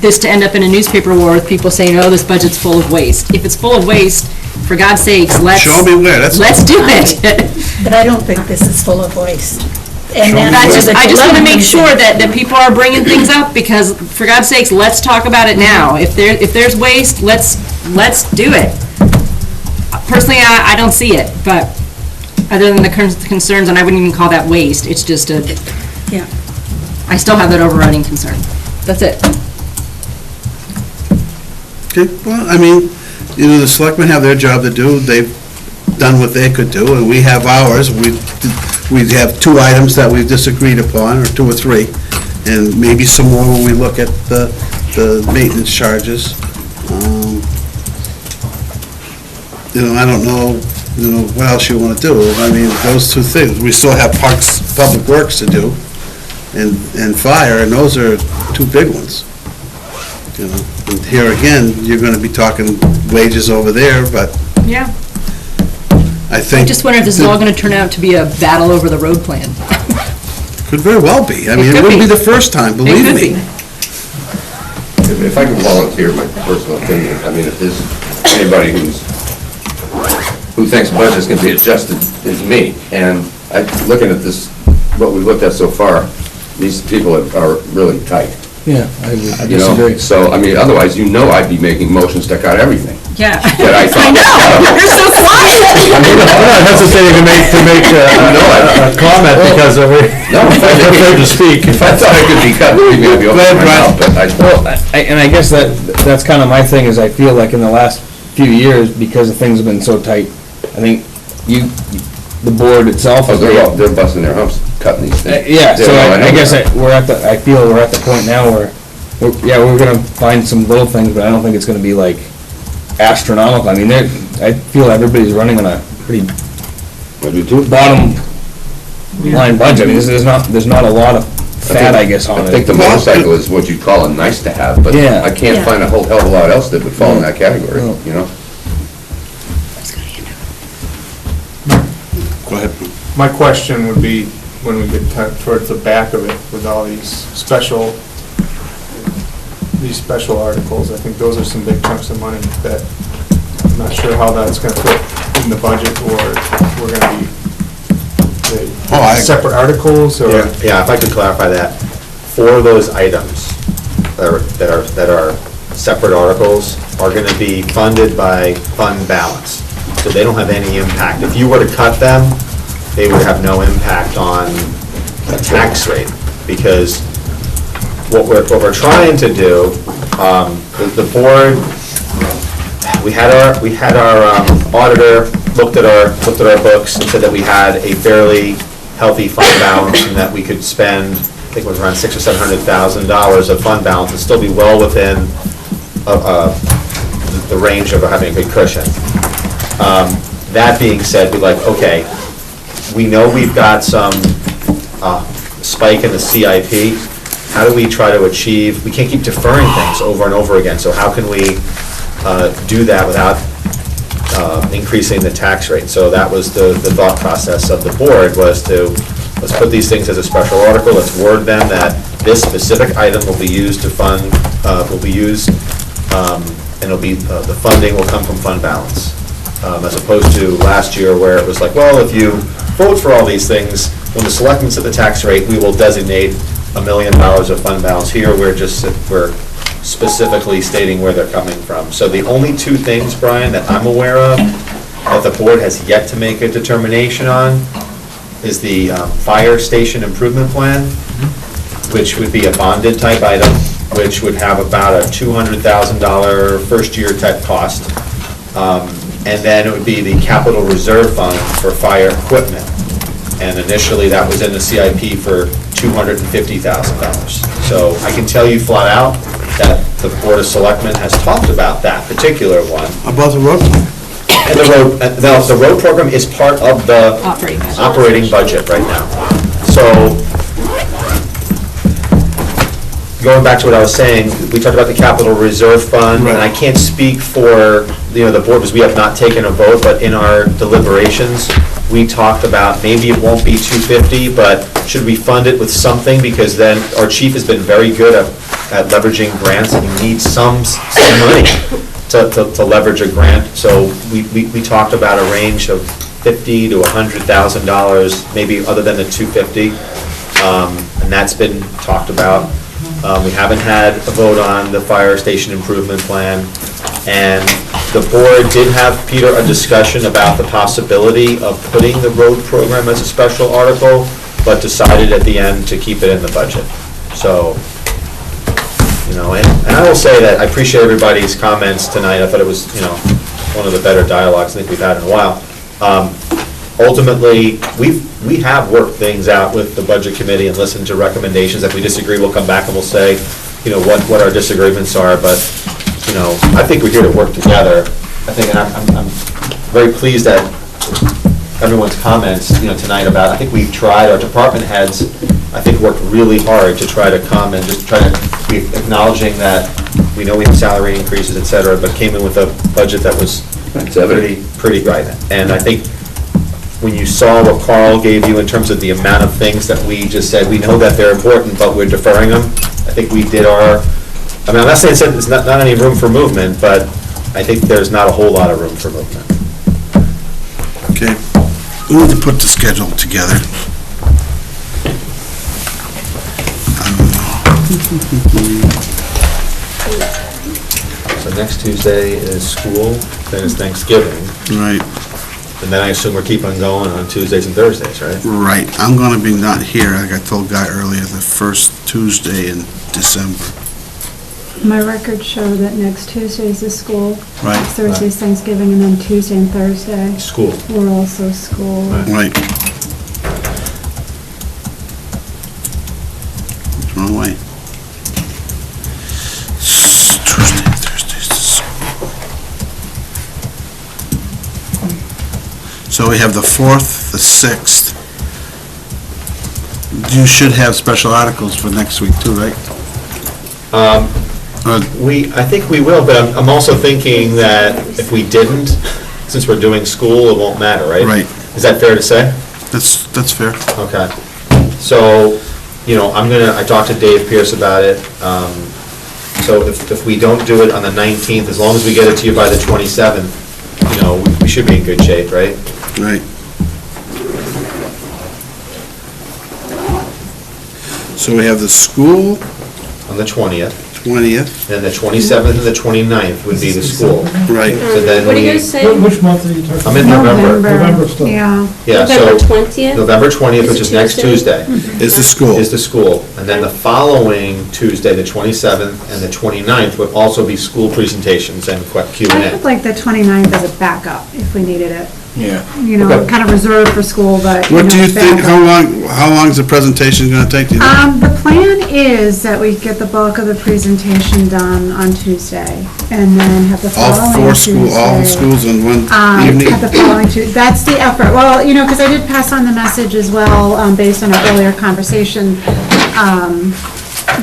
this to end up in a newspaper war with people saying, oh, this budget's full of waste. If it's full of waste, for God's sakes, let's... Show me where, that's... Let's do it. But I don't think this is full of waste. And I just want to make sure that people are bringing things up, because, for God's sakes, let's talk about it now. If there's waste, let's do it. Personally, I don't see it, but other than the concerns, and I wouldn't even call that waste, it's just Yeah. I still have that overriding concern. That's it. Okay, well, I mean, you know, the selectmen have their job to do, they've done what they could do, and we have ours. We have two items that we've disagreed upon, or two or three, and maybe some more when we look at the maintenance charges. You know, I don't know you know, what else you want to do? I mean, those two things. We still have parks, public works to do, and fire, and those are two big ones. You know, and here again, you're going to be talking wages over there, but Yeah. I I think... just wonder if this is all gonna turn out to be a battle over the road plan. Could very well be. I mean, it could wouldn't be be. the first time, believe could me. be. If I can volunteer my personal opinion, I mean, if there's anybody who thinks budgets can be adjusted, it's me. And looking at this, what we've looked at so far, these people are really tight. Yeah, I would You know, disagree. so, I mean, otherwise, I'd be making motions to cut everything. Yeah. That I thought was cut. You're so quiet. I'm not hesitating to make a comment because No, if I I'm afraid to speak. If I thought it could be cut, maybe I'd be opening my mouth, but Well, and I guess that's kind of my thing, is I feel like in the last few years, because the things have been so tight, I think the board itself Oh, is... they're busting their humps cutting these things. Yeah, so I know I guess that. I feel we're at the point now where, we're gonna find some little things, but I don't think it's gonna be like astronomical. I mean, I feel everybody's running on a pretty bottom line budget. I mean, there's not a lot of fat, I guess, on it. I think the motorcycle is what you'd call a nice to have, but Yeah. I can't find a whole hell of a lot else that would fall in that category, No. you know? Go ahead. My question would be, when we get towards the back of it, with all these special articles, I think those are some big chunks of money that I'm not sure how that's gonna fit in the budget, or if we're gonna be separate articles, or... Yeah, if I could clarify that, for those items that are separate articles are gonna be funded by fund balance, so they don't have any impact. If you were to cut them, they would have no impact on the tax rate, because what we're trying to do, the board, we had our auditor looked at our books and said that we had a fairly healthy fund balance, and that we could spend, I think it was around $600,000 or $700,000 of fund balance and still be well within the range of having a good cushion. That being said, we're like, okay, we know we've got some spike in the CIP. How do we try to achieve, we can't keep deferring things over and over again, so how can we do that without increasing the tax rate? So that was the thought process of the board, was to, let's put these things as a special article, let's word them that this specific item will be used to fund, and it'll be, the funding will come from fund balance. As opposed to last year where it was like, well, if you vote for all these things, when the selectmen set the tax rate, we will designate $1 million of fund balance. Here, we're specifically stating where they're coming from. So the only two things, Brian, that I'm aware of, that the board has yet to make a determination on, is the fire station improvement plan, which would be a bonded type item, which would have about a $200,000 first-year type cost. And then it would be the capital reserve fund for fire equipment. And initially, that was in the CIP for $250,000. So I can tell you flat out that the Board of Selectmen has talked about that particular one. About the road? And the road program is part of the operating budget right now. So, going back to what I was saying, we talked about the capital reserve fund, and I can't speak for, the board, because we have not taken a vote, but in our deliberations, we talked about maybe it won't be 250, but should we fund it with something? Because then our chief has been very good at leveraging grants, and he needs some money to leverage a grant. So we talked about a range of $50,000 to $100,000, maybe other than the 250, and that's been talked about. We haven't had a vote on the fire station improvement plan, and the board did have, Peter, a discussion about the possibility of putting the road program as a special article, but decided at the end to keep it in the budget. So, and I will say that I appreciate everybody's comments tonight. I thought it was, one of the better dialogues I think we've had in a while. Ultimately, we have worked things out with the budget committee and listened to recommendations. If we disagree, we'll come back and we'll say, what our disagreements are, but, I think we're here to work together. I think, and I'm very pleased that everyone's comments, tonight about, I think we've tried, our department heads, I think, worked really hard to try to come and just try to be acknowledging that we know we have salary increases, et cetera, but came in with a budget that was pretty right. And I think when you saw what Carl gave you in terms of the amount of things that we just said, we know that they're important, but we're deferring them, I think we did I'm not saying there's not any room for movement, but I think there's not a whole lot of room for movement. Okay, we need to put the schedule together. So next Tuesday is school, then is Thanksgiving. Right. And then I assume we're keeping going on Tuesdays and Thursdays, right? Right, I'm gonna be not here, like I told Guy earlier, the first Tuesday in December. My records show that next Tuesday is the school. Right. Next Thursday is Thanksgiving, and then Tuesday and Thursday. School. We're also school. Right. Wrong way. Tuesday, Thursdays to school. So we have the 4th, the 6th. You should have special articles for next week too, right? I think we will, but I'm also thinking that if we didn't, since we're doing school, it won't matter, right? Right. Is that fair to say? That's fair. Okay. So, I talked to Dave Pierce about it. So if we don't do it on the 19th, as long as we get it to you by the 27th, we should be in good shape, right? Right. So we have the school. On the 20th. 20th. Then the 27th and the 29th would be the school. Right. So then What are you we, guys saying? Which month are you talking about? I'm in November. November still. Yeah. Yeah, November so 20th? November 20th, which is next Tuesday. Is the school. Is the school. And then the following Tuesday, the 27th and the 29th would also be school presentations and Q I and would A. like the 29th as a backup if we needed it. Yeah. Okay. Kind of reserved for school, but. What do you think, backup. how long is the presentation gonna take, do you think? The plan is that we get the bulk of the presentation done on Tuesday, and then have the following Tuesday. All schools in one evening? Have the following Tuesday. That's the effort. Well, because I did pass on the message as well, based on our earlier conversation,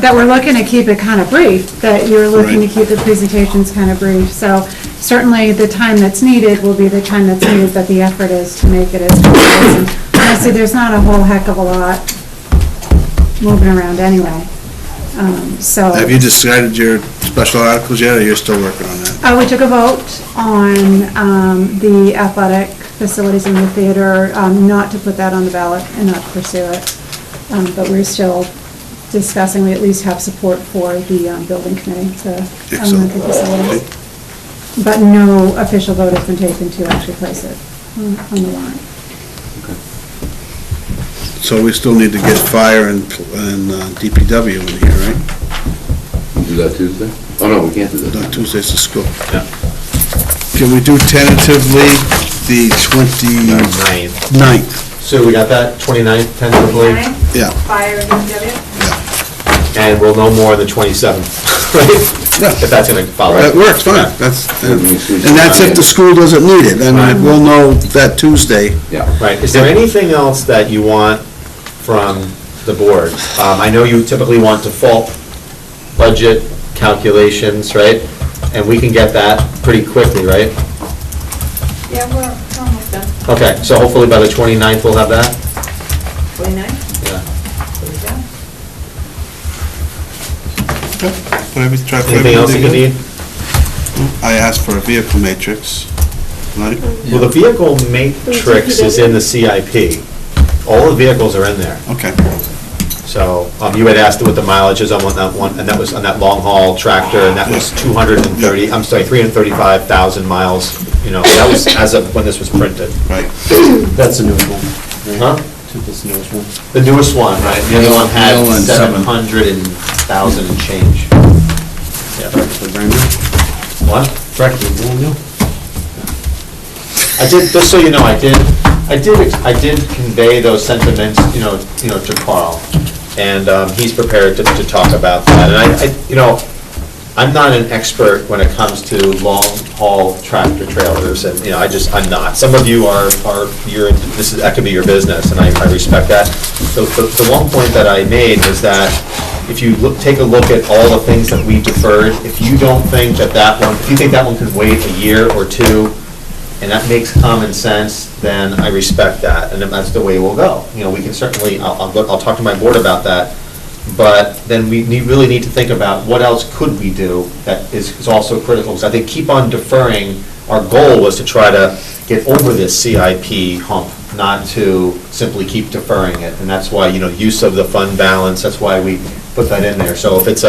that we're looking to keep it kind of brief, that you're looking to Right. keep the presentations kind of brief. So certainly the time that's needed will be the time that's needed, but the effort is to make it as concise. And honestly, there's not a whole heck of a lot moving around anyway. So. Have you decided your special articles yet, or you're still working on that? We took a vote on the athletic facilities in the theater, not to put that on the ballot and not to pursue it. But we're still discussing, we at least have support for the building committee, the elementary facilities. But no official vote has been taken to actually place it on the warrant. So we still need to get fire and DPW in here, right? Do that Tuesday? Oh, no, we can't do that. No, Tuesday's the school. Yeah. Can we do tentatively the 29th? So we got that, 29th tentatively, Yeah. Fire and DPW? and we'll know more on the 27th, right? Yeah. If that's gonna follow. That works fine, and that's if the school doesn't need it, I mean, we'll know that Tuesday. Yeah. Right, is there anything else that you want from the board? I know you typically want default budget calculations, right? And we can get that pretty quickly, right? Yeah, we're almost done. Okay, so hopefully by the 29th we'll have that? 29? Yeah. Anything else you need? I asked for a vehicle matrix, right? Well, the vehicle matrix is in the CIP. All the vehicles are in there. Okay. So, you had asked what the mileage is on that one, and that was on that long haul tractor, and that was 335,000 miles, that was as of when this was printed. Right. That's the newest one. Huh? That's the newest one. The newest one, right, the other one had The other one's 700,000 and change. Yeah. What? Practically brand new. I did, just so you know, I did convey those sentiments, to Carl, and he's prepared to talk about that. And I'm not an expert when it comes to long haul tractor trailers, and, you know, I'm not. Some of you are, that could be your business, and I respect that. The one point that I made was that if you take a look at all the things that we deferred, if you don't think if you think that one could wait a year or two, and that makes common sense, then I respect that, and if that's the way we'll go. You know, we can certainly, I'll talk to my board about that, but then we really need to think about what else could we do that is also critical, because I think keep on deferring, our goal was to try to get over this CIP hump, not to simply keep deferring it, and that's why, you know, use of the fund balance, that's why we put that in there. So if it's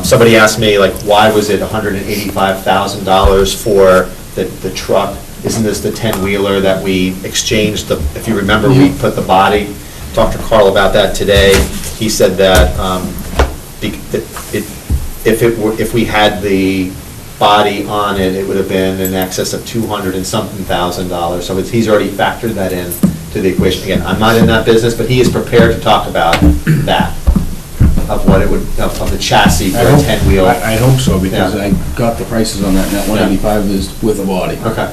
somebody asked me, like, why was it $185,000 for the truck? Isn't this the 10-wheeler that we exchanged, if you remember, we put the body, talked to Carl about that today. He said that if we had the body on it, it would have been in excess of $200 and something thousand. So he's already factored that in to the equation. Again, I'm not in that business, but he is prepared to talk about that, of what it would, of the chassis for a 10-wheel. I hope so, because Yeah. I got the prices on that, and that 185 is with a body. Okay,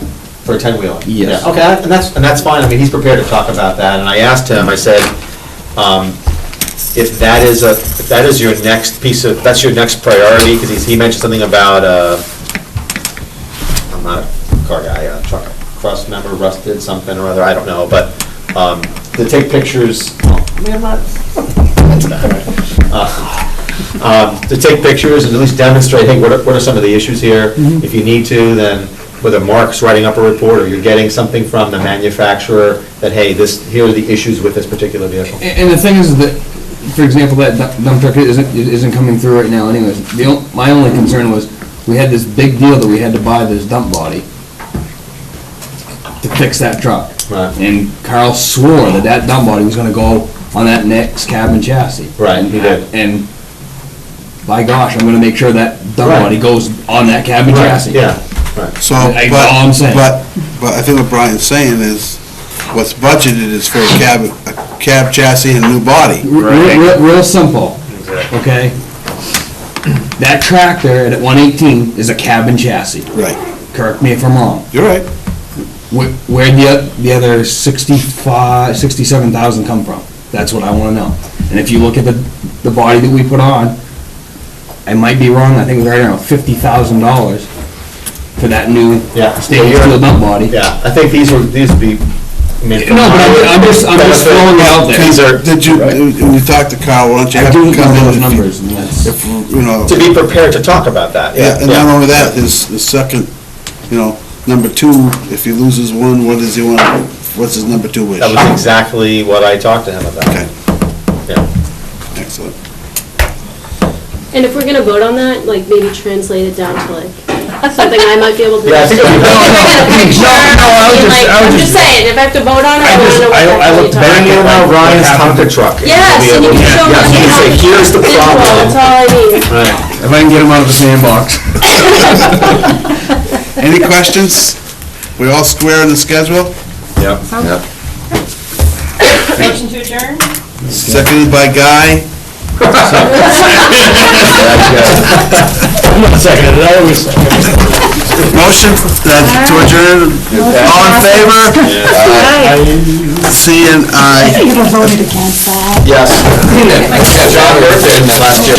for a 10-wheeler? Yes. Yeah, okay, and that's fine, I mean, he's prepared to talk about that, and I asked him, I said, if that is your next piece of, that's your next priority, because he mentioned something about, I'm not a car guy, a truck cross member rusted something or other, I don't know, but to take pictures, to take pictures and at least demonstrate, hey, what are some of the issues here? If you need to, then whether Mark's writing up a report or you're getting something from the manufacturer that, hey, here are the issues with this particular vehicle. And the thing is that, for example, that dump truck isn't coming through right now anyways. My only concern was, we had this big deal that we had to buy this dump body to fix that truck. Right. And Carl swore that dump body was gonna go on that next cab and chassis. Right, he did. And by gosh, I'm gonna make sure that dump Right. body goes on that cab and Right, chassis. yeah, right. So, All I'm saying. but I think what Brian's saying is, what's budgeted is for a cab chassis and a new body. Real simple, okay? That tractor at 118 is a cab and chassis. Right. Correct me if I'm wrong. You're right. Where'd the other 67,000 come from? That's what I wanna know. And if you look at the body that we put on, I might be wrong, I think it was right around $50,000 for that new stainless steel dump body. Yeah, I think these would be, I mean. No, but I'm just throwing it out there. These are. When you talk to Carl, why don't you I have do him come in? those numbers, and that's. If, you know. To be prepared to talk about that, Yeah, and not only that, his second, number two, if he loses one, what does he want, what's his number two wish? That was exactly what I talked to him about. Okay. Yeah. Excellent. And if we're gonna vote on that, like, maybe translate it down to like, something I might be able to. Yeah, I think if you- I'm just saying, if I have to vote on it, I wanna know what I they're looked really back talking at about. Ryan's Tonka truck. Yes, and you can show me. Yes, you can say, here's the problem. That's all I need. Right. If I can get him out of the sandbox. Any questions? We all square in the schedule? Yep. Yep. Motion to adjourn? Seconded by Guy. I'm not second, I always second. Motion to adjourn. All in favor? C and I. You voted against that. Yes. John Burke did last year.